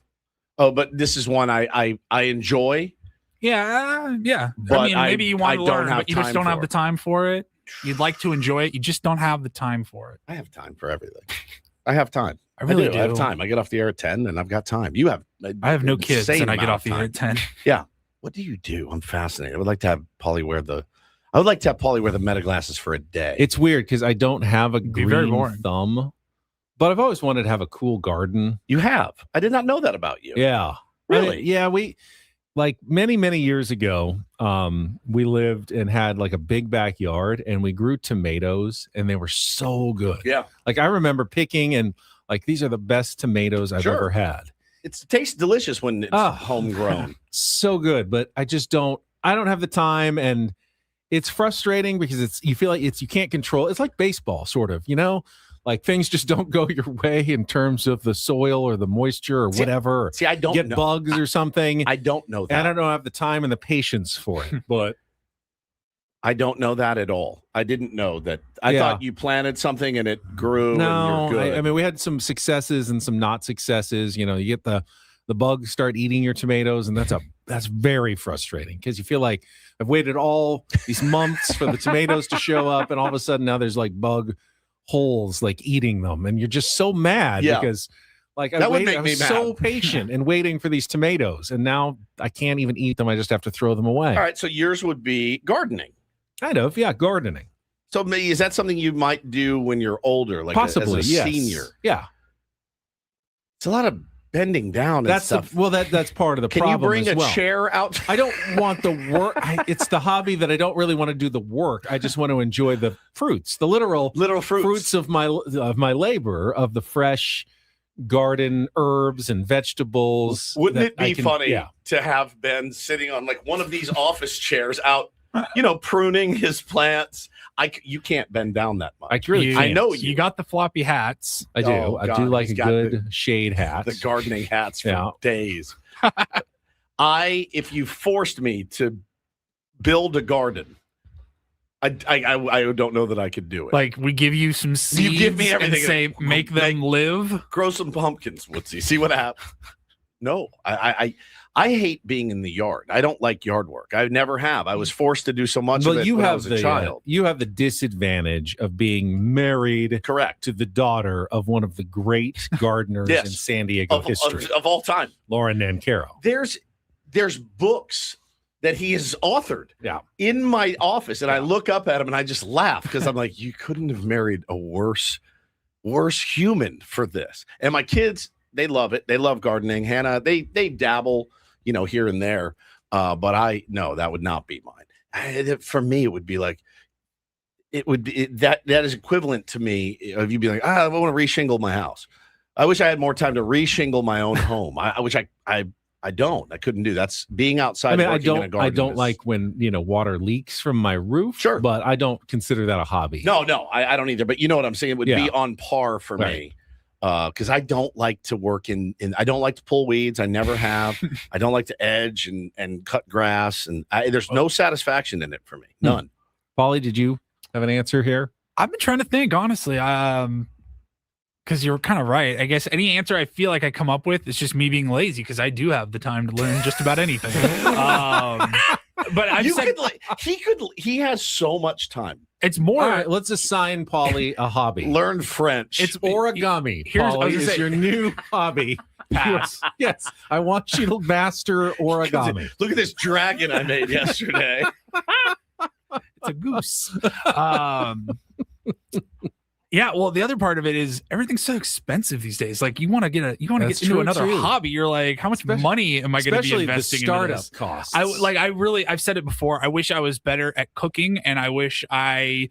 Oh, but this is one I enjoy. Yeah. But I mean, maybe you want to learn, but you just don't have it. the time for it. You'd like to enjoy it. You just don't have the time for it. I have time for everything. I have time. I really do. I have time. I get off the air at 10 and I've got time. You have. I have no kids and I get off the air at 10. Yeah. What do you do? I'm fascinated. I would like to have Paulie wear the Meta glasses for a day. It's weird because I don't have a green thumb, but I've always wanted to have a cool garden. You have. I did not know that about you. Yeah. Really? We like many years ago, we lived and had like a big backyard and we grew tomatoes and they were so good. Yeah. Like I remember picking and like, these are the best tomatoes I've ever had. It tastes delicious when it's homegrown. So good, but I don't have the time, and it's frustrating because you feel like you can't control. It's like baseball, sort of, like things just don't go your way in terms of the soil or the moisture or whatever. I don't get know. bugs or something. I don't know that. And I don't have the time and the patience for it, but I don't know that at all. I didn't know that. I thought you planted something and it grew. No, and you're good. I mean, we had some successes and some not successes. You get the bugs start eating your tomatoes, and that's very frustrating because you feel like I've waited all these months for the tomatoes to show up, and all of a sudden now there's like bug holes like eating them, and you're just so mad because like I was so patient and waiting for these tomatoes, and now I can't even eat them. I just have to throw them away. All right, so yours would be gardening. Kind of, yeah, gardening. So maybe is that something you might do when you're older, like possibly as a senior? Yeah, it's a lot of bending down. And that's stuff. That's part of the problem. Can you bring as well. A chair out? I don't want the work. It's the hobby that I don't really want to do the work. I just want to enjoy the fruits, the literal fruits of my labor, of the fresh garden herbs and vegetables. Wouldn't it be funny to have Ben sitting on like one of these office chairs out, pruning his plants? You can't bend down that much. I know you got the floppy hats. I do. Oh, I do like a good shade hat. The gardening hats for days. If you forced me to build a garden, I don't know that I could do it. Like we give you some seeds, you give me everything, and say make them live. Grow some pumpkins, Woodsy. See what happens. No, I hate being in the yard. I don't like yard work. I never have. I was forced to do so much of it when I was a child. You have the disadvantage of being married, correct, to the daughter of one of the great gardeners in San Diego history of all time, Lauren Nancaro. There's books that he has authored in my office, and I look up at him and I just laugh because I'm like, you couldn't have married a worse human for this. And my kids, they love it. They love gardening. Hannah, they dabble, here and there. But that would not be mine. For me, it would be like, that is equivalent to me of you being like, I want to reshingle my house. I wish I had more time to reshingle my own home. I wish I don't. I couldn't do that's being outside. I don't like when water leaks from my roof. Sure, but I don't consider that a hobby. No, I don't either. But you know what I'm saying? It would be on par for me. Because I don't like to work in I don't like to pull weeds. I never have. I don't like to edge and cut grass, and there's no satisfaction in it for me. None. Paulie, did you have an answer here? I've been trying to think, honestly. Because you're kind of right. I guess any answer I feel like I come up with is just me being lazy because I do have the time to learn just about anything. but I've said he has so much time. It's more. All right, let's assign Paulie a hobby. Learn French. It's origami. Paulie is your new hobby. Pass. Yes, I want you to master origami. Look at this dragon I made yesterday. It's a goose. Yeah, well, the other part of it is everything's so expensive these days. Like you want to get into another hobby. You're like, how much money am I going to be investing into this? Costs. I've said it before. I wish I was better at cooking, and I wish I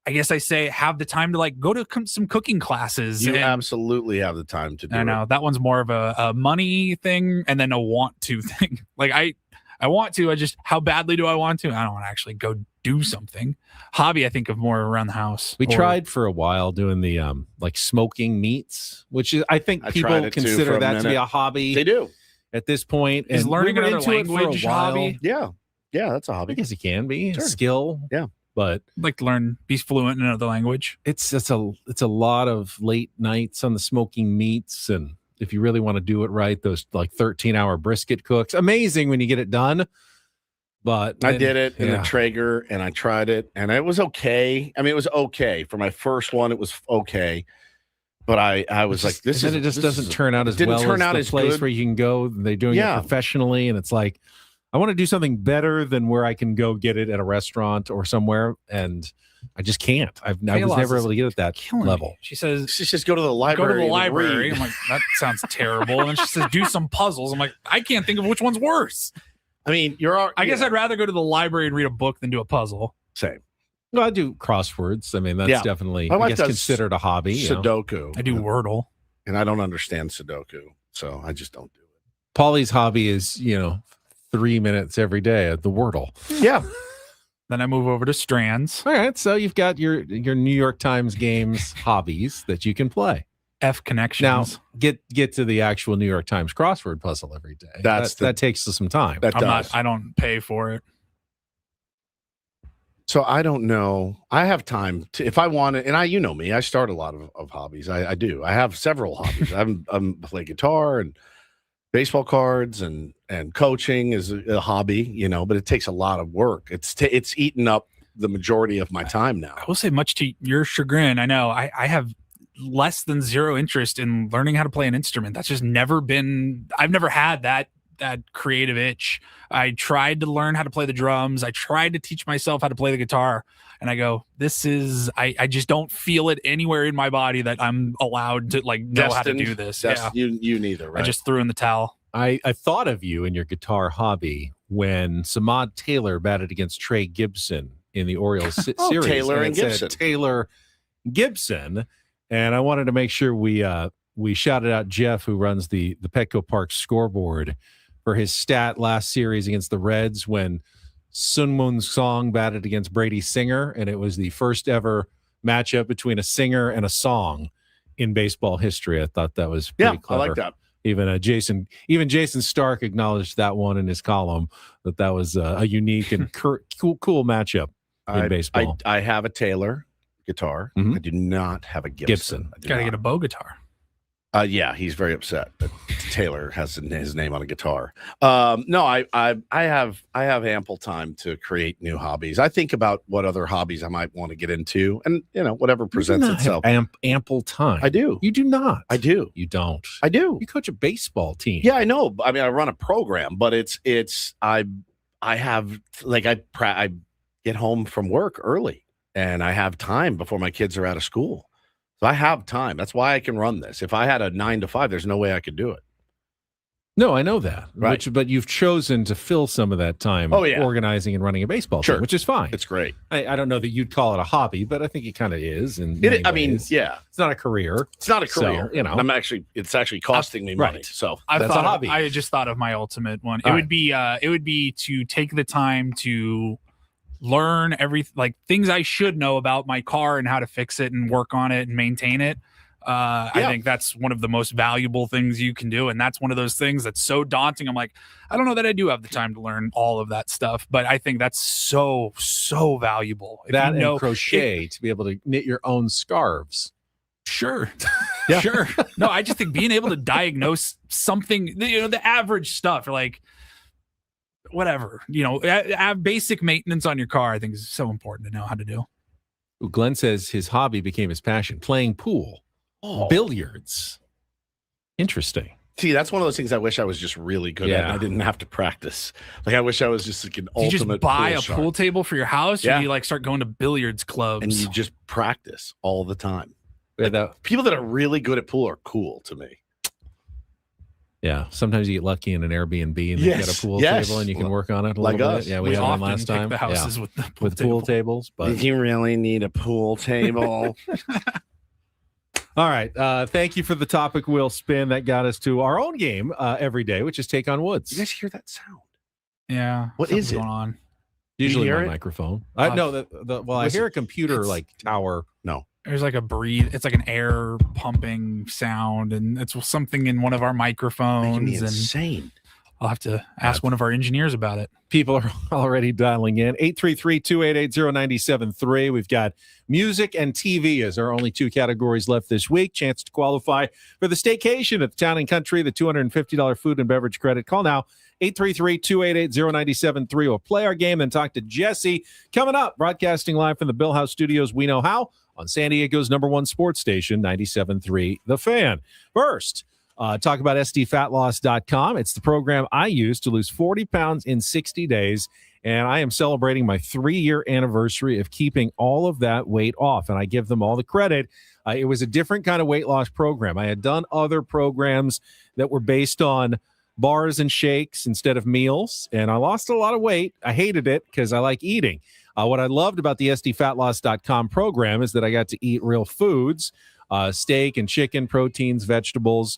guess I say have the time to like go to some cooking classes. You absolutely have the time to do it. I know that one's more of a money thing and then a want to thing. Like I want to, how badly do I want to? I don't want to actually go do something. Hobby, I think of more around the house. We tried for a while doing the like smoking meats, which is I think people consider that to be a hobby. They do at this point. Is and learning we were another into it for a language while. hobby? Yeah, that's a hobby. I guess it can be Sure. a skill. Yeah, but I'd like to be fluent in another language. It's a lot of late nights on the smoking meats, and if you really want to do it right, those like 13-hour brisket cooks, amazing when you get it done. But I did it in the Traeger, and I tried it, and it was okay. I mean, it was okay for my first one. It was okay, but I was like, it just doesn't turn out as well as the place where you can go. They're doing it professionally, and it's like, I want to do something better than where I can go get it at a restaurant or somewhere, and I just can't. I was never able to get at that level. She says, "She just go to the library." Go to the library. I'm like, that sounds terrible. And then she says, "Do some puzzles." I'm like, I can't think of which one's worse. I mean, I guess I'd rather go to the library and read a book than do a puzzle. Same. No, I do crosswords. I mean, that's definitely, I guess, considered a hobby. Sudoku. I do Wordle. And I don't understand Sudoku, so I just don't do it. Paulie's hobby is, 3 minutes every day at the Wordle. Yeah. Then I move over to Strands. All right, so you've got your New York Times games hobbies that you can play. F connections. Now get to the actual New York Times crossword puzzle every day. That takes some time. I don't pay for it. So I don't know. I have time to, if I want it, and you know me, I start a lot of hobbies. I do. I have several hobbies. I'm play guitar and baseball cards and coaching is a hobby, but it takes a lot of work. It's eaten up the majority of my time now. I will say, much to your chagrin, I know I have less than zero interest in learning how to play an instrument. That's just never been, I've never had that creative itch. I tried to learn how to play the drums. I tried to teach myself how to play the guitar, and I go, I just don't feel it anywhere in my body that I'm allowed to know how to do this. You neither, right? I just threw in the towel. I thought of you and your guitar hobby when Samad Taylor batted against Trey Gibson in the Orioles series. Taylor and Gibson. Taylor Gibson. And I wanted to make sure we shouted out Jeff, who runs the Petco Park scoreboard, for his stat last series against the Reds when Sun-Moon Song batted against Brady Singer, and it was the first ever matchup between a singer and a song in baseball history. I thought that was pretty clever. I like that. Even Jason Stark acknowledged that one in his column, that was a unique and cool matchup in baseball. I have a Taylor guitar. Mm-hmm. I do not have a Gibson. Gotta get a bow guitar. Yeah, he's very upset that Taylor has his name on a guitar. No, I have ample time to create new hobbies. I think about what other hobbies I might want to get into, and whatever presents itself. Ample time. I do. You do not. I do. You don't. I do. You coach a baseball team. Yeah, I know. I mean, I run a program, but I get home from work early, and I have time before my kids are out of school. So I have time. That's why I can run this. If I had a 9 to 5, there's no way I could do it. No, I know that. Right. But you've chosen to fill some of that time organizing and running a baseball team, which is fine. It's great. I don't know that you'd call it a hobby, but I think it kind of is. It's not a career. It's not a career. So, it's actually costing me money. Right. So that's a hobby. I just thought of my ultimate one. It would be to take the time to learn things I should know about my car and how to fix it and work on it and maintain it. I think that's one of the most valuable things you can do. And that's one of those things that's so daunting. I'm like, I don't know that I do have the time to learn all of that stuff, but I think that's so, so valuable. And crochet to be able to knit your own scarves. Sure. Yeah. Sure. No, I just think being able to diagnose something, the average stuff, like whatever, have basic maintenance on your car. I think is so important to know how to do. Glenn says his hobby became his passion, playing pool, billiards. Interesting. See, that's one of those things I wish I was just really good at and I didn't have to practice. Like, I wish I was just like an you ultimate just buy pool a shark. pool table for your house, or you like start going to billiards clubs? And you just practice all the time. Yeah, people that are really good at pool are cool to me. Yeah, sometimes you get lucky in an Airbnb and they get a pool table and you can work on it a like little us. bit. Yeah, we had one last time. The houses with the pool tables. But did you really need a pool table? All right. Thank you for the topic wheel spin. That got us to our own game every day, which is Take on Woods. You guys hear that sound? Yeah. What is it? Going on? Usually my microphone. I know I hear a computer like tower. No. There's like it's like an air pumping sound, and it's something in one of our microphones. Insane. I'll have to ask one of our engineers about it. People are already dialing in. 833-288-0973. We've got music and TV as our only two categories left this week. Chance to qualify for the staycation at the Town & Country, the $250 food and beverage credit. Call now, 833-288-0973. We'll play our game and talk to Jesse. Coming up, broadcasting live from the Bill House Studios, We Know How, on San Diego's #1 sports station, 97.3 The Fan. First, talk about SDFatLoss.com. It's the program I use to lose 40 pounds in 60 days, and I am celebrating my 3-year anniversary of keeping all of that weight off, and I give them all the credit. It was a different kind of weight loss program. I had done other programs that were based on bars and shakes instead of meals, and I lost a lot of weight. I hated it because I like eating. What I loved about the SDFatLoss.com program is that I got to eat real foods, steak and chicken, proteins, vegetables,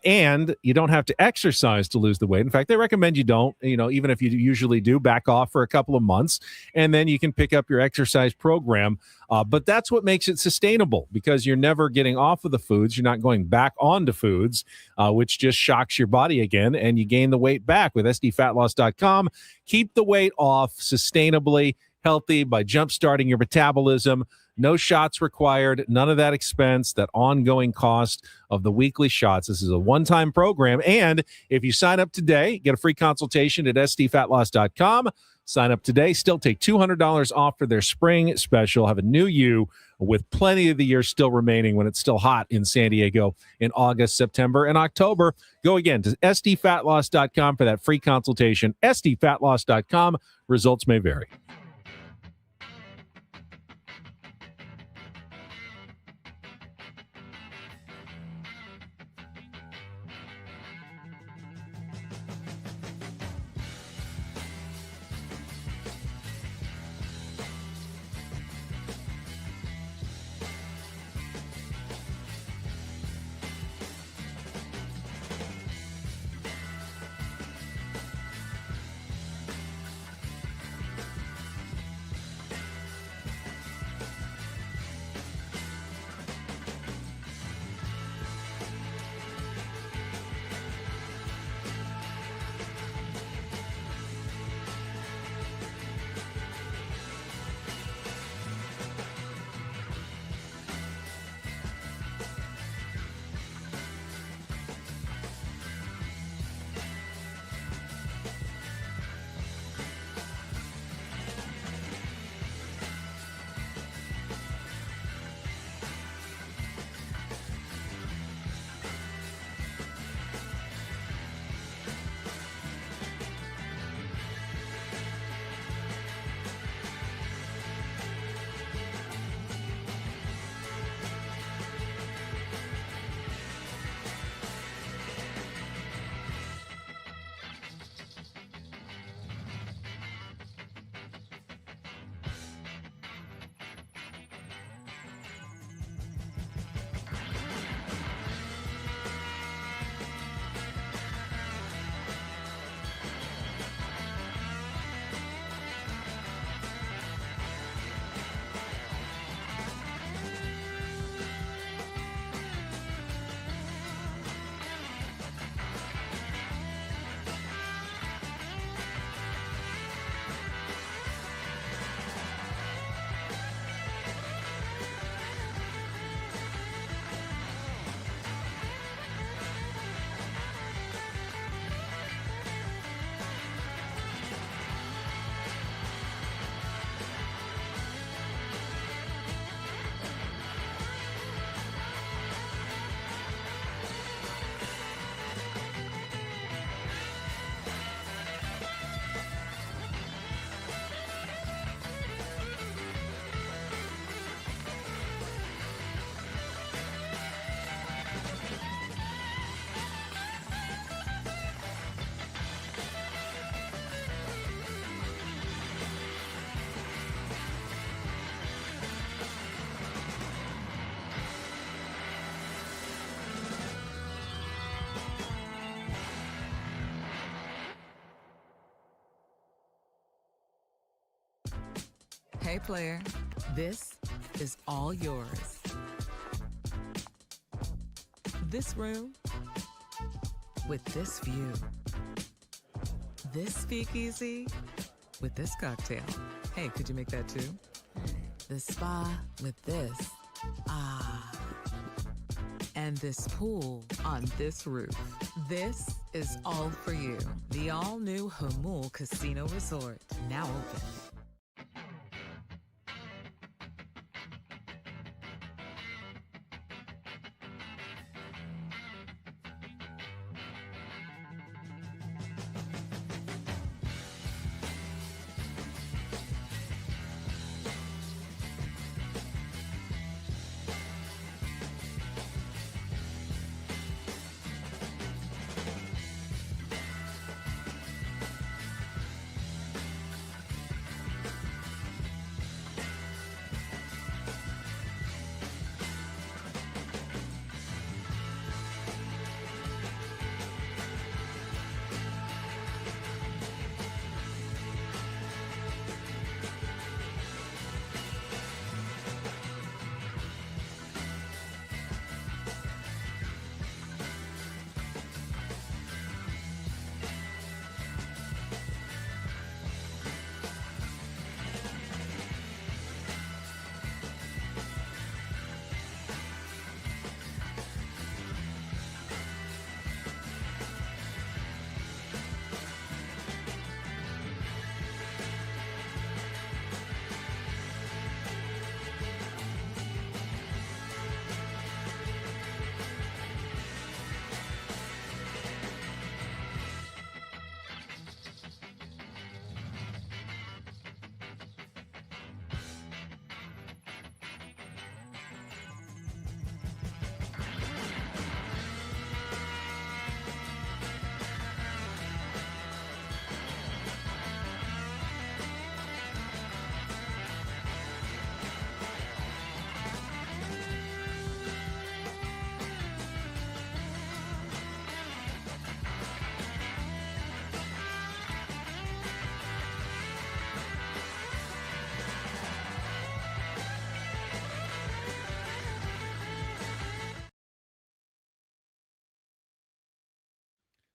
and you don't have to exercise to lose the weight. In fact, they recommend you don't, even if you usually do, back off for a couple of months, and then you can pick up your exercise program. But that's what makes it sustainable, because you're never getting off of the foods. You're not going back onto foods, which just shocks your body again, and you gain the weight back with SDFatLoss.com. Keep the weight off sustainably, healthy, by jump-starting your metabolism. No shots required, none of that expense, that ongoing cost of the weekly shots. This is a one-time program, and if you sign up today, get a free consultation at SDFatLoss.com. Sign up today, still take $200 off for their spring special. Have a new you with plenty of the year still remaining when it's still hot in San Diego in August, September, and October. Go again to SDFatLoss.com for that free consultation. SDFatLoss.com. Results may vary. Hey, player, this is all yours. This room with this view. This speakeasy with this cocktail. Hey, could you make that too? The spa with this. Ah. And this pool on this roof. This is all for you. The all-new Hamul Casino Resort, now open.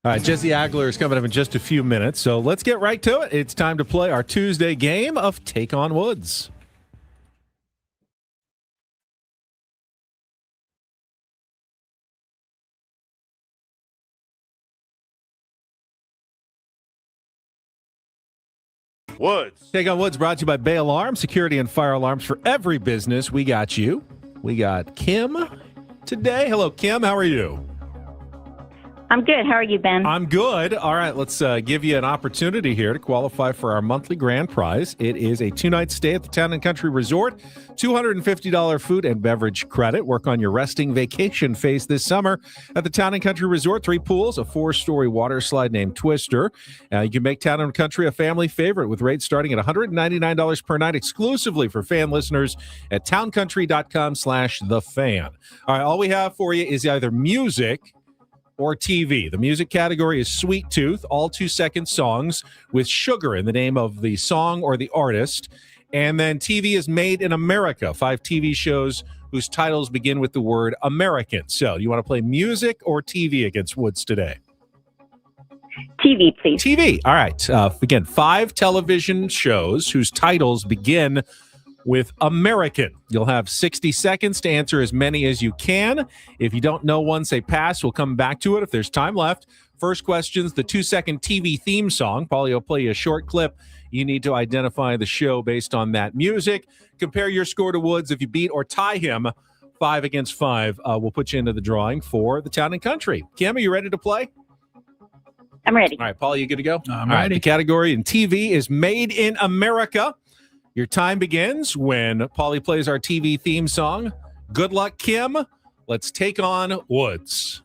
All right, Jesse Agler is coming up in just a few minutes, so let's get right to it. It's time to play our Tuesday game of Take on Woods. Woods. Take on Woods brought to you by Bay Alarm, security and fire alarms for every business. We got you. We got Kim today. Hello, Kim. How are you? I'm good. How are you, Ben? I'm good. All right, let's give you an opportunity here to qualify for our monthly grand prize. It is a 2-night stay at the Town & Country Resort, $250 food and beverage credit. Work on your resting vacation phase this summer at the Town & Country Resort. 3 pools, a 4-story water slide named Twister. You can make Town & Country a family favorite with rates starting at $199 per night exclusively for fan listeners at towncountry.com/thefan. All right, all we have for you is either music or TV. The music category is Sweet Tooth, all 2-second songs with sugar in the name of the song or the artist. And then TV is Made in America, 5 TV shows whose titles begin with the word American. So you want to play music or TV against Woods today? TV, please. TV. All right. Again, 5 television shows whose titles begin with American. You'll have 60 seconds to answer as many as you can. If you don't know one, say pass. We'll come back to it if there's time left. First question's the 2-second TV theme song. Paulie will play you a short clip. You need to identify the show based on that music. Compare your score to Woods. If you beat or tie him 5 against 5, we'll put you into the drawing for the Town & Country. Kim, are you ready to play? I'm ready. All right, Paulie, you good to go? I'm All right, ready. the category in TV is Made in America. Your time begins when Paulie plays our TV theme song. Good luck, Kim. Let's take on Woods.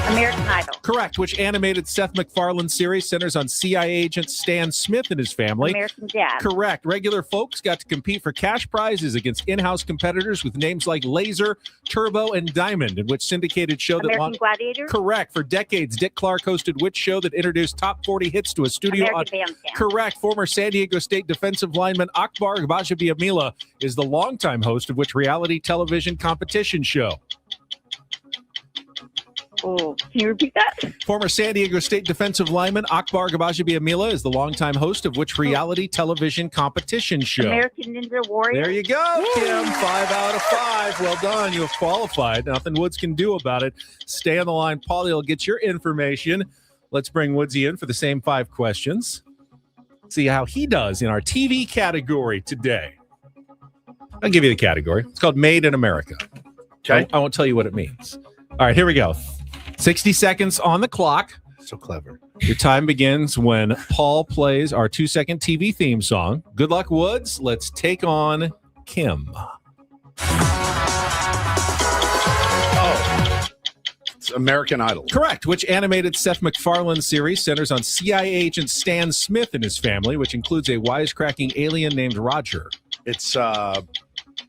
American Idol. Correct. Which animated Seth MacFarlane series centers on CIA agent Stan Smith and his family? American Dad. Correct. Regular folks got to compete for cash prizes against in-house competitors with names like Laser, Turbo, and Diamond, in which syndicated show American Gladiator. Correct. For decades, Dick Clark hosted which show that introduced top 40 hits to a studio? American Bandstand. Correct. Former San Diego State defensive lineman Akbar Gbajabiamila is the longtime host of which reality television competition show? Oh, can you repeat that? Former San Diego State defensive lineman Akbar Gbajabiamila is the longtime host of which reality television competition show? American Ninja Warrior. There you go, Kim. 5 out of 5. Well done. You have qualified. Nothing Woods can do about it. Stay on the line. Paulie will get your information. Let's bring Woodsy in for the same 5 questions. See how he does in our TV category today. I'll give you the category. It's called Made in America. Okay. I won't tell you what it means. All right, here we go. 60 seconds on the clock. So clever. Your time begins when Paul plays our 2-second TV theme song. Good luck, Woods. Let's take on Kim. Oh, it's American Idol. Correct. Which animated Seth MacFarlane series centers on CIA agent Stan Smith and his family, which includes a wisecracking alien named Roger? It's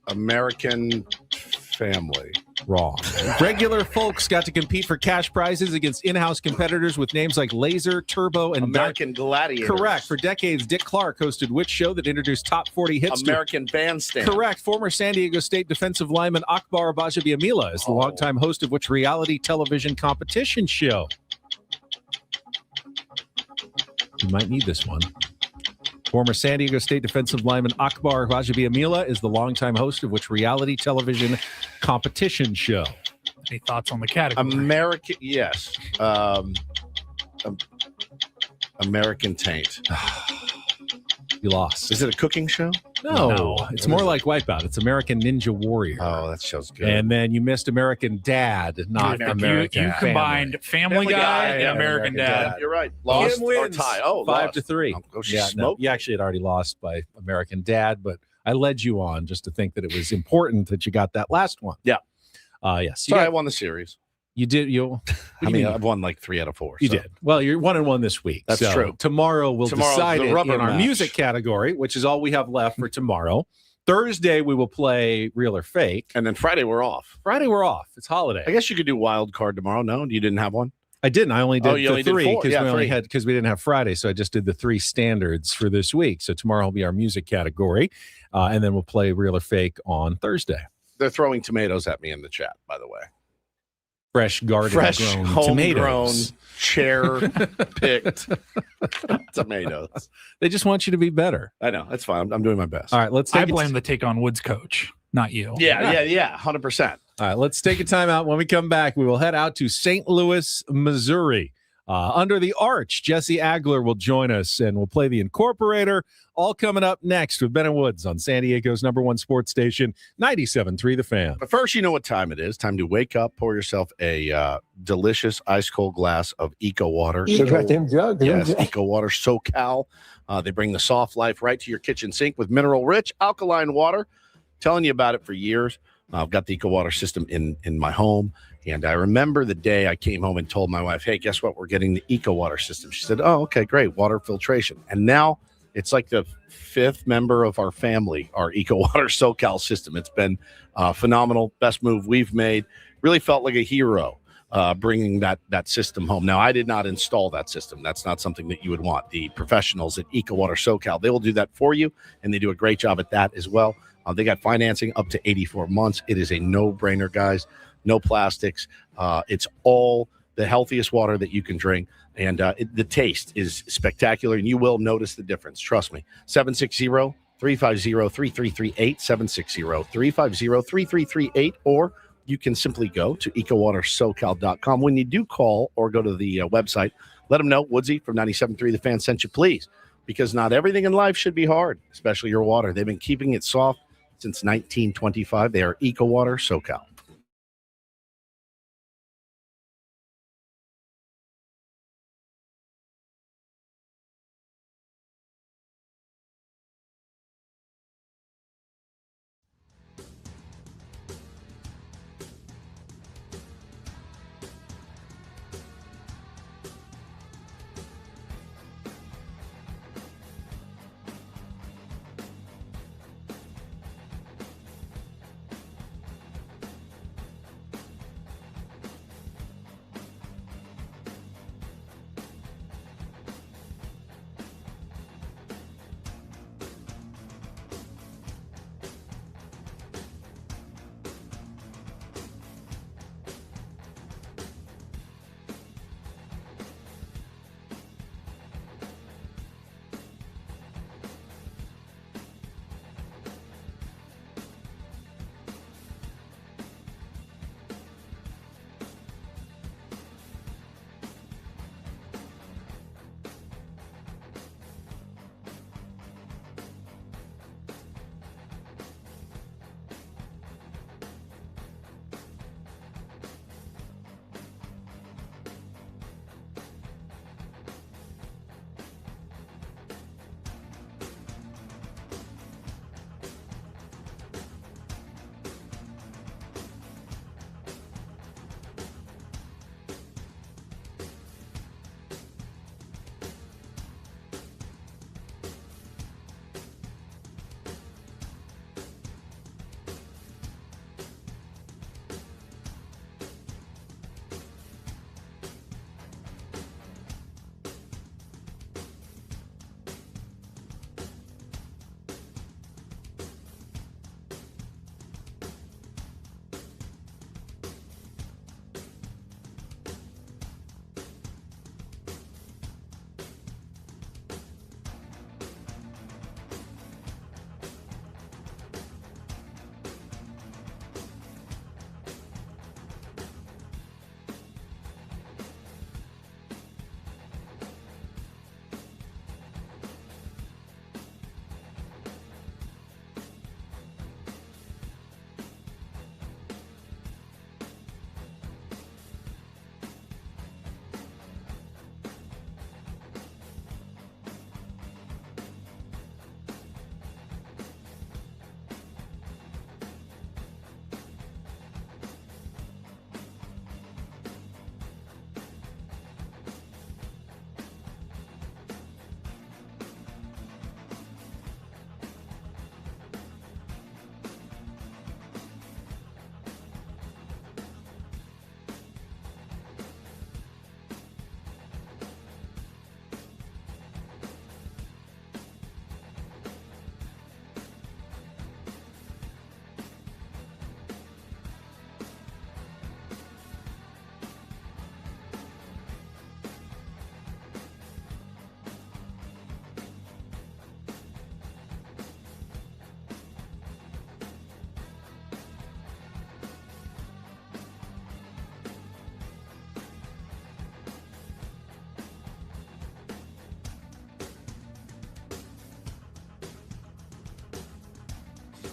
American Family. Wrong. Regular folks got to compete for cash prizes against in-house competitors with names like Laser, Turbo, and American Gladiators. Correct. For decades, Dick Clark hosted which show that introduced top 40 hits? American Bandstand. Correct. Former San Diego State defensive lineman Akbar Gbajabiamila is the longtime host of which reality television competition show? You might need this one. Former San Diego State defensive lineman Akbar Gbajabiamila is the longtime host of which reality television competition show? Any thoughts on the category? American, yes. American Taint. You lost. Is it a cooking show? No, it's more like Wipeout. It's American Ninja Warrior. Oh, that show's good. And then you missed American Dad, not American You combined Family Guy and American Dad. You're right. Lost or tie. Oh, 5-3. Oh, she smoked. You actually had already lost by American Dad, but I led you on just to think that it was important that you got that last one. Yeah. Yes. Sorry, I won the series. You did. I've won like 3 out of 4. You did. Well, you're 1-1 this week. That's so true. Tomorrow we'll decide the it rubber in our match. music category, which is all we have left for tomorrow. Thursday we will play Real or Fake, and then Friday we're off. It's holiday. I guess you could do wild card tomorrow. No, you didn't have one. I didn't. I only did the 3 4. because we didn't have Friday, so I just did the 3 standards for this week. So tomorrow will be our music category, and then we'll play Real or Fake on Thursday. They're throwing tomatoes at me in the chat, by the way. Fresh garden-grown homegrown, tomatoes. chair-picked tomatoes. They just want you to be better. I know. That's fine. I'm doing my best. All right, let's I blame the take on Woods coach, not you. Yeah. 100%. All right, let's take a timeout. When we come back, we will head out to St. Louis, Missouri. Under the Arch, Jesse Agler will join us, and we'll play the Incorporator. All coming up next with Ben and Woods on San Diego's #1 sports station, 97.3 The Fan. But first, you know what time it is. Time to wake up, pour yourself a delicious ice-cold glass of Eco Water. Goddamn jug. Yes, Eco Water SoCal. They bring the soft life right to your kitchen sink with mineral-rich alkaline water. Telling you about it for years. I've got the Eco Water system in my home. And I remember the day I came home and told my wife, hey, guess what? We're getting the Eco Water system. She said, oh, okay, great. Water filtration. And now it's like the 5th member of our family, our Eco Water SoCal system. It's been phenomenal. Best move we've made. Really felt like a hero bringing that system home. Now, I did not install that system. That's not something that you would want. The professionals at Eco Water SoCal, they will do that for you, and they do a great job at that as well. They got financing up to 84 months. It is a no-brainer, guys. No plastics. It's all the healthiest water that you can drink. And the taste is spectacular, and you will notice the difference. Trust me. 760-350-3338, 760-350-3338, or you can simply go to ecowatersocal.com. When you do call or go to the website, let them know Woodsy from 97.3 The Fan sent you, please, because not everything in life should be hard, especially your water. They've been keeping it soft since 1925. They are Eco Water SoCal.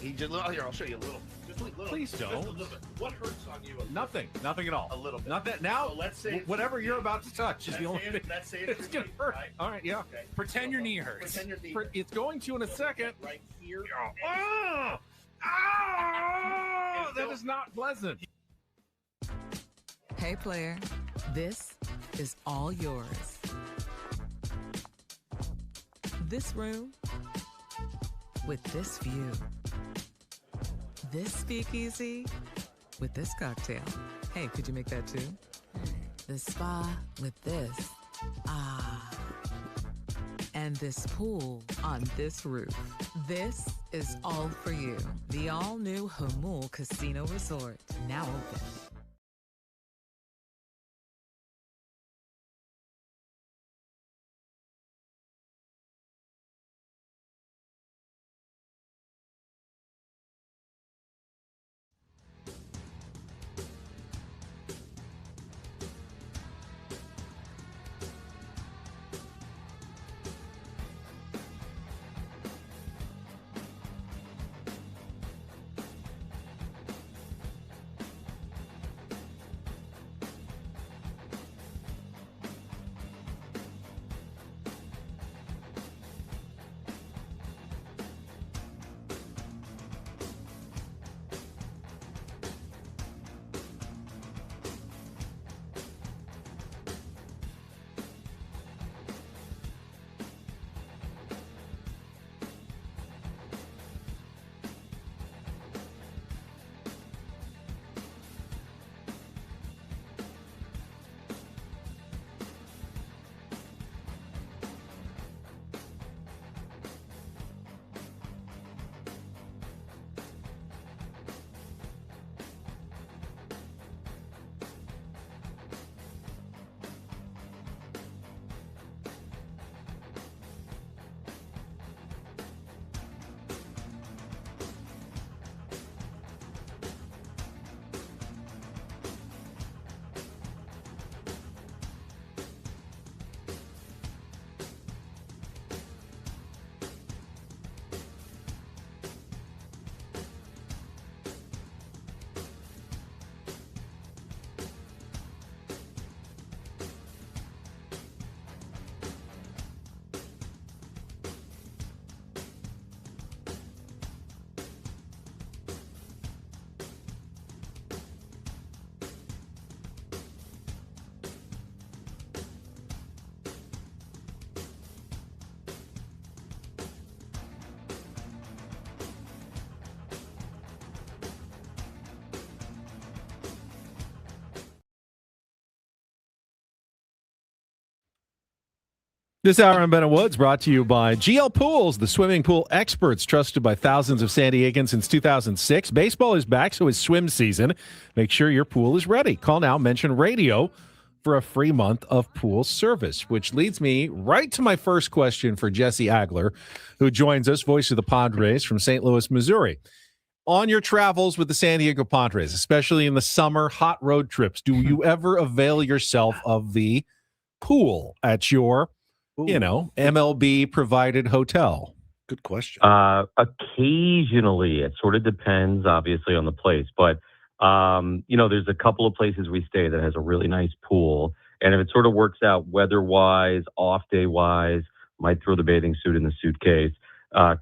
He just here. I'll show you a little. Just a little. Please don't. Just a little bit. What hurts on you? Nothing at all. A little bit. Nothing. Now, So let's say whatever you're about to touch is the only thing. Let's say It's gonna hurt. Right? All right, yeah. Okay. Pretend your knee hurts. Pretend your knee. It's going to in a second. Right here. Oh, that is not pleasant. Hey, player, this is all yours. This room with this view. This speakeasy with this cocktail. Hey, could you make that too? The spa with this. Ah. And this pool on this roof. This is all for you. The all-new Hamul Casino Resort, now open. This hour on Bennett Woods brought to you by GL Pools, the swimming pool experts trusted by thousands of San Diegans since 2006. Baseball is back, so is swim season. Make sure your pool is ready. Call now, mention radio for a free month of pool service, which leads me right to my first question for Jesse Agler, who joins us, voice of the Padres from St. Louis, Missouri. On your travels with the San Diego Padres, especially in the summer hot road trips, do you ever avail yourself of the pool at your MLB provided hotel? Good question. Occasionally, it sort of depends, obviously, on the place. But, there's a couple of places we stay that has a really nice pool. And if it sort of works out weather-wise, off-day-wise, might throw the bathing suit in the suitcase.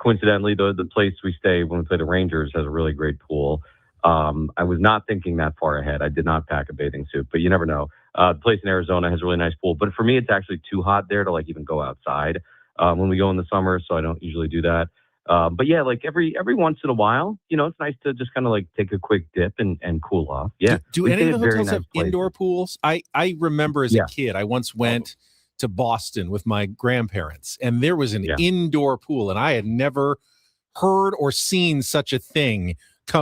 Coincidentally, the place we stay when we play the Rangers has a really great pool. I was not thinking that far ahead. I did not pack a bathing suit, but you never know. The place in Arizona has a really nice pool, but for me, it's actually too hot there to even go outside when we go in the summer, so I don't usually do that. But yeah, every once in a while, it's nice to just kind of take a quick dip and cool off. Yeah. Do any of the hotels have indoor pools? I remember as a kid, I once went to Boston with my grandparents, and there was an indoor pool, and I had never heard or seen such a thing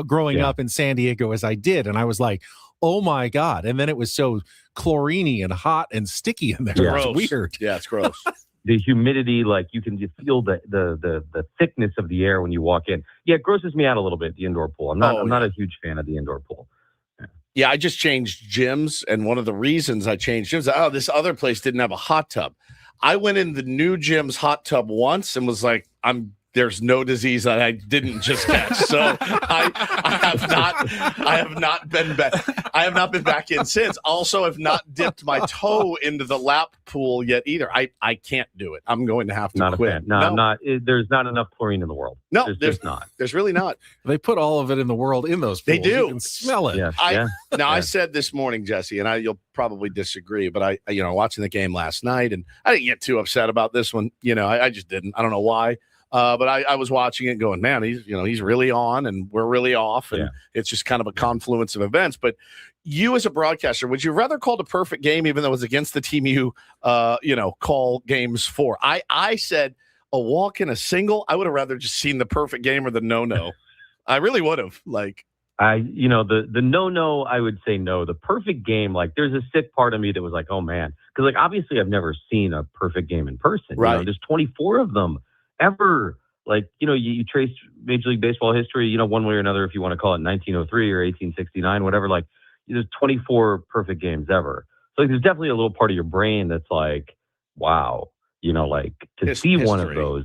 growing up in San Diego as I did. And I was like, oh my God. And then it was so chlorine and hot and sticky in there. Yeah. It was weird. Yeah, it's gross. The humidity, you can just feel the thickness of the air when you walk in. Yeah, it grosses me out a little bit, the indoor pool. I'm not a huge fan of the indoor pool. Yeah, I just changed gyms, and one of the reasons I changed gyms, this other place didn't have a hot tub. I went in the new gym's hot tub once and was like, I'm there's no disease that I didn't just catch. So I have not been back in since. Also, have not dipped my toe into the lap pool yet either. I can't do it. I'm going to have to Not quit. a fan. No, I'm not. There's not enough chlorine in the world. No, there's just not. There's really not. They put all of it in the world in those pools. They do. You can smell it. Yeah. I said this morning, Jesse, and you'll probably disagree, but I watching the game last night, and I didn't get too upset about this one. I just didn't. I don't know why. But I was watching it going, man, he's really on and we're really off. And it's just kind of a confluence of events. But you as a broadcaster, would you rather call it a perfect game, even though it was against the team you call games for? I said a walk and a single. I would have rather just seen the perfect game or the no. I really would have. The no, I would say no. The perfect game, there's a sick part of me that was like, oh man, because obviously I've never seen a perfect game in person. Right. There's 24 of them ever. You trace Major League Baseball history, one way or another, if you want to call it 1903 or 1869, whatever. There's 24 perfect games ever. So there's definitely a little part of your brain that's like, wow, to see one of those,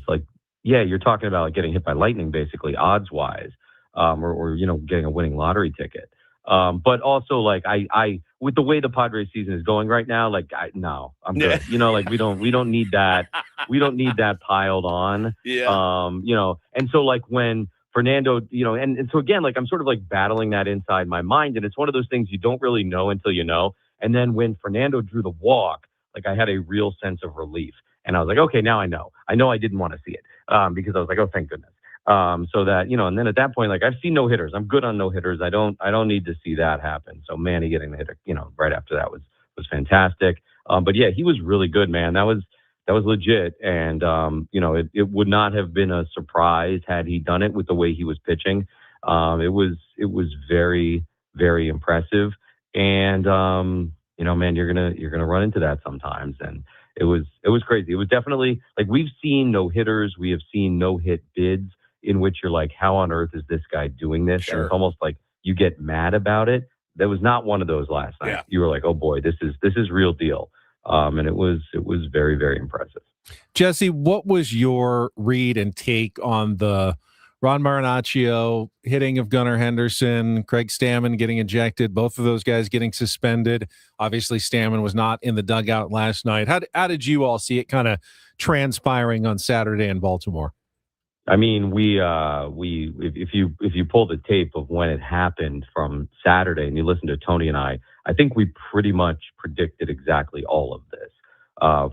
you're talking about getting hit by lightning, basically, odds wise. Or getting a winning lottery ticket. But also I with the way the Padres season is going right now, no, I'm good. We don't need that. We don't need that piled on. Yeah. And so when Fernando, and so again, I'm sort of battling that inside my mind. And it's one of those things you don't really know until you know. And then when Fernando drew the walk, I had a real sense of relief. And I was like, okay, now I know. I know I didn't want to see it because I was like, oh, thank goodness. So that, and then at that point, I've seen no hitters. I'm good on no hitters. I don't need to see that happen. So Manny getting the hitter, right after that was fantastic. But yeah, he was really good, man. That was legit. And, it would not have been a surprise had he done it with the way he was pitching. It was very, very impressive. And, man, you're going to run into that sometimes. And it was crazy. It was definitely we've seen no hitters. We have seen no hit bids in which you're like, how on earth is this guy doing this? Sure. And it's almost like you get mad about it. That was not one of those last night. Yeah. You were like, oh boy, this is real deal. And it was very, very impressive. Jesse, what was your read and take on the Ron Marinaccio hitting of Gunnar Henderson, Craig Stammen getting ejected, both of those guys getting suspended? Obviously, Stammen was not in the dugout last night. How did you all see it kind of transpiring on Saturday in Baltimore? I mean, if you pull the tape of when it happened from Saturday and you listen to Tony and I think we pretty much predicted exactly all of this.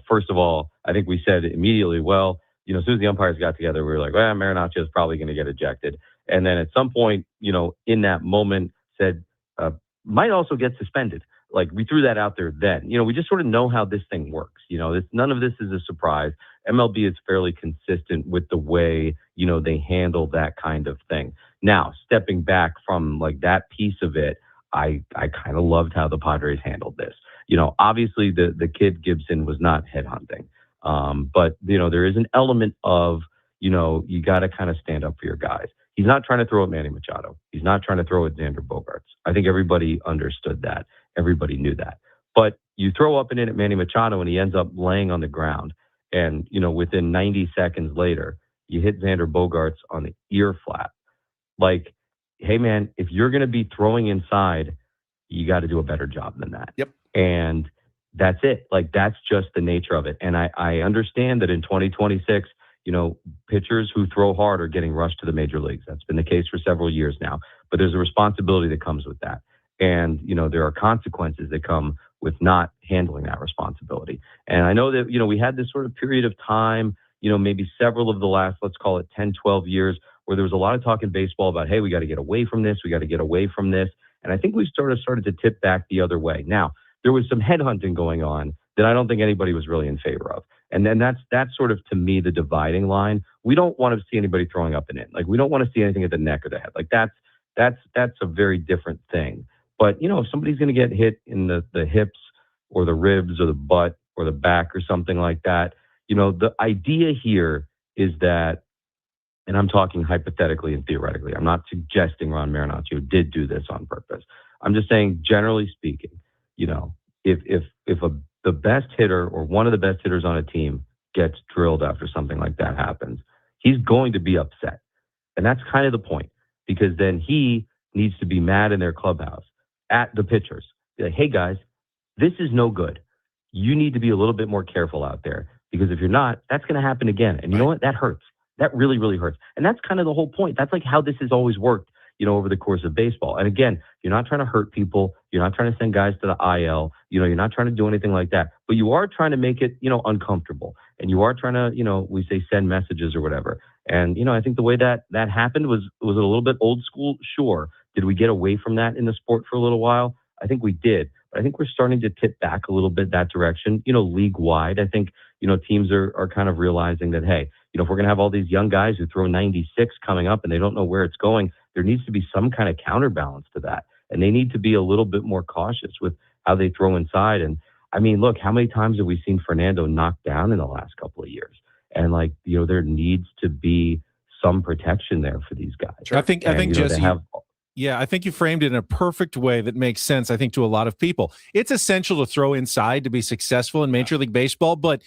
First of all, I think we said immediately, well, as soon as the umpires got together, we were like, well, Marinaccio is probably going to get ejected. And then at some point, in that moment said, might also get suspended. We threw that out there then. We just sort of know how this thing works. None of this is a surprise. MLB is fairly consistent with the way, they handle that kind of thing. Now, stepping back from that piece of it, I kind of loved how the Padres handled this. Obviously the kid Gibson was not headhunting. But there is an element of, you got to kind of stand up for your guys. He's not trying to throw at Manny Machado. He's not trying to throw at Xander Bogaerts. I think everybody understood that. Everybody knew that. But you throw up and in at Manny Machado and he ends up laying on the ground. And, within 90 seconds later, you hit Xander Bogaerts on the ear flap. Hey, man, if you're going to be throwing inside, you got to do a better job than that. Yep. And that's it. That's just the nature of it. And I understand that in 2026, pitchers who throw hard are getting rushed to the major leagues. That's been the case for several years now. But there's a responsibility that comes with that. And, there are consequences that come with not handling that responsibility. And I know that, we had this sort of period of time, maybe several of the last, let's call it 10, 12 years, where there was a lot of talk in baseball about, hey, we got to get away from this. We got to get away from this. And I think we sort of started to tip back the other way. Now, there was some headhunting going on that I don't think anybody was really in favor of. And then that's sort of, to me, the dividing line. We don't want to see anybody throwing up and in. We don't want to see anything at the neck or the head. That's a very different thing. But, if somebody's going to get hit in the hips or the ribs or the butt or the back or something like that, the idea here is that, and I'm talking hypothetically and theoretically, I'm not suggesting Ron Marinaccio did do this on purpose. I'm just saying, generally speaking, if the best hitter or one of the best hitters on a team gets drilled after something like that happens, he's going to be upset. And that's kind of the point, because then he needs to be mad in their clubhouse at the pitchers. Be like, hey, guys, this is no good. You need to be a little bit more careful out there, because if you're not, that's going to happen again. And you know what? That hurts. That really, really hurts. And that's kind of the whole point. That's like how this has always worked, over the course of baseball. And again, you're not trying to hurt people. You're not trying to send guys to the IL. You're not trying to do anything like that. But you are trying to make it, uncomfortable. And you are trying to, we say send messages or whatever. And, I think the way that happened was a little bit old school. Sure. Did we get away from that in the sport for a little while? I think we did. But I think we're starting to tip back a little bit that direction, league wide. I think, teams are kind of realizing that, hey, if we're going to have all these young guys who throw 96 coming up and they don't know where it's going, there needs to be some kind of counterbalance to that. And they need to be a little bit more cautious with how they throw inside. And I mean, look, how many times have we seen Fernando knocked down in the last couple of years? And there needs to be some protection there for these guys. I think Jesse, Yeah, I think you framed it in a perfect way that makes sense, I think, to a lot of people. It's essential to throw inside to be successful in Major League Baseball, but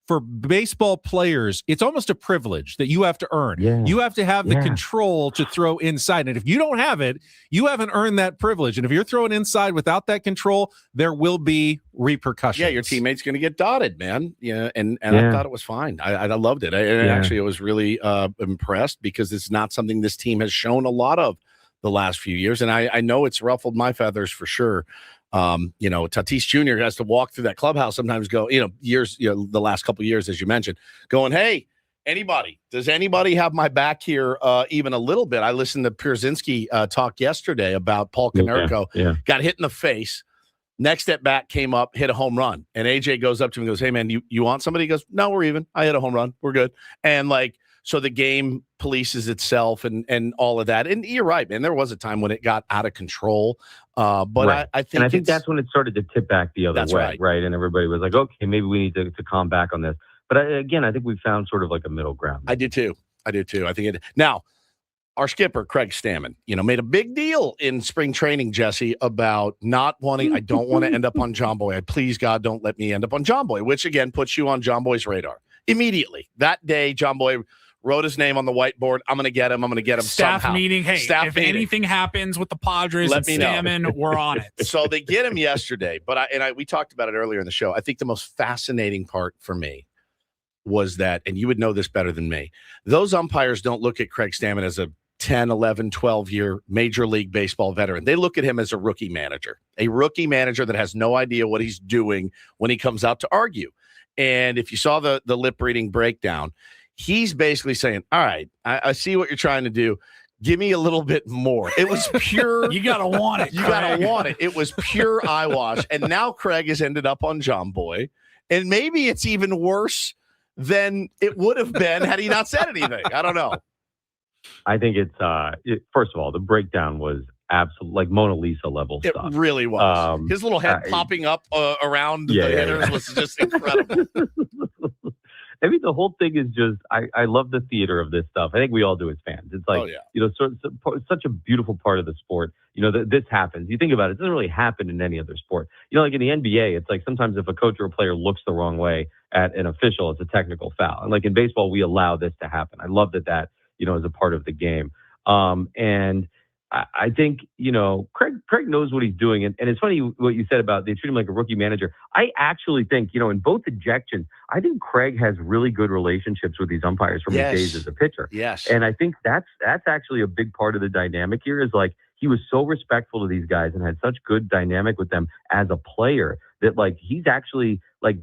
for baseball players, it's almost a privilege that you have to earn. Yeah. You have to have the control to throw inside. And if you don't have it, you haven't earned that privilege. And if you're throwing inside without that control, there will be repercussions. Yeah, your teammate's going to get dotted, man. Yeah, and I thought it was fine. I loved it. Actually, I was really impressed, because it's not something this team has shown a lot of the last few years. And I know it's ruffled my feathers for sure. Tatis Jr. has to walk through that clubhouse sometimes, the last couple of years, as you mentioned, going, hey, does anybody have my back here even a little bit? I listened to Pierzynski talk yesterday about Paul Konerko, got hit in the face. Next at bat came up, hit a home run. And AJ goes up to him and goes, hey, man, you want somebody? He goes, no, we're even. I hit a home run. We're good. And so the game polices itself and all of that. And you're right, man. There was a time when it got out of control. But I think that's when it started to tip back the other way, right? And everybody was like, okay, maybe we need to calm back on this. But I think we found sort of like a middle ground. I did too. I think it. Now, our skipper, Craig Stammen, made a big deal in spring training, Jesse, about not wanting, I don't want to end up on John Boy. Please, God, don't let me end up on John Boy, which again puts you on John Boy's radar. Immediately. That day, John Boy wrote his name on the whiteboard. I'm going to get him. Staff somehow. Meeting. Hey, if anything happens with the Padres Let and me know. Stammen, we're on it. So they get him yesterday. But we talked about it earlier in the show. I think the most fascinating part for me was that, and you would know this better than me, those umpires don't look at Craig Stammen as a 10, 11, 12-year Major League Baseball veteran. They look at him as a rookie manager that has no idea what he's doing when he comes out to argue. And if you saw the lip reading breakdown, he's basically saying, all right, I see what you're trying to do. Give me a little bit more. It was pure. You got to want it. You got to want it. It was pure eyewash. And now Craig has ended up on John Boy. And maybe it's even worse than it would have been had he not said anything. I don't know. I think first of all, the breakdown was absolute, like Mona Lisa level stuff. It really was. His little head popping up around the hitters was just incredible. I mean, the whole thing is just, I love the theater of this stuff. I think we all do as fans. It's like, such a beautiful part of the sport. This happens. You think about it, it doesn't really happen in any other sport. Like in the NBA, it's like sometimes if a coach or a player looks the wrong way at an official, it's a technical foul. And like in baseball, we allow this to happen. I love that is a part of the game. And I think, Craig knows what he's doing. And it's funny what you said about they treat him like a rookie manager. I actually think, in both ejections, I think Craig has really good relationships with these umpires from his days as a pitcher. Yes. And I think that's actually a big part of the dynamic here is like he was so respectful to these guys and had such good dynamic with them as a player that like he's actually like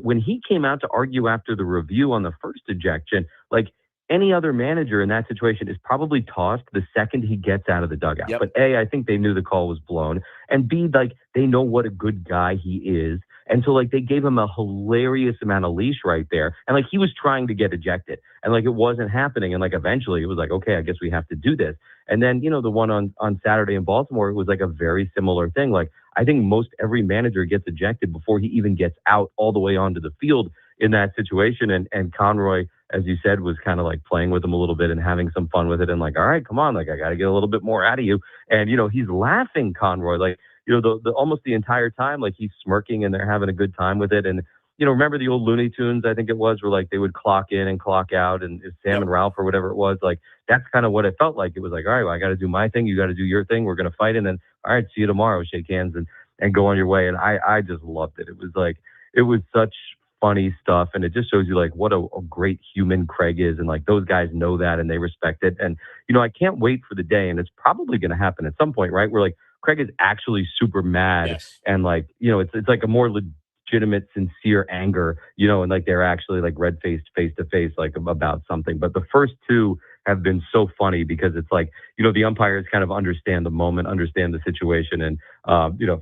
when he came out to argue after the review on the first ejection, like any other manager in that situation is probably tossed the second he gets out of the dugout. Yep. But A, I think they knew the call was blown. And B, like they know what a good guy he is. And so like they gave him a hilarious amount of leash right there. And like he was trying to get ejected and like it wasn't happening. And like eventually it was like, okay, I guess we have to do this. And then, the one on Saturday in Baltimore, it was like a very similar thing. Like I think most every manager gets ejected before he even gets out all the way onto the field in that situation. And Conroy, as you said, was kind of like playing with him a little bit and having some fun with it. And like, all right, come on, like I got to get a little bit more out of you. And, he's laughing, Conroy, like, the almost the entire time, like he's smirking and they're having a good time with it. And remember the old Looney Tunes, I think it was, where like they would clock in and clock out, and Sam and Ralph or whatever it was, like that's kind of what it felt like. It was like, all right, well, I got to do my thing. You got to do your thing. We're going to fight. And then, all right, see you tomorrow. Shake hands and go on your way. And I just loved it. It was such funny stuff. And it just shows you like what a great human Craig is. And like those guys know that and they respect it. And, I can't wait for the day. And it's probably going to happen at some point, right? Where like Craig is actually super mad and like, it's like a more legitimate, sincere anger, and like they're actually like red-faced face to face, like about something. But the first two have been so funny because it's like, the umpires kind of understand the moment, understand the situation. And,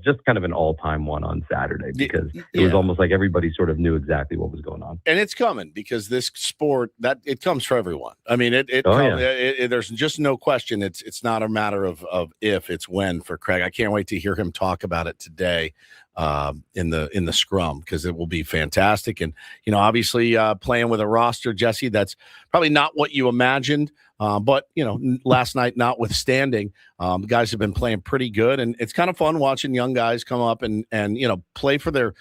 just kind of an all-time one on Saturday because it was almost like everybody sort of knew exactly what was going on. And it's coming because this sport that it comes for everyone. I mean, there's just no question. It's not a matter of if, it's when for Craig. I can't wait to hear him talk about it today in the scrum because it will be fantastic. And, obviously playing with a roster, Jesse, that's probably not what you imagined. But, last night notwithstanding, the guys have been playing pretty good. And it's kind of fun watching young guys come up and play for their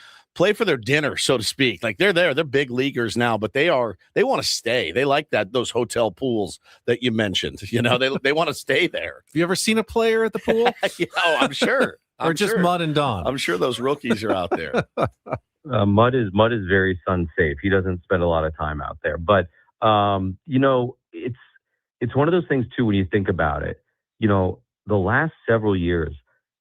dinner, so to speak. Like they're big leaguers now, but they want to stay. They like those hotel pools that you mentioned. They want to stay there. Have you ever seen a player at the pool? I'm sure. Or just Mud and Don? I'm sure those rookies are out there. Mud is very sun safe. He doesn't spend a lot of time out there, but it's one of those things too when you think about it. The last several years,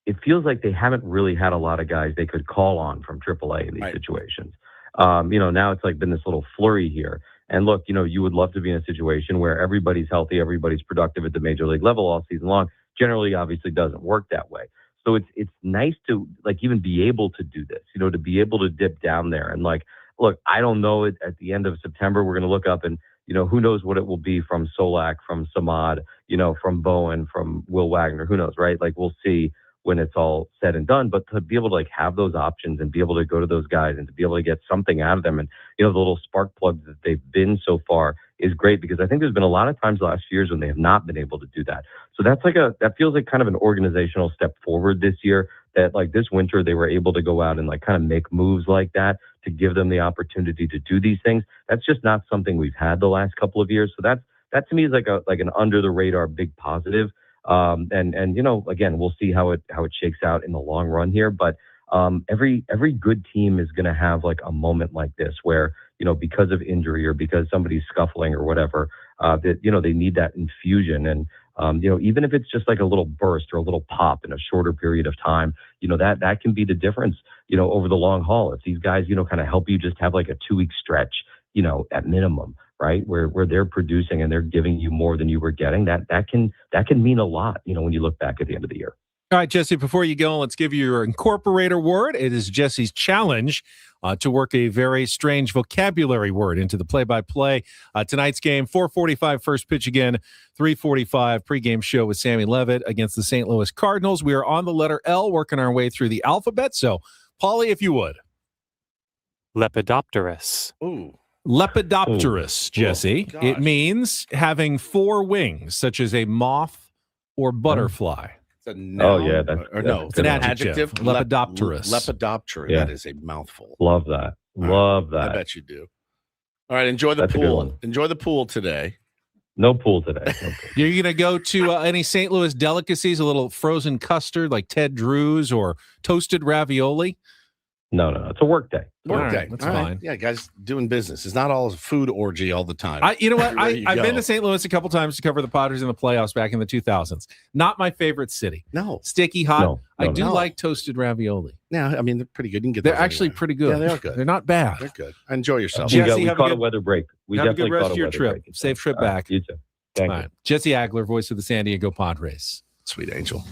it feels like they haven't really had a lot of guys they could call on from AAA in these situations. Now it's like been this little flurry here. And look, you would love to be in a situation where everybody's healthy, everybody's productive at the major league level all season long. Generally, obviously, doesn't work that way. So it's nice to like even be able to do this, to be able to dip down there and like, look, I don't know at the end of September, we're going to look up and, who knows what it will be from Solak, from Samad, from Bowen, from Will Wagner, who knows, right? Like we'll see when it's all said and done, but to be able to like have those options and be able to go to those guys and to be able to get something out of them. And, the little spark plugs that they've been so far is great because I think there's been a lot of times the last few years when they have not been able to do that. So that feels like kind of an organizational step forward this year that like this winter, they were able to go out and like kind of make moves like that to give them the opportunity to do these things. That's just not something we've had the last couple of years. So that to me is like an under the radar big positive. And again, we'll see how it shakes out in the long run here. But every good team is going to have like a moment like this where, because of injury or because somebody's scuffling or whatever, that, they need that infusion. And, even if it's just like a little burst or a little pop in a shorter period of time, that can be the difference, over the long haul. If these guys, kind of help you just have like a 2-week stretch, at minimum, right? Where they're producing and they're giving you more than you were getting, that can mean a lot, when you look back at the end of the year. All right, Jesse, before you go, let's give you your incorporator word. It is Jesse's challenge to work a very strange vocabulary word into the play-by-play. Tonight's game, 4:45 first pitch again, 3:45 pregame show with Sammy Levitt against the St. Louis Cardinals. We are on the letter L, working our way through the alphabet. So, Paulie, if you would. Lepidopterus. Ooh. Lepidopterus, Jesse. Oh, it means having 4 wings, such as a moth or butterfly. It's a noun, it's an adjective. Lepidopterus. Lepidopterus. Yeah. That is a mouthful. Love that. Love that. I bet you do. All right, enjoy the That's a good pool. one. Enjoy the pool today. No pool today. You're going to go to any St. Louis delicacies, a little frozen custard like Ted Drew's or toasted ravioli? No. It's a work day. Work day. That's All right. fine. Yeah, guys doing business. It's not all a food orgy all the time. You know what? Everywhere you I've go. been to St. Louis a couple times to cover the Padres in the playoffs back in the 2000s. Not my favorite city. No. Sticky, hot. No, I do no. like toasted ravioli. Yeah, I mean, they're pretty good. You can get They're those actually anywhere. pretty good. Yeah, they are good. They're not bad. They're good. Enjoy yourself. Jesse, we have a caught good- a weather break. We have a definitely good rest caught of a your weather trip. break. Safe trip All right, back. you too. Thank All you. right. Jesse Agler, voice of the San Diego Padres. Sweet angel.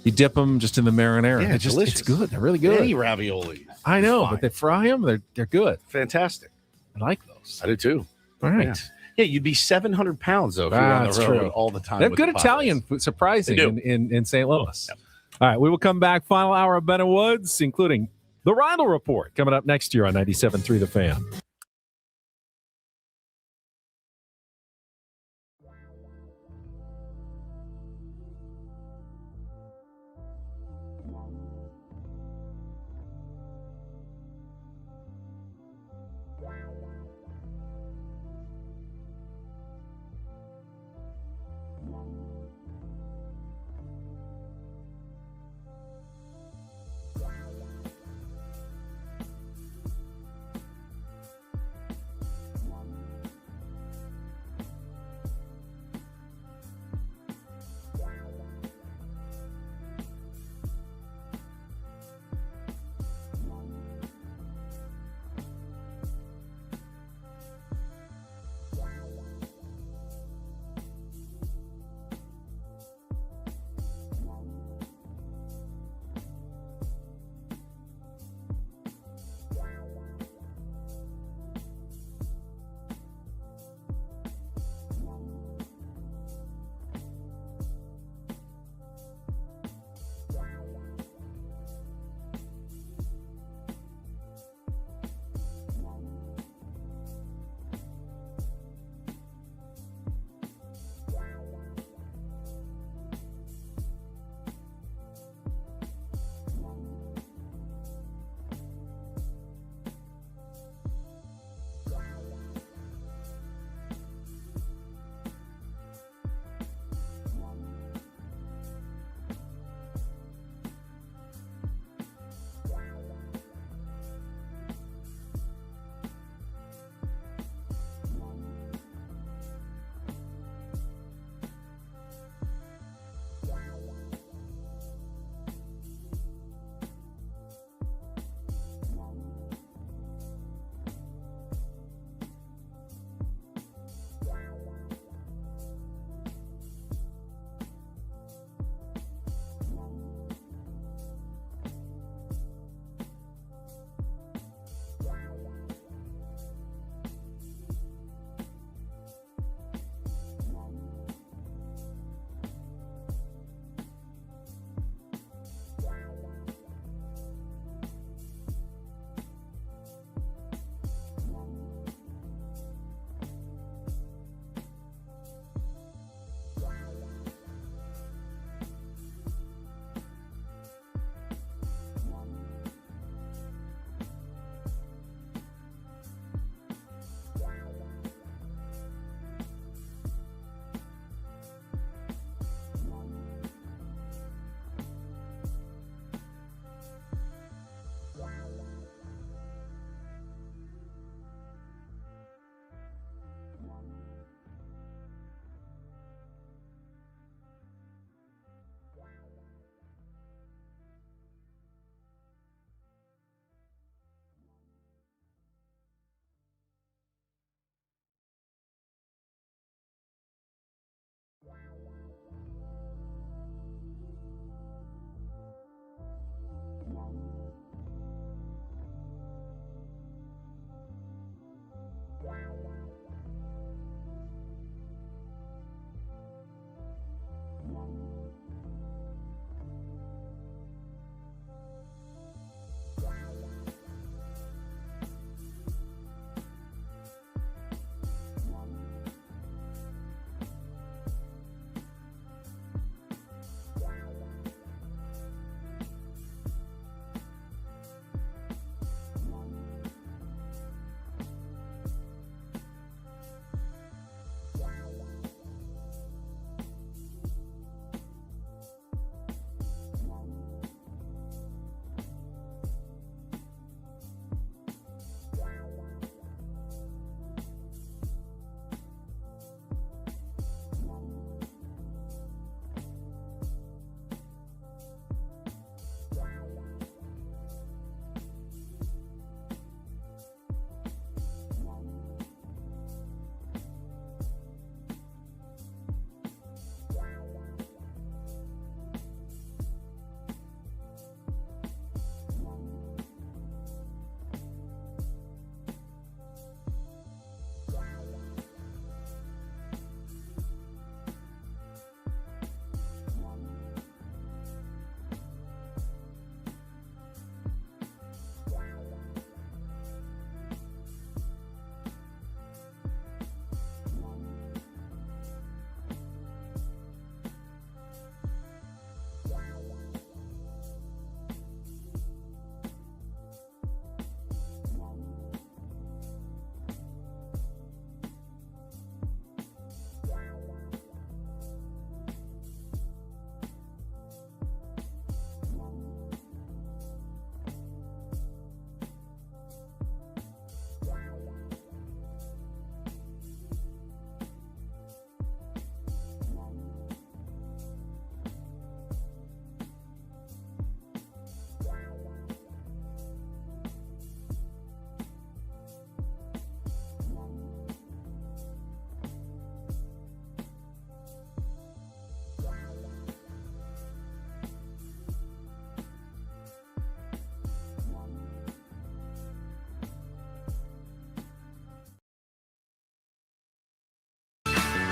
You dip them just in the marinara. Yeah, It's delicious. good. They're really good. Any ravioli. I know, Fine. but they fry them. They're good. Fantastic. I like those. I do too. All right. Yeah. Yeah, you'd be 700 pounds though if you're on That's the road true. all the time. They have with good the Padres. Italian food, surprising, They do. in St. Louis. All right, we will come back. Final hour of Ben and Woods, including the Rindle Report, coming up next year on 97.3 The Fan.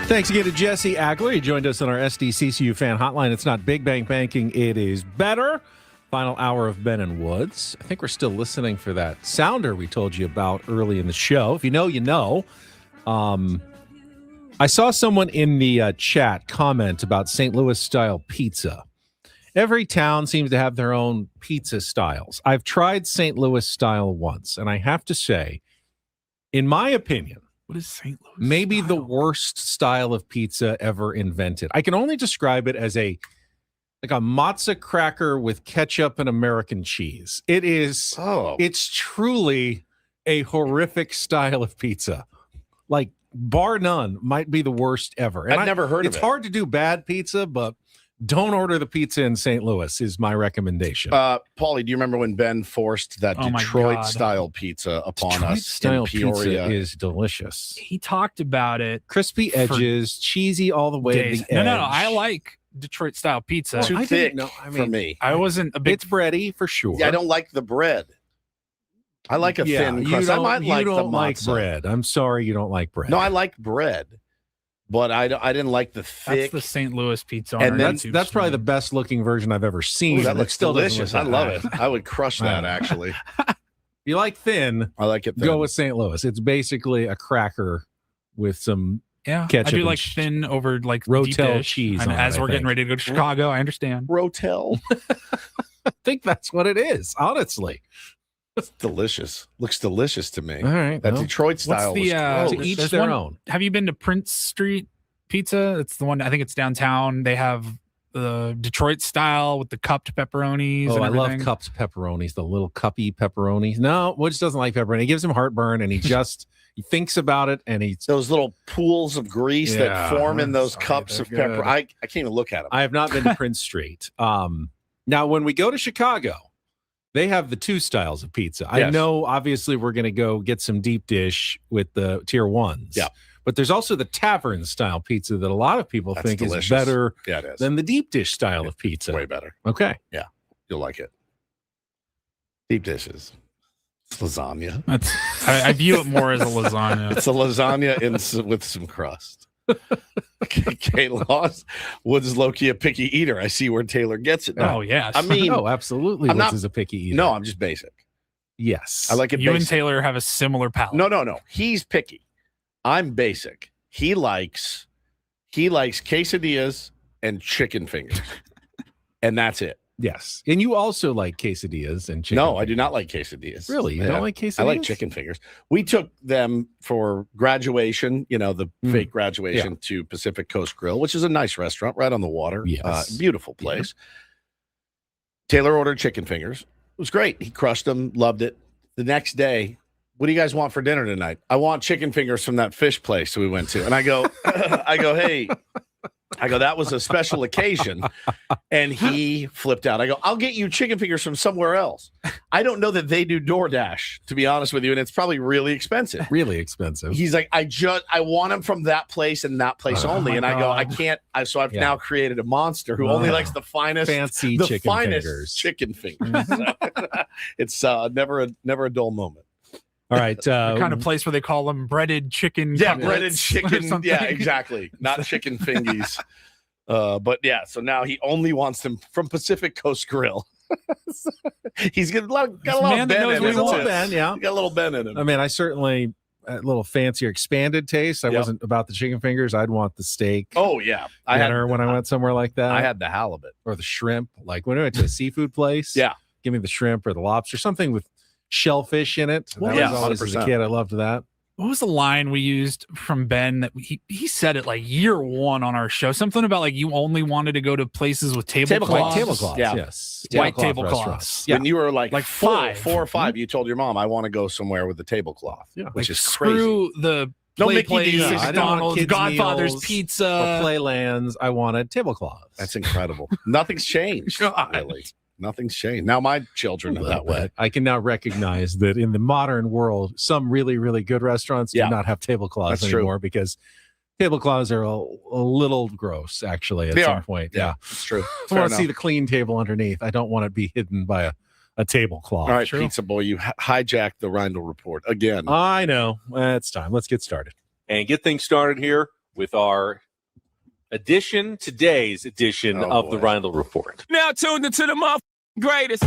Thanks again to Jesse Agler. He joined us on our SDCCU fan hotline. It's not Big Bang Banking, it is better. Final hour of Ben and Woods. I think we're still listening for that sounder we told you about early in the show. If you know, you know. I saw someone in the chat comment about St. Louis-style pizza. Every town seems to have their own pizza styles. I've tried St. Louis style once, and I have to say, in my opinion, what is St. Louis maybe style? the worst style of pizza ever invented. I can only describe it as like a matzo cracker with ketchup and American cheese. It's truly a horrific style of pizza. Like, bar none, might be the worst ever. And I've never heard of it. It's hard to do bad pizza, but don't order the pizza in St. Louis is my recommendation. Paulie, do you remember when Ben forced that Oh my Detroit-style pizza upon us in Peoria? Pizza is delicious. He talked about it. Crispy edges, cheesy all the way Days. to the edge. No. I like Detroit style pizza. Too thick for me. I wasn't a big. It's bready for sure. Yeah, I don't like the bread. I like a thin crust. I might like the like matzo. bread. I'm sorry you don't like bread. No, I like bread, but I didn't like the thick. That's the St. Louis pizza. On And our that's YouTube probably stream. the best looking version I've ever seen. Ooh, that It looks still doesn't delicious. look I that love bad. it. I would crush that, actually. If you like thin, I like it thin. go with St. Louis. It's basically a cracker with some ketchup. I do and like thin over like Rotel deep dish. cheese And on it, as I we're getting think. ready to go to Chicago, I understand. Rotel. I think that's what it is, honestly. It's delicious. Looks delicious to me. All right. That well, Detroit style What's the was gross. to each there's their one- own. Have you been to Prince Street Pizza? It's the one. I think it's downtown. They have the Detroit style with the cupped pepperonis. Oh, and I love everything. cupped pepperonis, the little cuppy pepperonis. No, Woods doesn't like pepperoni. It gives him heartburn, and he thinks about it, and he's Those little pools of grease that Yeah, form in I'm those sorry, cups they're of pepper. good. I can't even look at them. I have not been to Prince Street. Now, when we go to Chicago, they have the two styles of pizza. I Yes. know, obviously, we're going to go get some deep dish with the tier ones. Yeah. But there's also the tavern style pizza that a lot of people That's think delicious. is better Yeah, it is. than the deep dish style of pizza. Way better. Okay. Yeah, you'll like it. Deep dishes. It's lasagna. That's I view it more as a lasagna. It's a lasagna with some crust. K Laws, Woods is low-key a picky eater. I see where Taylor gets it now. Oh yes. I mean, Oh, absolutely. I'm Woods not- is a picky eater. no, I'm just basic. Yes. I like it you and basic. Taylor have a similar palate. No. He's picky. I'm basic. He likes quesadillas and chicken fingers. And that's it. Yes. And you also like quesadillas and chicken. No, I do not like quesadillas. Really? You don't like quesadillas? I like chicken fingers. We took them for graduation, the fake graduation to Pacific Coast Grill, which is a nice restaurant right on the water. Yes. Beautiful place. Taylor ordered chicken fingers. It was great. He crushed them, loved it. The next day, what do you guys want for dinner tonight? I want chicken fingers from that fish place we went to. And I go, hey, that was a special occasion. And he flipped out. I go, I'll get you chicken fingers from somewhere else. I don't know that they do DoorDash, to be honest with you. And it's probably really expensive. Really expensive. He's like, I want them from that place and that place only. And I go, I can't. So I've now created a monster who only likes the finest, fancy the chicken finest fingers. chicken fingers. It's never a dull moment. All right. The kind of place where they call them breaded chicken. Yeah, cutlets breaded or chicken. something. Yeah, exactly. Not chicken fingies. But yeah, so now he only wants them from Pacific Coast Grill. He's got a lot of Ben in him. too. Ben, yeah. He got a little Ben in him. I mean, I certainly a little fancier, expanded taste. I wasn't about the chicken fingers. I'd want the steak. Oh yeah, when I went somewhere like that. I had the halibut or the shrimp. Like when I went to a seafood place. Yeah, give me the shrimp or the lobster, something with shellfish in it. Well, That was always, as a 100%. kid, I loved that. What was the line we used from Ben that he said it like year one on our show? Something about like you only wanted to go to places with tablecloths. Tablecloths, Yeah. yes. White Tablecloth tablecloths. restaurants. When you were like four five. or five, you told your mom, "I want to go somewhere with the tablecloth," Yeah. which Like, is crazy. screw the No play Mickey place, D's. I didn't want McDonald's, kids' Godfather's meals Pizza. or Playlands. I wanted tablecloths. That's incredible. Nothing's changed. Really, nothing's changed. Now my children are that way. I can now recognize that in the modern world, some really, really good restaurants do not have tablecloths That's true. anymore because tablecloths are a little gross, actually, at They some are. point. Yeah, Yeah. it's true. I Fair want to see enough. the clean table underneath. I don't want it to be hidden by a tablecloth. All right, Pizza Boy, you hijacked the Reindl Report again. I know. It's time. Let's get started. And get things started here with our today's edition of the Rindle Report. Now tuned into the greatest.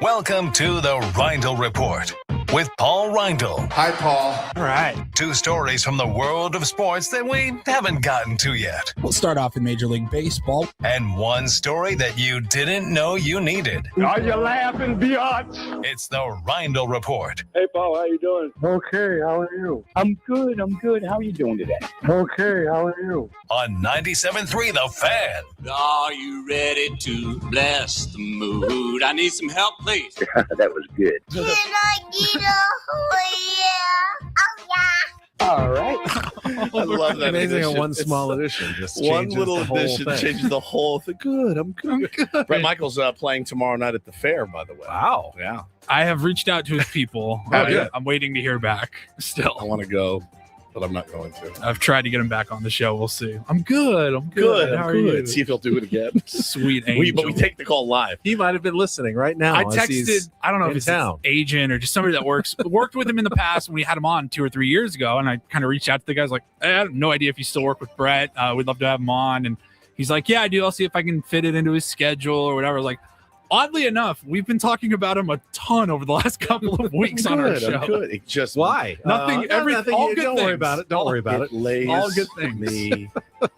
Welcome to the Rindle Report with Paul Rindle. Hi, Paul. All right. 2 stories from the world of sports that we haven't gotten to yet. We'll start off in Major League Baseball. And 1 story that you didn't know you needed. Are you laughing, biatch? It's the Rindle Report. Hey, Paul, how you doing? Okay, how are you? I'm good. How are you doing today? Okay, how are you? On 97.3 The Fan. Are you ready to bless the mood? I need some help, please. That was good. Can I get All right. I love that. Amazing addition. one small It's addition. Just one changes little the whole addition thing. changes the whole thing. Good. I'm good. Brett Michaels playing tomorrow night at the fair, by the way. Wow. Yeah. I have reached out to his people. Good. I'm waiting to hear back still. I want to go, but I'm not going to. I've tried to get him back on the show. We'll see. I'm good. How How are you? See if he'll do it again. Sweet angel. But we take the call live. He might have been listening right now. I as he's texted, I don't know if in it's his town. agent or just somebody that worked with him in the past when we had him on 2 or 3 years ago. And I kind of reached out to the guys like, I have no idea if you still work with Brett. We'd love to have him on. And he's like, yeah, I do. I'll see if I can fit it into his schedule or whatever. I was like, oddly enough, we've been talking about him a ton over the last couple of weeks on our show. I'm good. It just Why? Nothing, everything, all good Don't things. worry about it. Don't worry about it. Lays All good things. me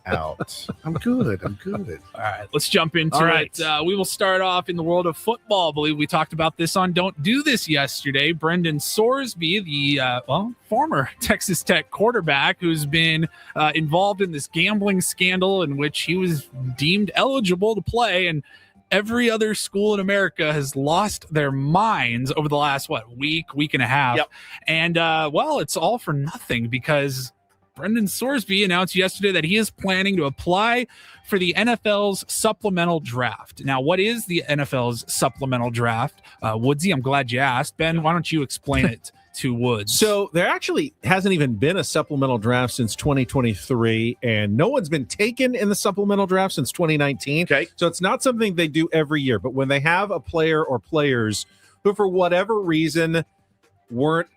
out. I'm good. All right, let's jump into All right. it. We will start off in the world of football. I believe we talked about this on Don't Do This yesterday. Brendan Sorsby, the former Texas Tech quarterback who's been involved in this gambling scandal in which he was deemed eligible to play, and every other school in America has lost their minds over the last, week and a half. Yep. And, it's all for nothing because Brendan Sorsby announced yesterday that he is planning to apply for the NFL's supplemental draft. Now, what is the NFL's supplemental draft? Woodsy, I'm glad you asked. Ben, why don't you explain it to Woods? So there actually hasn't even been a supplemental draft since 2023, and no one's been taken in the supplemental draft since 2019. Okay. So it's not something they do every year, but when they have a player or players who, for whatever reason, weren't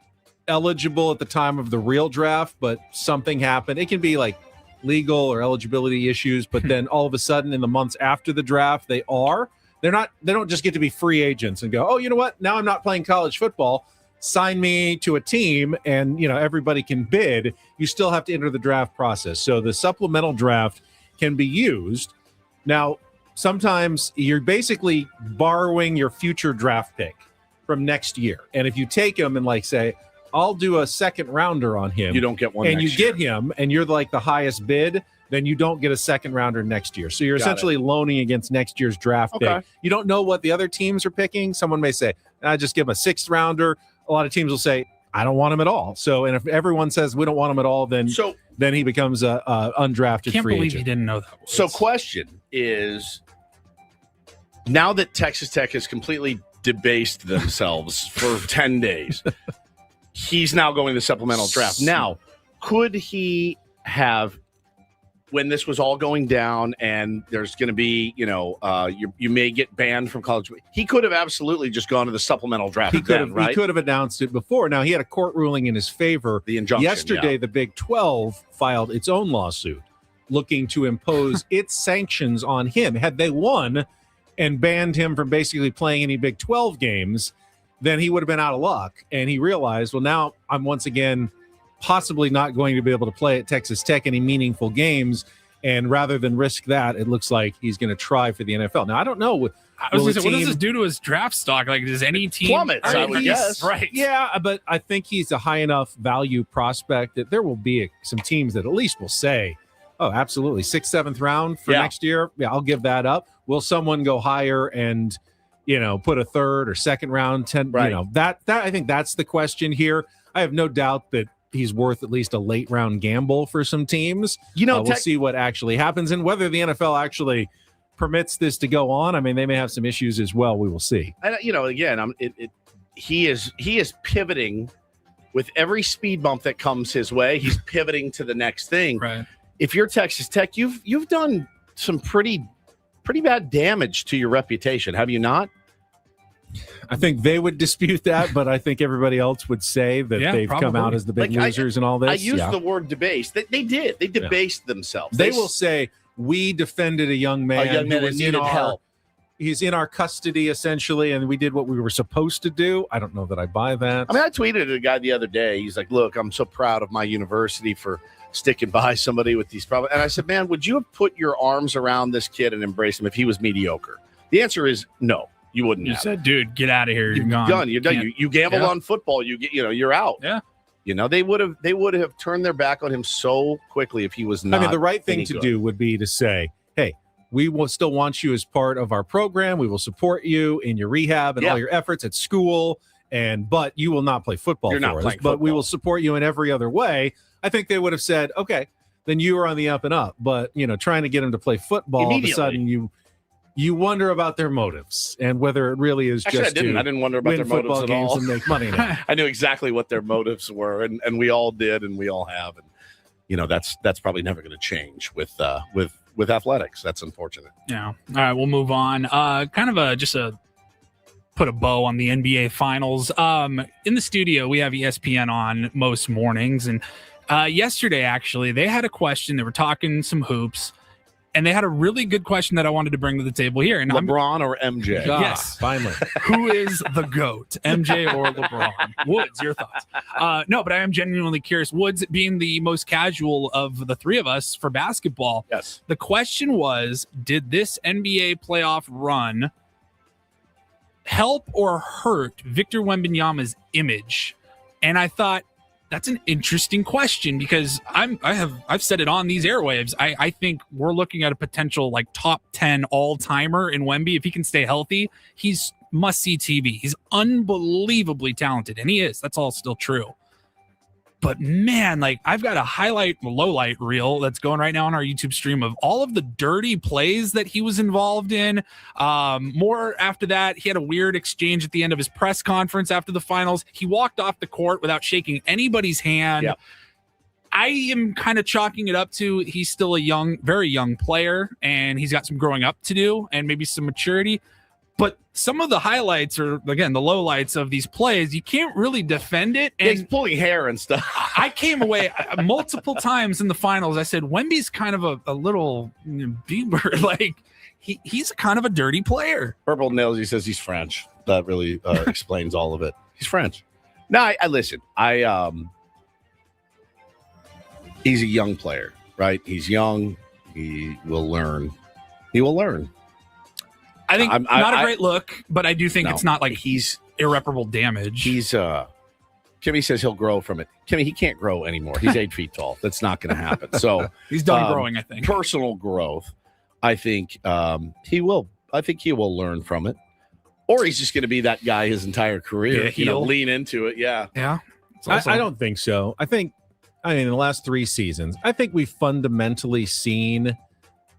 eligible at the time of the real draft, but something happened. It can be like legal or eligibility issues, but then all of a sudden in the months after the draft, they don't just get to be free agents and go, oh, you know what? Now I'm not playing college football. Sign me to a team and, everybody can bid. You still have to enter the draft process. So the supplemental draft can be used. Now, sometimes you're basically borrowing your future draft pick from next year. And if you take him and say, I'll do a second rounder on him. You don't get one and next you year. get him and you're the highest bid, then you don't get a second rounder next year. So you're Got essentially loaning against next year's draft pick. You don't know what the other teams are picking. Someone may say, I just give him a 6th rounder. A lot of teams will say, I don't want him at all. So, and if everyone says we don't want him at all, then he becomes a undrafted Can't free believe agent. he didn't know that. So question is, now that Texas Tech has completely debased themselves for 10 days, he's now going to the supplemental draft. Now, could he have, when this was all going down and there's going to be, you may get banned from college, he could have absolutely just gone to the supplemental draft. He could have, right? he could have announced it before. Now, he had a court ruling in his favor. The injunction. Yesterday, the Big 12 filed its own lawsuit looking to impose its sanctions on him. Had they won and banned him from basically playing any Big 12 games, then he would have been out of luck. And he realized, well, now I'm once again possibly not going to be able to play at Texas Tech any meaningful games. And rather than risk that, it looks like he's going to try for the NFL. Now, I don't know. I was going to say, what does this do to his draft stock? Does any team plummets? I would guess. Right. Yeah, but I think he's a high enough value prospect that there will be some teams that at least will say, oh, absolutely, 6th, 7th round for next year. Yeah, I'll give that up. Will someone go higher and, put a 3rd or 2nd round, 10, right. That I think that's the question here. I have no doubt that he's worth at least a late round gamble for some teams. We'll see what actually happens and whether the NFL actually permits this to go on. I mean, they may have some issues as well. We will see. And again, he is pivoting with every speed bump that comes his way. He's pivoting to the next thing. Right. If you're Texas Tech, you've done some pretty bad damage to your reputation, have you not? I think they would dispute that, but I think everybody else would say that they've come out as the big losers and all this. I used the word debased. They did. They debased themselves. They will say, we defended a young man, who that was needed help. He's in our custody, essentially, and we did what we were supposed to do. I don't know that I buy that. I mean, I tweeted at a guy the other day. He's like, look, I'm so proud of my university for sticking by somebody with these problems. And I said, man, would you have put your arms around this kid and embraced him if he was mediocre? The answer is no. You wouldn't. You have. said, "Dude, get out of here. You're gone. Done. You're done. You gamble on football. You're out." Yeah. They would have turned their back on him so quickly if he was not. I mean, the right thing to good. do would be to say, "Hey, we will still want you as part of our program. We will support you in your rehab and all your efforts at school. But you will not play football You're for not us. playing But we football. will support you in every other way." I think they would have said, "Okay, then you are on the up and up." But trying to get him to play football, all of a sudden you wonder about their motives and whether it really is Actually, just I didn't wonder about win their motives football at games all. and make money now. I knew exactly what their motives were, and we all did, and we all have, and that's probably never going to change with athletics. That's unfortunate. Yeah. All right, we'll move on. Kind of just a put a bow on the NBA Finals. In the studio, we have ESPN on most mornings, and yesterday actually they had a question. They were talking some hoops. And they had a really good question that I wanted to bring to the table here. And LeBron or MJ? Yes. Finally. Who is the GOAT, MJ or LeBron? Woods, your thoughts? No, but I am genuinely curious. Woods being the most casual of the three of us for basketball. Yes. The question was, did this NBA playoff run help or hurt Victor Wembanyama's image? And I thought, that's an interesting question because I've said it on these airwaves. I think we're looking at a potential like top 10 all-timer in Wemby. If he can stay healthy, he's must-see TV. He's unbelievably talented, and he is. That's all still true. But man, like I've got a low-light reel that's going right now on our YouTube stream of all of the dirty plays that he was involved in. More after that, he had a weird exchange at the end of his press conference after the finals. He walked off the court without shaking anybody's hand. Yep. I am kind of chalking it up to he's still a very young player, and he's got some growing up to do and maybe some maturity. But some of the highlights are, again, the lowlights of these plays. You can't really defend it. And he's pulling hair and stuff. I came away multiple times in the finals. I said, Wemby's kind of a little Bieber. Like, he's kind of a dirty player. Purple Nails, he says he's French. That really explains all of it. He's French. No, I listen. He's a young player, right? He's young. He will learn. I think not a great look, but I do think it's not like he's irreparable damage. He's Kimmy says he'll grow from it. Kimmy, he can't grow anymore. He's 8 feet tall. That's not going to happen. So he's done growing, I think. Personal growth. I think he will. I think he will learn from it, or he's just going to be that guy his entire career. Lean into it. Yeah. Yeah. I don't think so. I mean, in the last 3 seasons, I think we've fundamentally seen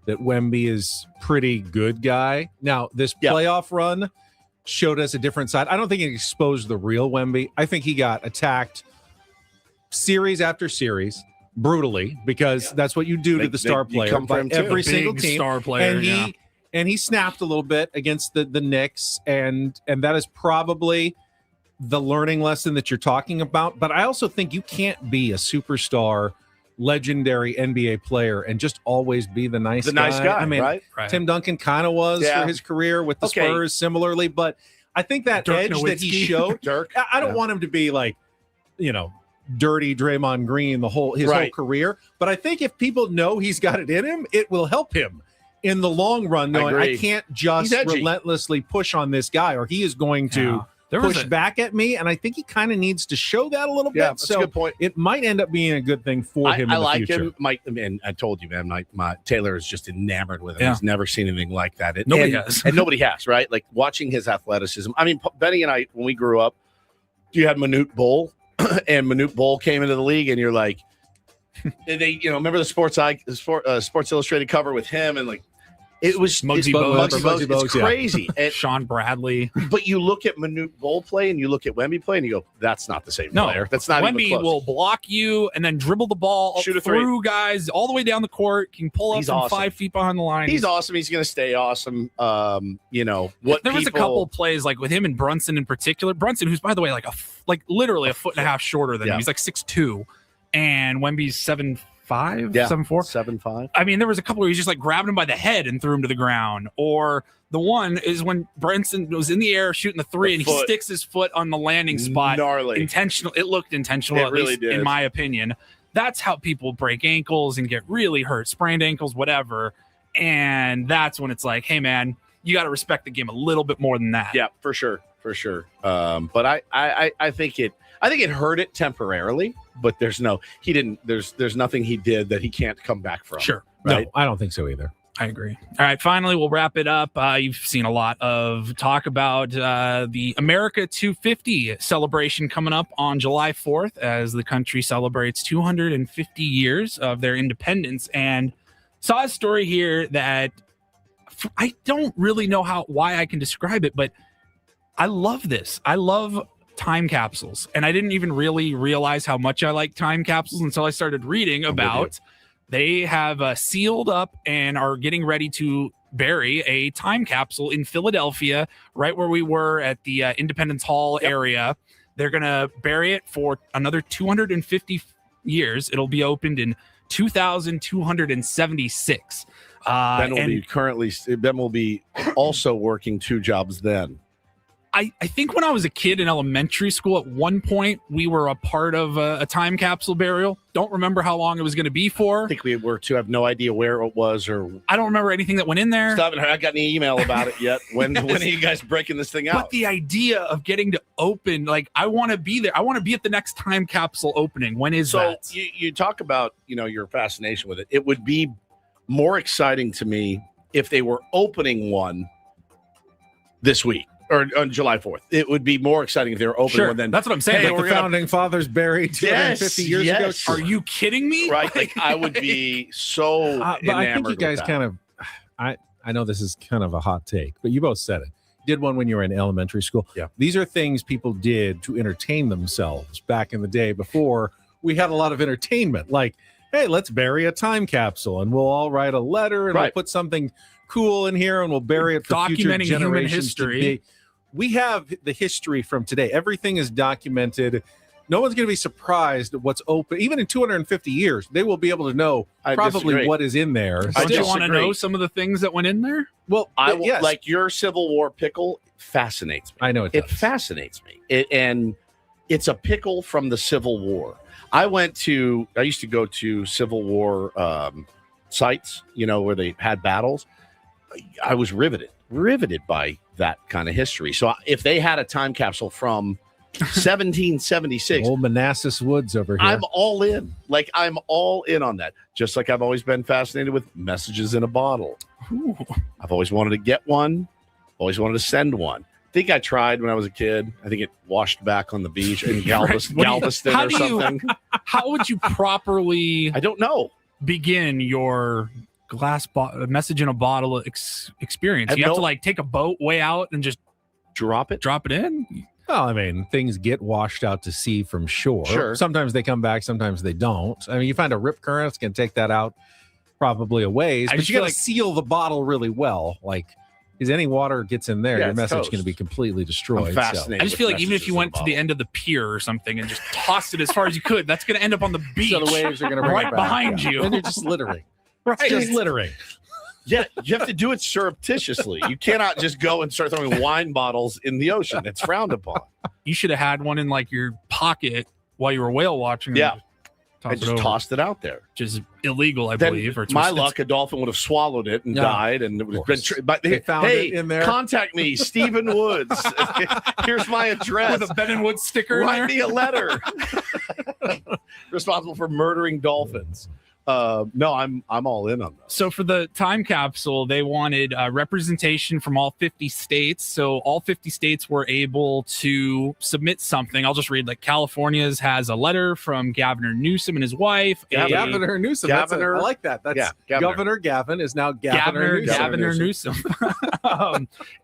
that Wemby is pretty good guy. Now, this playoff run showed us a different side. I don't think it exposed the real Wemby. I think he got attacked series after series brutally because that's what you do to the star player by every single team. Star player, and he snapped a little bit against the Knicks, and that is probably the learning lesson that you're talking about. But I also think you can't be a superstar legendary NBA player and just always be the nice guy. I mean, right? Tim Duncan kind of was for his career with the Spurs similarly, but I think that Dirk edge Nowitzki. that he showed, I don't want him to be like, dirty Draymond Green his whole career, but I think if people know he's got it in him, it will help him in the long run, knowing I can't just relentlessly push on this guy or he is going to push back at me, and I think he kind of needs to show that a little bit. That's a good point. It might end up being a good thing for him. I in the like future. him. And I told you, man, my Taylor is just enamored with him. Yeah. He's never seen anything like that. Nobody has. And nobody has, right? Like watching his athleticism. I mean, Benny and I, when we grew up, you had Manute Bol, and Manute Bol came into the league, and you're like, remember the Sports Illustrated cover with him, and like, It was Muggsy Bogues. It's crazy. And, Sean Bradley. But you look at Manute Bol play and you look at Wemby play and you go, that's not the same player. That's not even Wemby close. will block you and then dribble the ball Shoot a through guys all the way down the court. Can pull up He's from awesome. 5 feet behind the line. He's awesome. He's going to stay awesome. There was a couple of plays like with him and Brunson in particular. Brunson, who's by the way like literally a foot and a half shorter than him. He's like 6'2", and Wemby's 7'5", 7'4", 7'5". I mean, there was a couple where he just like grabbed him by the head and threw him to the ground. Or the one is when Brunson was in the air shooting the three and he sticks his foot on the landing spot. Gnarly. Intentional. It looked intentional, It at really least did. in my opinion. That's how people break ankles and get really hurt, sprained ankles, whatever. And that's when it's like, hey man, you got to respect the game a little bit more than that. Yeah, for sure. But I think it hurt it temporarily, but there's nothing he did that he can't come back from. Sure. Right? No, I don't think so either. I agree. All right, finally, we'll wrap it up. You've seen a lot of talk about the America 250 celebration coming up on July 4th as the country celebrates 250 years of their independence. And saw a story here that I don't really know why I can describe it, but I love this. I love time capsules, and I didn't even really realize how much I like time capsules until I started reading about. They have sealed up and are getting ready to bury a time capsule in Philadelphia, right where we were at the Independence Hall area. They're going to bury it for another 250 years. It'll be opened in 2276. Ben will be also working 2 jobs then. I think when I was a kid in elementary school, at one point, we were a part of a time capsule burial. Don't remember how long it was going to be for. I think we were too. I have no idea where it was or. I don't remember anything that went in there. Still haven't got any email about it yet. When are you guys breaking this thing out? But the idea of getting to open, like, I want to be there. I want to be at the next time capsule opening. When is that? So you talk about, your fascination with it. It would be more exciting to me if they were opening one this week. Or on July 4th. It would be more exciting if they were opening one than. That's what I'm saying. Hey, Like the founding fathers buried 250 years ago. Are you kidding me? Right. Like, I would be so But I think you guys kind of, I know this is kind of a hot take, but you both said it. You did one when you were in elementary school. Yeah. These are things people did to entertain themselves back in the day before we had a lot of entertainment. Like, hey, let's bury a time capsule and we'll all write a letter and we'll put something cool in here and we'll bury it for future Documenting human generations history. to be. We have the history from today. Everything is documented. No one's going to be surprised at what's open. Even in 250 years, they will be able to know probably what is in there. Don't you want to know some of the things that went in there? Well, yes. Like your Civil War pickle fascinates me. I know it fascinates me. And it's a pickle from the Civil War. I used to go to Civil War sites, where they had battles. I was riveted by that kind of history. So if they had a time capsule from 1776, old Manassas Woods over here, I'm all in. Like, I'm all in on that. Just like I've always been fascinated with messages in a bottle. Ooh. I've always wanted to get one. Always wanted to send one. I think I tried when I was a kid. I think it washed back on the beach in Galveston or something. How would you properly? I don't know. Begin your message in a bottle experience. You have to like take a boat way out and just drop it in. Well, I mean, things get washed out to sea from shore. Sure. Sometimes they come back, sometimes they don't. I mean, you find a rip current, it's going to take that out probably a ways, but you got to seal the bottle really well. Like, because any water gets in there, your message is going to be completely destroyed. I'm fascinated. I just feel like even if you went to the end of the pier or something and just tossed it as far as you could, that's going to end up on the beach. So the waves are going to bring right it back. behind you. And you're just littering. Right. Just littering. Yeah, you have to do it surreptitiously. You cannot just go and start throwing wine bottles in the ocean. It's frowned upon. You should have had one in like your pocket while you were whale watching. Yeah. I just tossed it out there. Which is illegal, I Then believe. Or my luck, a dolphin would have swallowed it and died. And it would have been. But They found hey, it in there. contact me, Stephen Woods. Here's my address. With a Ben and Woods sticker in Write there. me a letter. Responsible for murdering dolphins. No, I'm all in on this. So for the time capsule, they wanted representation from all 50 states. So all 50 states were able to submit something. I'll just read. Like California's has a letter from Governor Newsom and his wife. Governor Newsom. I like that. That's Governor Gavin is now Governor Newsom.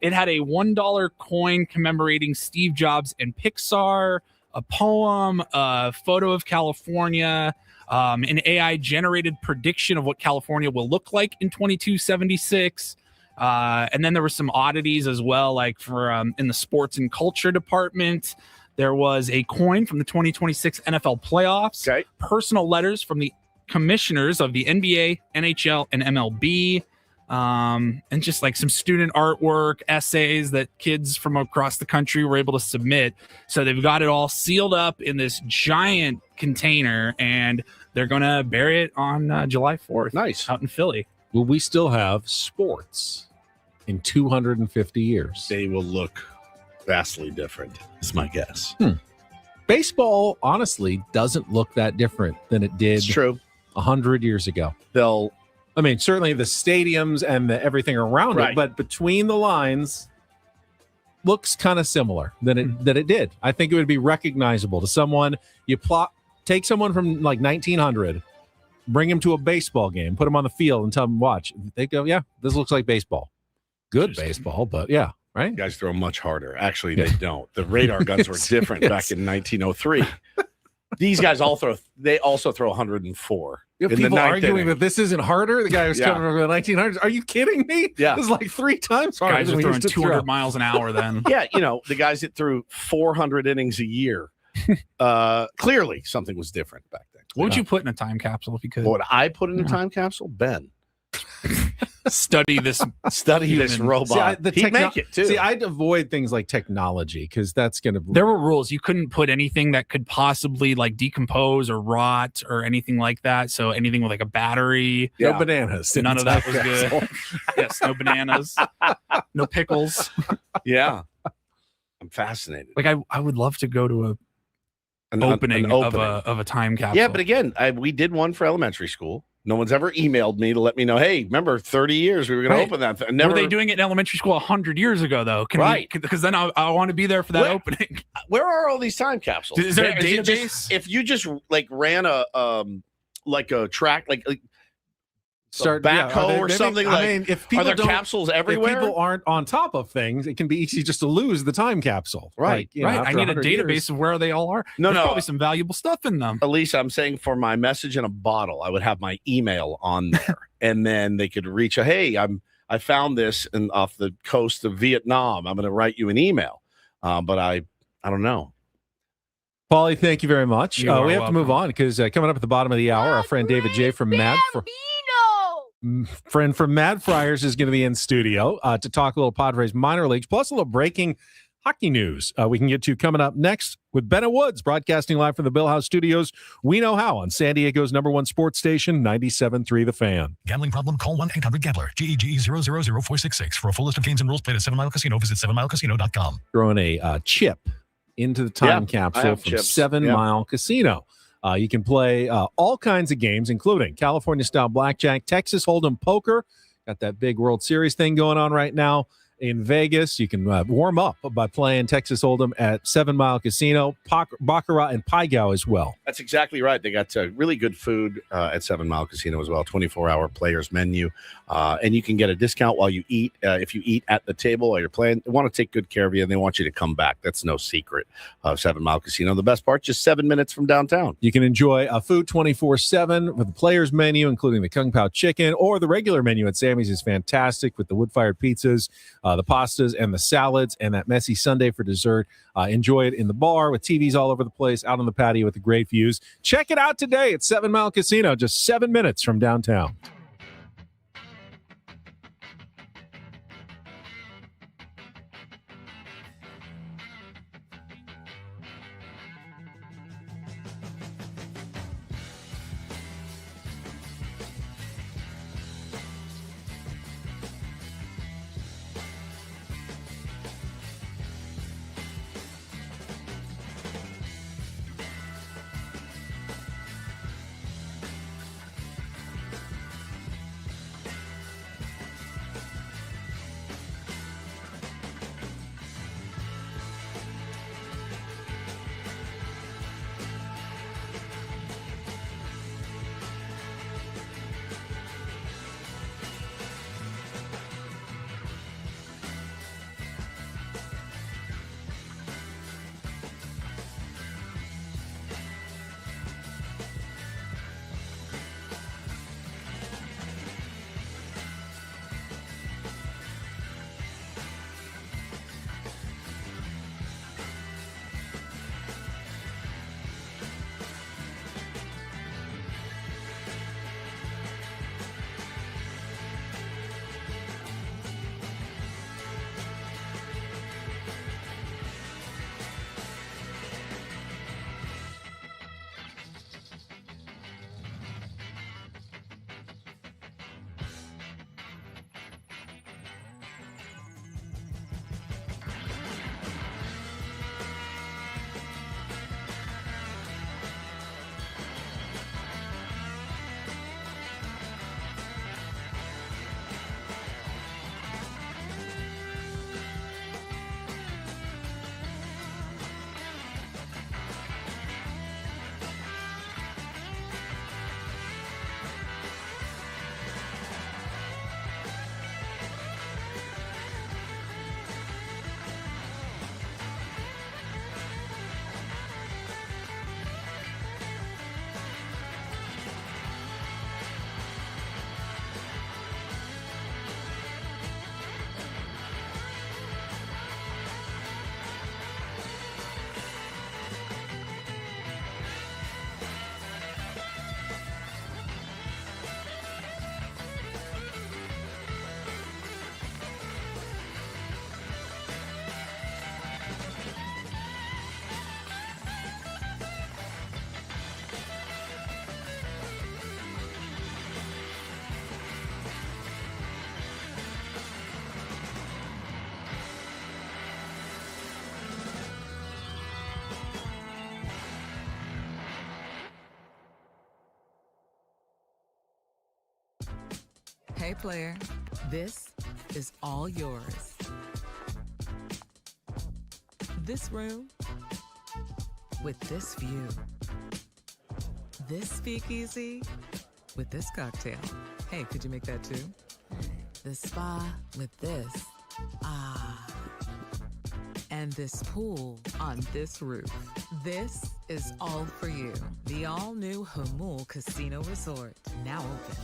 It had a $1 coin commemorating Steve Jobs and Pixar, a poem, a photo of California, an AI generated prediction of what California will look like in 2276. And then there were some oddities as well, like for in the sports and culture department, there was a coin from the 2026 NFL playoffs, personal letters from the commissioners of the NBA, NHL, and MLB, and just like some student artwork, essays that kids from across the country were able to submit. So they've got it all sealed up in this giant container, and they're going to bury it on July 4th. Nice. Out in Philly. Will we still have sports in 250 years? They will look vastly different, is my guess. Baseball, honestly, doesn't look that different than it did. It's true. 100 years ago. Certainly the stadiums and the everything around it, but between the lines looks kind of similar than it did. I think it would be recognizable to someone. Take someone from like 1900, bring him to a baseball game, put him on the field and tell them watch. They go, yeah, this looks like baseball. Good baseball, but yeah, right? You guys throw much harder. Actually, they don't. The radar guns were different back in 1903. These guys also throw 104. People arguing that this isn't harder. The guy was coming from the 1900s. Are you kidding me? Yeah. This is like 3 times harder. Guys are throwing 200 miles an hour then. Yeah, the guys that threw 400 innings a year. Clearly, something was different back then. What would you put in a time capsule if you could? What would I put in a time capsule? Ben. Study this robot. He'd make it too. See, I'd avoid things like technology because that's going to. There were rules. You couldn't put anything that could possibly like decompose or rot or anything like that. So anything with like a battery. No bananas. None of that was good. Yes, no bananas. No pickles. Yeah. I'm fascinated. Like I would love to go to an opening of a time capsule. Yeah, but again, we did one for elementary school. No one's ever emailed me to let me know, hey, remember 30 years we were going to open that. Were they doing it in elementary school 100 years ago, though? Because then I want to be there for that opening. Where are all these time capsules? Is there a database? If you just like ran a track, start backhoe or something, if people are there capsules everywhere? If people aren't on top of things, it can be easy just to lose the time capsule. Right. I need a database of where they all are. There's probably some valuable stuff in them. Elise, I'm saying for my message in a bottle, I would have my email on there, and then they could reach a, hey, I found this off the coast of Vietnam. I'm going to write you an email, but I don't know. Paulie, thank you very much. We have welcome to move on because coming up at the bottom of the hour, our friend David J. from Mad Friars is going to be in studio to talk a little Padres minor leagues, plus a little breaking hockey news we can get to coming up next with Bennett Woods, broadcasting live from the Bill House Studios. We know how on San Diego's #1 sports station, 97.3 The Fan. Gambling problem? Call 1-800-GAMBLER. GEGE 000-466. For a full list of games and rules, played at 7 Mile Casino. Visit 7milecasino.com. Throwing a chip into the time capsule from chips. 7 Mile Casino. You can play all kinds of games, including California-style blackjack, Texas Hold'em poker. Got that big World Series thing going on right now in Vegas. You can warm up by playing Texas Hold'em at 7 Mile Casino, Baccarat, and Pai Gow as well. That's exactly right. They got really good food at 7 Mile Casino as well, 24-hour players menu. And you can get a discount while you eat. If you eat at the table while you're playing, they want to take good care of you, and they want you to come back. That's no secret of 7 Mile Casino. The best part, just 7 minutes from downtown. You can enjoy food 24/7 with the players menu, including the Kung Pao chicken, or the regular menu at Sammy's is fantastic with the wood-fired pizzas, the pastas, and the salads, and that messy sundae for dessert. Enjoy it in the bar with TVs all over the place, out on the patio with the great views. Check it out today at 7 Mile Casino, just 7 minutes from downtown. Hey, player, this is all yours. This room with this view. This speakeasy with this cocktail. Hey, could you make that too? The spa with this. Ah. And this pool on this roof. This is all for you. The all-new Hamul Casino Resort, now open.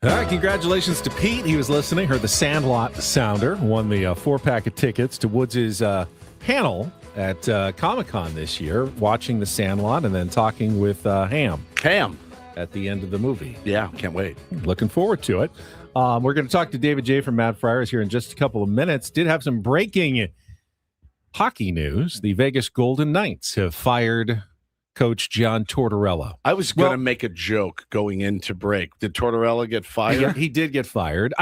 All right, congratulations to Pete. He was listening, heard the Sandlot Sounder, won the 4-pack of tickets to Woods' panel at Comic-Con this year, watching the Sandlot and then talking with Ham at the end of the movie. Yeah, can't wait. Looking forward to it. We're going to talk to David J. from Mad Friars here in just a couple of minutes. Did have some breaking hockey news. The Vegas Golden Knights have fired Coach John Tortorella. I was going to make a joke going into break. Did Tortorella get fired? Yeah, he did get fired.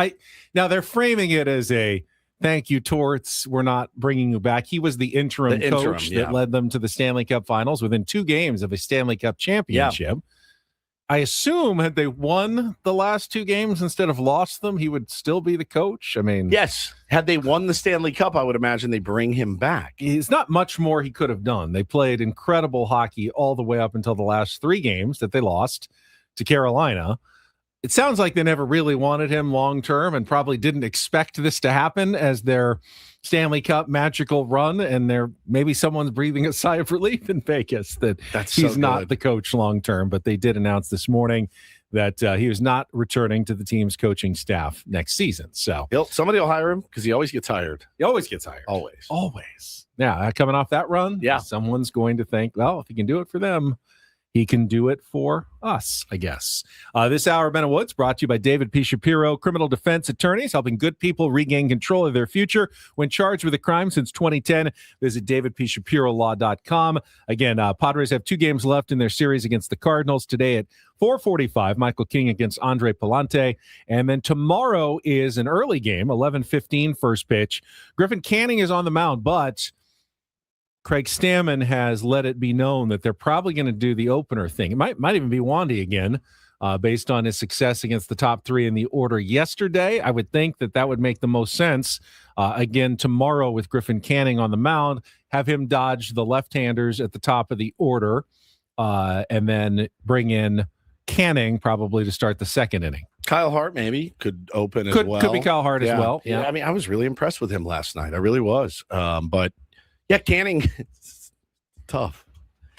Now they're framing it as a thank you, Torts. We're not bringing you back. He was the interim coach that led them to the Stanley Cup Finals within 2 games of a Stanley Cup championship. I assume had they won the last 2 games instead of lost them, he would still be the coach. I mean, yes. Had they won the Stanley Cup, I would imagine they bring him back. There's not much more he could have done. They played incredible hockey all the way up until the last 3 games that they lost to Carolina. It sounds like they never really wanted him long term and probably didn't expect this to happen as their Stanley Cup magical run, and maybe someone's breathing a sigh of relief in Vegas that he's not the coach long term. But they did announce this morning that he was not returning to the team's coaching staff next season. So somebody will hire him because he always gets hired. He always gets hired. Always. Yeah, coming off that run, someone's going to think, well, if he can do it for them, he can do it for us, I guess. This hour of Ben and Woods brought to you by David P. Shapiro, criminal defense attorneys, helping good people regain control of their future when charged with a crime since 2010. Visit davidpshapirolaw.com. Again, Padres have 2 games left in their series against the Cardinals. Today at 4:45, Michael King against Andre Palante. And then tomorrow is an early game, 11:15 first pitch. Griffin Canning is on the mound, but Craig Stammen has let it be known that they're probably going to do the opener thing. It might even be Wandy again, based on his success against the top 3 in the order yesterday. I would think that would make the most sense. Again, tomorrow with Griffin Canning on the mound, have him dodge the left-handers at the top of the order, and then bring in Canning probably to start the second inning. Kyle Hart maybe could open as well. Could be Kyle Hart as well. Yeah. I mean, I was really impressed with him last night. I really was. But yeah, Canning, it's tough.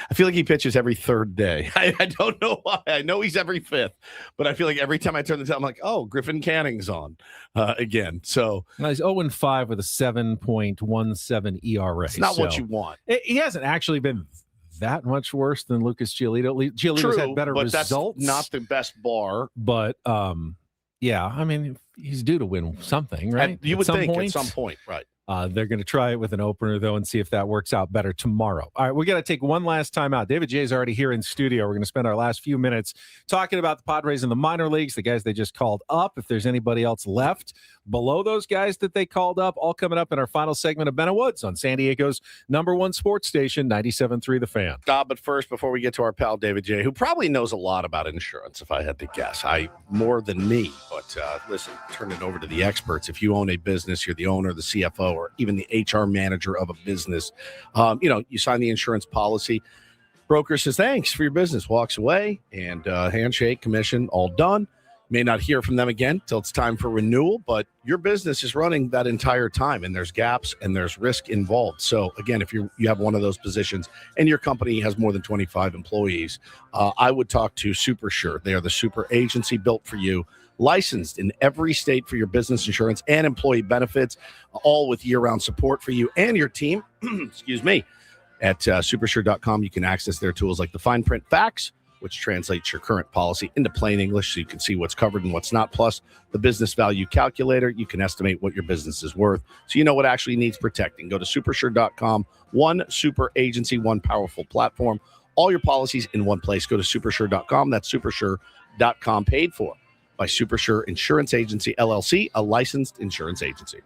I feel like he pitches every third day. I don't know why. I know he's every fifth, but I feel like every time I turn the tape, I'm like, oh, Griffin Canning's on again. So he's 0-5 with a 7.17 ERA. It's not what you want. He hasn't actually been that much worse than Lucas Giolito. Giolito's had better but results. That's not the best bar. But yeah, I mean, he's due to win something, right? You would think at some point, right? They're going to try it with an opener, though, and see if that works out better tomorrow. All right, we got to take one last time out. David J is already here in studio. We're going to spend our last few minutes talking about the Padres in the minor leagues, the guys they just called up. If there's anybody else left below those guys that they called up, all coming up in our final segment of Ben and Woods on San Diego's #1 sports station, 97.3 The Fan. But first, before we get to our pal David J, who probably knows a lot about insurance, if I had to guess, more than me. But listen, turn it over to the experts. If you own a business, you're the owner, the CFO, or even the HR manager of a business, you sign the insurance policy. Broker says, thanks for your business, walks away, and handshake, commission, all done. May not hear from them again till it's time for renewal, but your business is running that entire time, and there's gaps and there's risk involved. So again, if you have one of those positions and your company has more than 25 employees, I would talk to SuperSure. They are the super agency built for you, licensed in every state for your business insurance and employee benefits, all with year-round support for you and your team. Excuse me. At supersure.com, you can access their tools like the fine print facts, which translates your current policy into plain English so you can see what's covered and what's not. Plus, the business value calculator, you can estimate what your business is worth so you know what actually needs protecting. Go to supersure.com. One super agency, one powerful platform. All your policies in one place. Go to supersure.com. That's supersure.com, paid for by SuperSure Insurance Agency, LLC, a licensed insurance agency.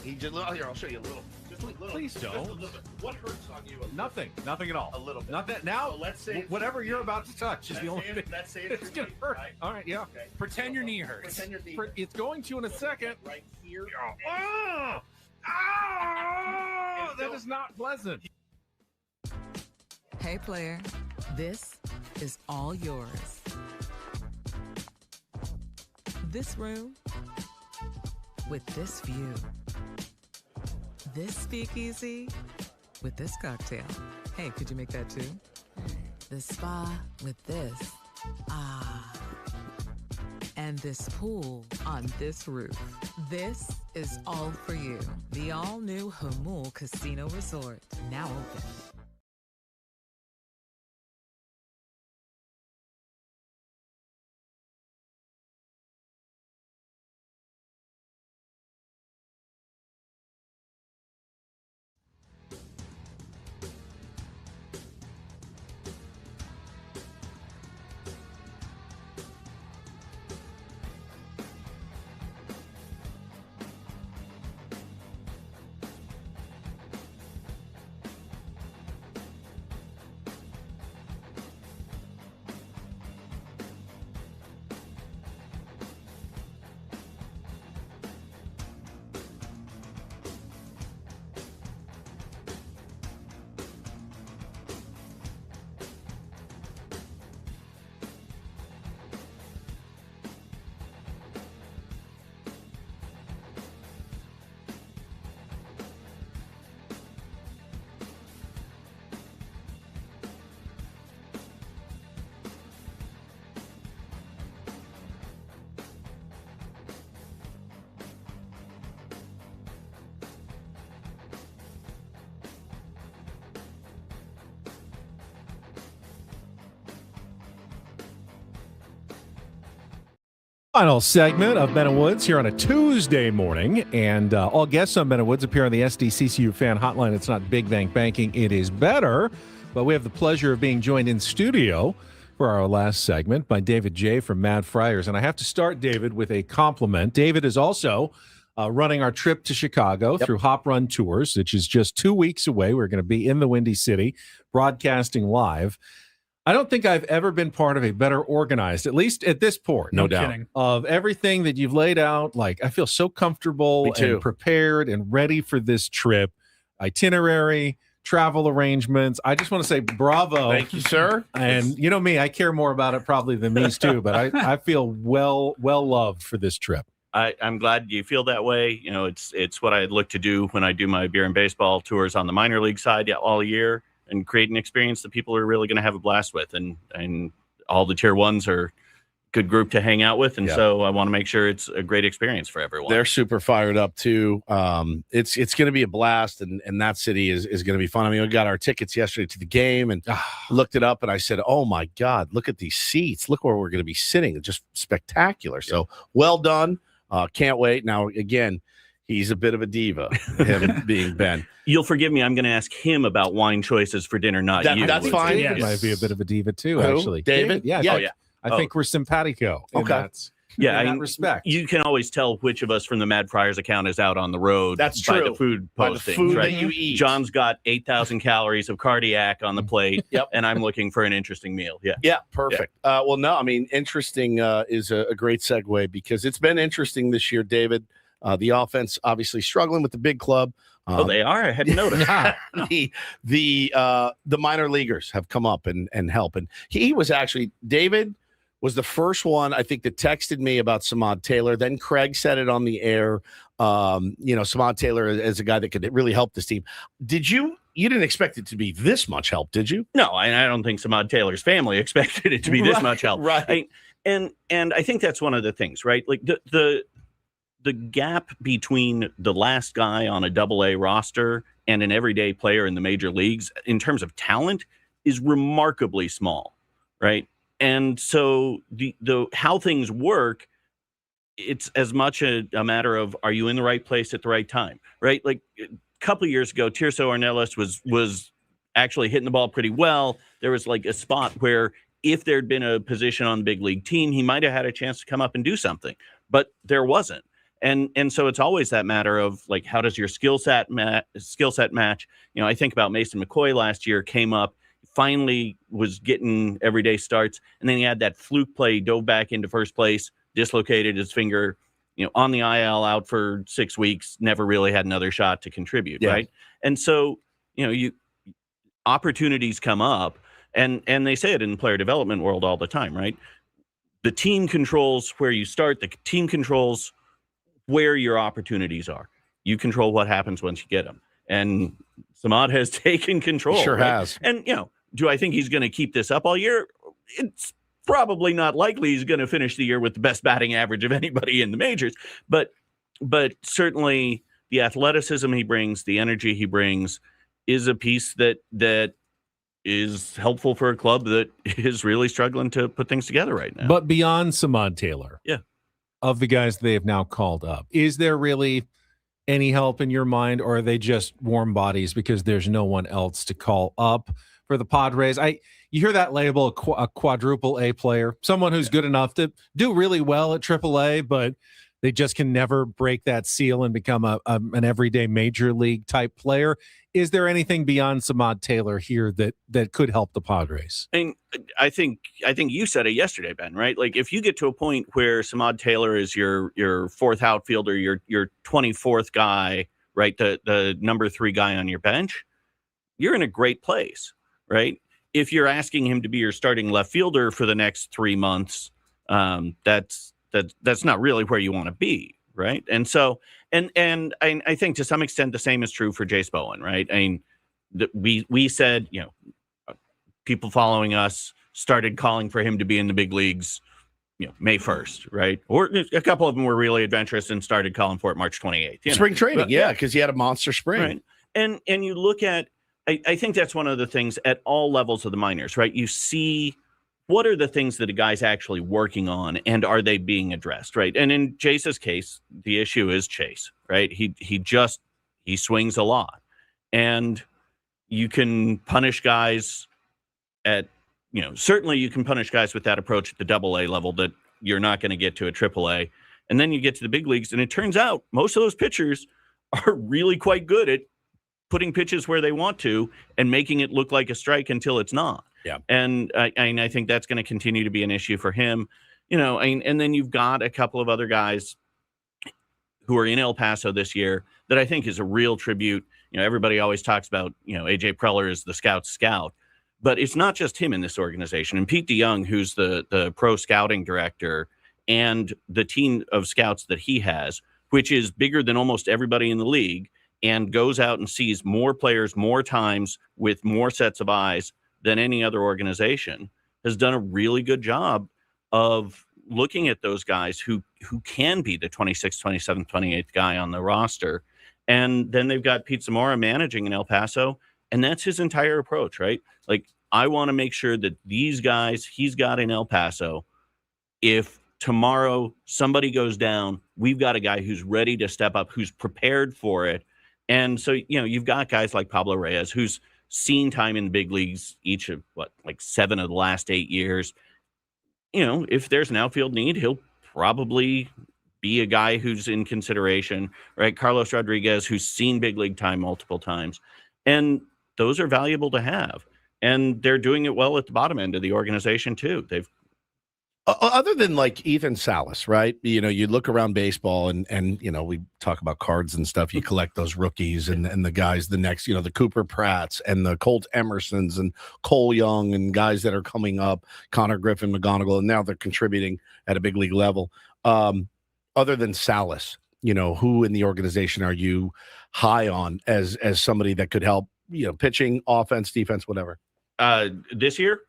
He just here. I'll show you a little. Just a little. Please just don't. a little bit. What hurts on you? Nothing at all. A little bit. Not that now. So let's say whatever you're about to touch is the only thing. Let's say It's gonna hurt. Right? All right, yeah. Okay. Pretend your knee hurts. Pretend your knee. It's going to in a second. Right here. Oh, that is not pleasant. Hey, player, this is all yours. This room with this view. This speakeasy with this cocktail. Hey, could you make that too? The spa with this. Ah. And this pool on this roof. This is all for you. The all-new Hamul Casino Resort, now open. Final segment of Ben and Woods here on a Tuesday morning, and all guests on Ben and Woods appear on the SDCCU fan hotline. It's not Big Bank Banking, it is better, but we have the pleasure of being joined in studio for our last segment by David J. from Mad Friars, and I have to start, David, with a compliment. David is also running our trip to Chicago through Hop Run Tours, which is just 2 weeks away. We're going to be in the Windy City broadcasting live. I don't think I've ever been part of a better organized, at least at this port, No doubt, kidding. of everything that you've laid out. Like, I feel so comfortable and prepared and ready for this trip. Itinerary, travel arrangements. I just want to say bravo. Thank you, sir. And you know me, I care more about it probably than these two, but I feel well loved for this trip. I'm glad you feel that way. You know, it's what I look to do when I do my beer and baseball tours on the minor league side all year, and create an experience that people are really going to have a blast with. And all the tier ones are a good group to hang out with. And so I want to make sure it's a great experience for everyone. They're super fired up too. It's going to be a blast, and that city is going to be fun. I mean, we got our tickets yesterday to the game and looked it up, and I said, oh my God, look at these seats. Look where we're going to be sitting. It's just spectacular. So well done. Can't wait. Now, again, he's a bit of a diva, him being Ben. You'll forgive me. I'm going to ask him about wine choices for dinner, not you. That's fine. David might be a bit of a diva too, Who? actually. David? Yeah. I think we're simpatico. In that respect. You can always tell which of us from the Mad Friars account is out on the road. That's by true. the food By the postings, food right? that you eat. John's got 8,000 calories of cardiac on the plate. And I'm looking for an interesting meal. Yeah, perfect. Well, no, I mean, interesting is a great segue, because it's been interesting this year, David. The offense obviously struggling with the big club. They are. I hadn't noticed. the minor leaguers have come up and help. And he was actually, David was the first one, I think, that texted me about Samad Taylor. Then Craig said it on the air. Samad Taylor is a guy that could really help this team. You didn't expect it to be this much help, did you? No, and I don't think Samad Taylor's family expected it to be this much help. Right. And I think that's one of the things, right? Like the gap between the last guy on a AA roster and an everyday player in the major leagues in terms of talent is remarkably small, right? And so the how things work, it's as much a matter of, are you in the right place at the right time, right? Like a couple of years ago, Tirso Ornelas was actually hitting the ball pretty well. There was like a spot where if there'd been a position on the big league team, he might have had a chance to come up and do something, but there wasn't. And so it's always that matter of like, how does your skill set match? You know, I think about Mason McCoy last year, came up, finally was getting everyday starts, and then he had that fluke play, dove back into first place, dislocated his finger, you know, on the IL, out for 6 weeks, never really had another shot to contribute, right? And so, you know, opportunities come up, and they say it in the player development world all the time, right? The team controls where you start, the team controls where your opportunities are. You control what happens once you get them. And Samad has taken control. He sure right? has. And, you know, do I think he's going to keep this up all year? It's probably not likely he's going to finish the year with the best batting average of anybody in the majors. But certainly the athleticism he brings, the energy he brings, is a piece that is helpful for a club that is really struggling to put things together right now. But beyond Samad Taylor, of the guys they have now called up, is there really any help in your mind, or are they just warm bodies because there's no one else to call up for the Padres? You hear that label, a quadruple A player, someone who's good enough to do really well at AAA, but they just can never break that seal and become an everyday major league type player. Is there anything beyond Samad Taylor here that could help the Padres? I think you said it yesterday, Ben, right? Like, if you get to a point where Samad Taylor is your fourth outfielder, your 24th guy, right? The number 3 guy on your bench, you're in a great place, right? If you're asking him to be your starting left fielder for the next 3 months, that's not really where you want to be, right? And so, and I think to some extent the same is true for Jace Bowen, right? I mean, we said, you know, people following us started calling for him to be in the big leagues, you know, May 1st, right? Or a couple of them were really adventurous and started calling for it March 28th. Spring training, because he had a monster spring. Right. And you look at, I think that's one of the things at all levels of the minors, right? You see, what are the things that a guy's actually working on, and are they being addressed, right? And in Chase's case, the issue is Chase, right? He swings a lot, and you can punish guys at, you know, certainly you can punish guys with that approach at the AA level that you're not going to get to a AAA. And then you get to the big leagues, and it turns out most of those pitchers are really quite good at putting pitches where they want to and making it look like a strike until it's not. Yeah. And I think that's going to continue to be an issue for him, you know, and then you've got a couple of other guys who are in El Paso this year that I think is a real tribute. You know, everybody always talks about, you know, AJ Preller is the scout, but it's not just him in this organization. And Pete DeYoung, who's the pro scouting director, and the team of scouts that he has, which is bigger than almost everybody in the league, and goes out and sees more players more times with more sets of eyes than any other organization, has done a really good job of looking at those guys who can be the 26th, 27th, 28th guy on the roster. And then they've got Pete Zamora managing in El Paso, and that's his entire approach, right? Like, I want to make sure that these guys he's got in El Paso, if tomorrow somebody goes down, we've got a guy who's ready to step up, who's prepared for it. And so, you know, you've got guys like Pablo Reyes, who's seen time in the big leagues each of, 7 of the last 8 years. You know, if there's an outfield need, he'll probably be a guy who's in consideration, right? Carlos Rodriguez, who's seen big league time multiple times. And those are valuable to have. And they're doing it well at the bottom end of the organization, too. They've other than like Ethan Salas, right? You know, you look around baseball and you know, we talk about cards and stuff. You collect those rookies and the guys, the next, you know, the Cooper Pratts and the Colt Emersons and Cole Young and guys that are coming up, Connor Griffin, McGonigal, and now they're contributing at a big league level. Other than Salas, you know, who in the organization are you high on as somebody that could help, you know, pitching, offense, defense, whatever? This year,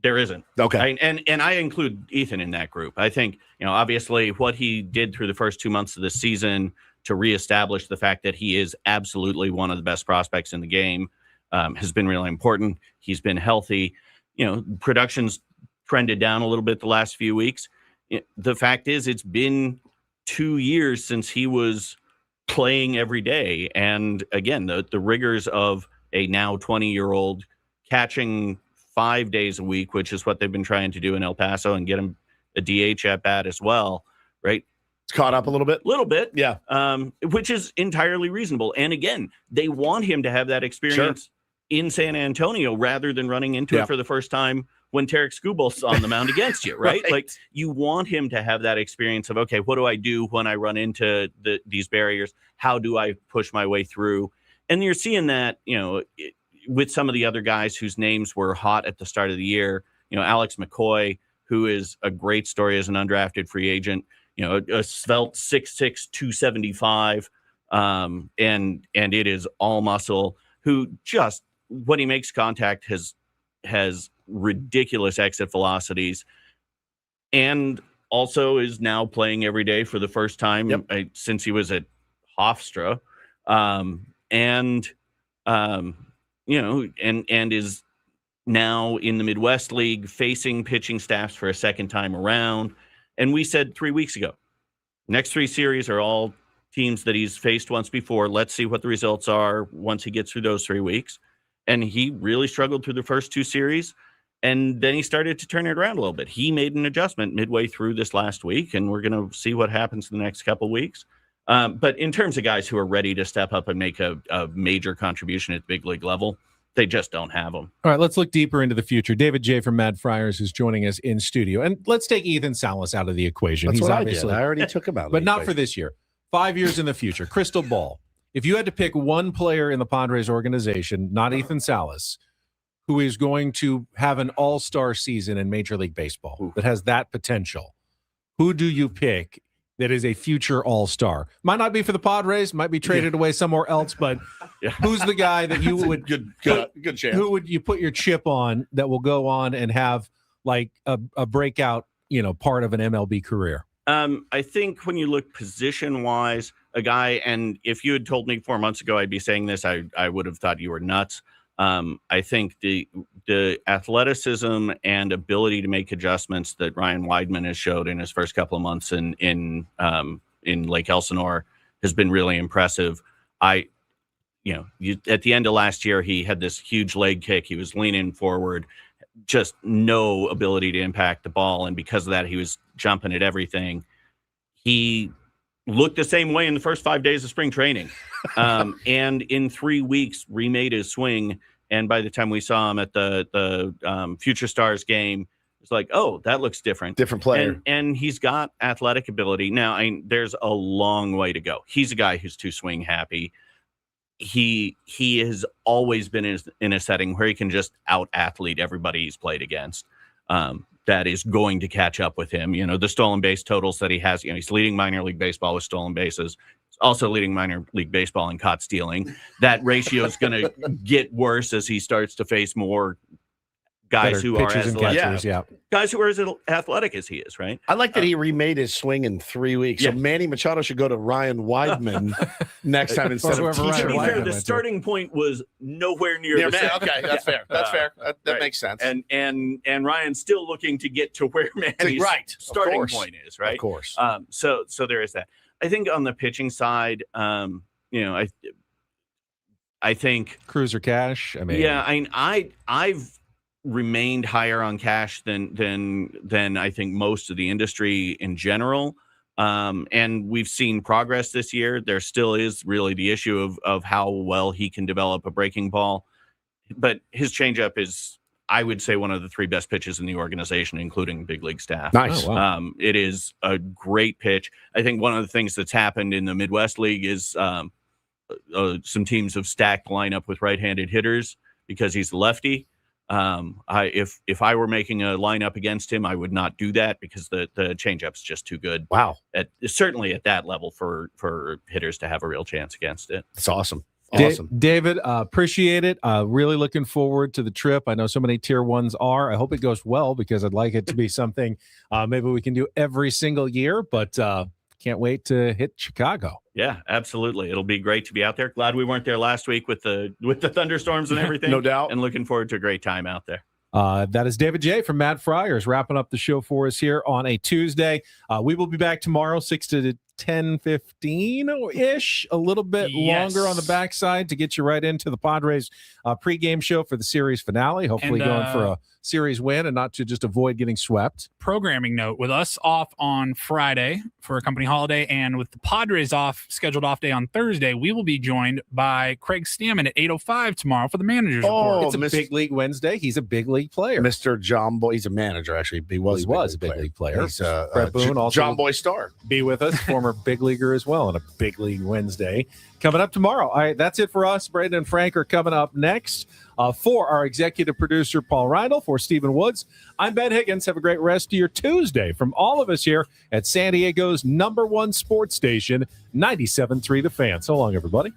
there isn't. Okay. And I include Ethan in that group. I think, you know, obviously what he did through the first 2 months of the season to reestablish the fact that he is absolutely one of the best prospects in the game has been really important. He's been healthy. You know, production's trended down a little bit the last few weeks. The fact is, it's been 2 years since he was playing every day. And again, the rigors of a now 20-year-old catching 5 days a week, which is what they've been trying to do in El Paso, and get him a DH at bat as well, right? It's caught up a little bit. Yeah. Which is entirely reasonable. And again, they want him to have that experience in San Antonio rather than running into it for the first time when Tarek Skubal's on the mound against you, right? Like, you want him to have that experience of, okay, what do I do when I run into these barriers? How do I push my way through? And you're seeing that, with some of the other guys whose names were hot at the start of the year. Alex McCoy, who is a great story as an undrafted free agent, a svelte 6'6", 275, and it is all muscle, who just, when he makes contact, has ridiculous exit velocities, and also is now playing every day for the first time since he was at Hofstra, and is now in the Midwest League facing pitching staffs for a second time around. And we said 3 weeks ago, next 3 series are all teams that he's faced once before. Let's see what the results are once he gets through those 3 weeks. And he really struggled through the first 2 series. And then he started to turn it around a little bit. He made an adjustment midway through this last week, and we're going to see what happens in the next couple of weeks. But in terms of guys who are ready to step up and make a major contribution at the big league level, they just don't have them. All right, let's look deeper into the future. David J. from Mad Friars is joining us in studio. And let's take Ethan Salas out of the equation. That's He's what obviously, I already took him out of but the not equation. for this year. 5 years in the future. Crystal ball. If you had to pick one player in the Padres organization, not Ethan Salas, who is going to have an all-star season in Major League Baseball that has that potential, who do you pick that is a future all-star? Might not be for the Padres, might be traded away somewhere else, but who's the guy that you would good chance? Who would you put your chip on that will go on and have like a breakout, part of an MLB career? I think when you look position-wise, a guy, and if you had told me 4 months ago I'd be saying this, I would have thought you were nuts. I think the athleticism and ability to make adjustments that Ryan Weidman has showed in his first couple of months in Lake Elsinore has been really impressive. At the end of last year, he had this huge leg kick. He was leaning forward, just no ability to impact the ball. And because of that, he was jumping at everything. He looked the same way in the first 5 days of spring training. And in 3 weeks, remade his swing. And by the time we saw him at the Future Stars game, it's like, oh, that looks different. Different player. And he's got athletic ability. Now, there's a long way to go. He's a guy who's too swing happy. He has always been in a setting where he can just out-athlete everybody he's played against. That is going to catch up with him. The stolen base totals that he has, he's leading minor league baseball with stolen bases. He's also leading minor league baseball in caught stealing. That ratio is going to get worse as he starts to face more guys who are as guys who are as athletic as he is, right? I like that he remade his swing in 3 weeks. So Manny Machado should go to Ryan Weidman next time instead of To be fair, the starting point was nowhere near the same. Okay, that's fair. That's fair. That makes sense. And Ryan's still looking to get to where Manny's starting point is, right? Of course. So there is that. I think on the pitching side, I think Cruiser Cash. I've remained higher on Cash than I think most of the industry in general. And we've seen progress this year. There still is really the issue of how well he can develop a breaking ball. But his changeup is, I would say, one of the 3 best pitches in the organization, including big league staff. Nice. Oh, wow. It is a great pitch. I think one of the things that's happened in the Midwest League is some teams have stacked lineup with right-handed hitters because he's a lefty. If I were making a lineup against him, I would not do that because the changeup's just too good. Wow. Certainly at that level for hitters to have a real chance against it. It's awesome. Awesome. David, appreciate it. Really looking forward to the trip. I know so many tier ones are. I hope it goes well because I'd like it to be something maybe we can do every single year, but can't wait to hit Chicago. Yeah, absolutely. It'll be great to be out there. Glad we weren't there last week with the thunderstorms and everything. No doubt. And looking forward to a great time out there. That is David J. from Mad Friars wrapping up the show for us here on a Tuesday. We will be back tomorrow, 6 to 10:15-ish, a little bit longer on the backside to get you right into the Padres pregame show for the series finale. Hopefully And, going for a series win and not to just avoid getting swept. Programming note, with us off on Friday for a company holiday and with the Padres scheduled off day on Thursday, we will be joined by Craig Stammen at 8:05 tomorrow for the manager's report. It's a big league Wednesday. He's a big league player. Mr. John Boy, he's a manager, actually. He was a big league player. He's Brett Boone, also John Boy star. Be with us, former big leaguer as well, on a big league Wednesday. Coming up tomorrow. All right, that's it for us. Braden and Frank are coming up next. For our executive producer, Paul Rydell, for Stephen Woods, I'm Ben Higgins. Have a great rest of your Tuesday from all of us here at San Diego's #1 sports station, 97.3 The Fan. So long, everybody.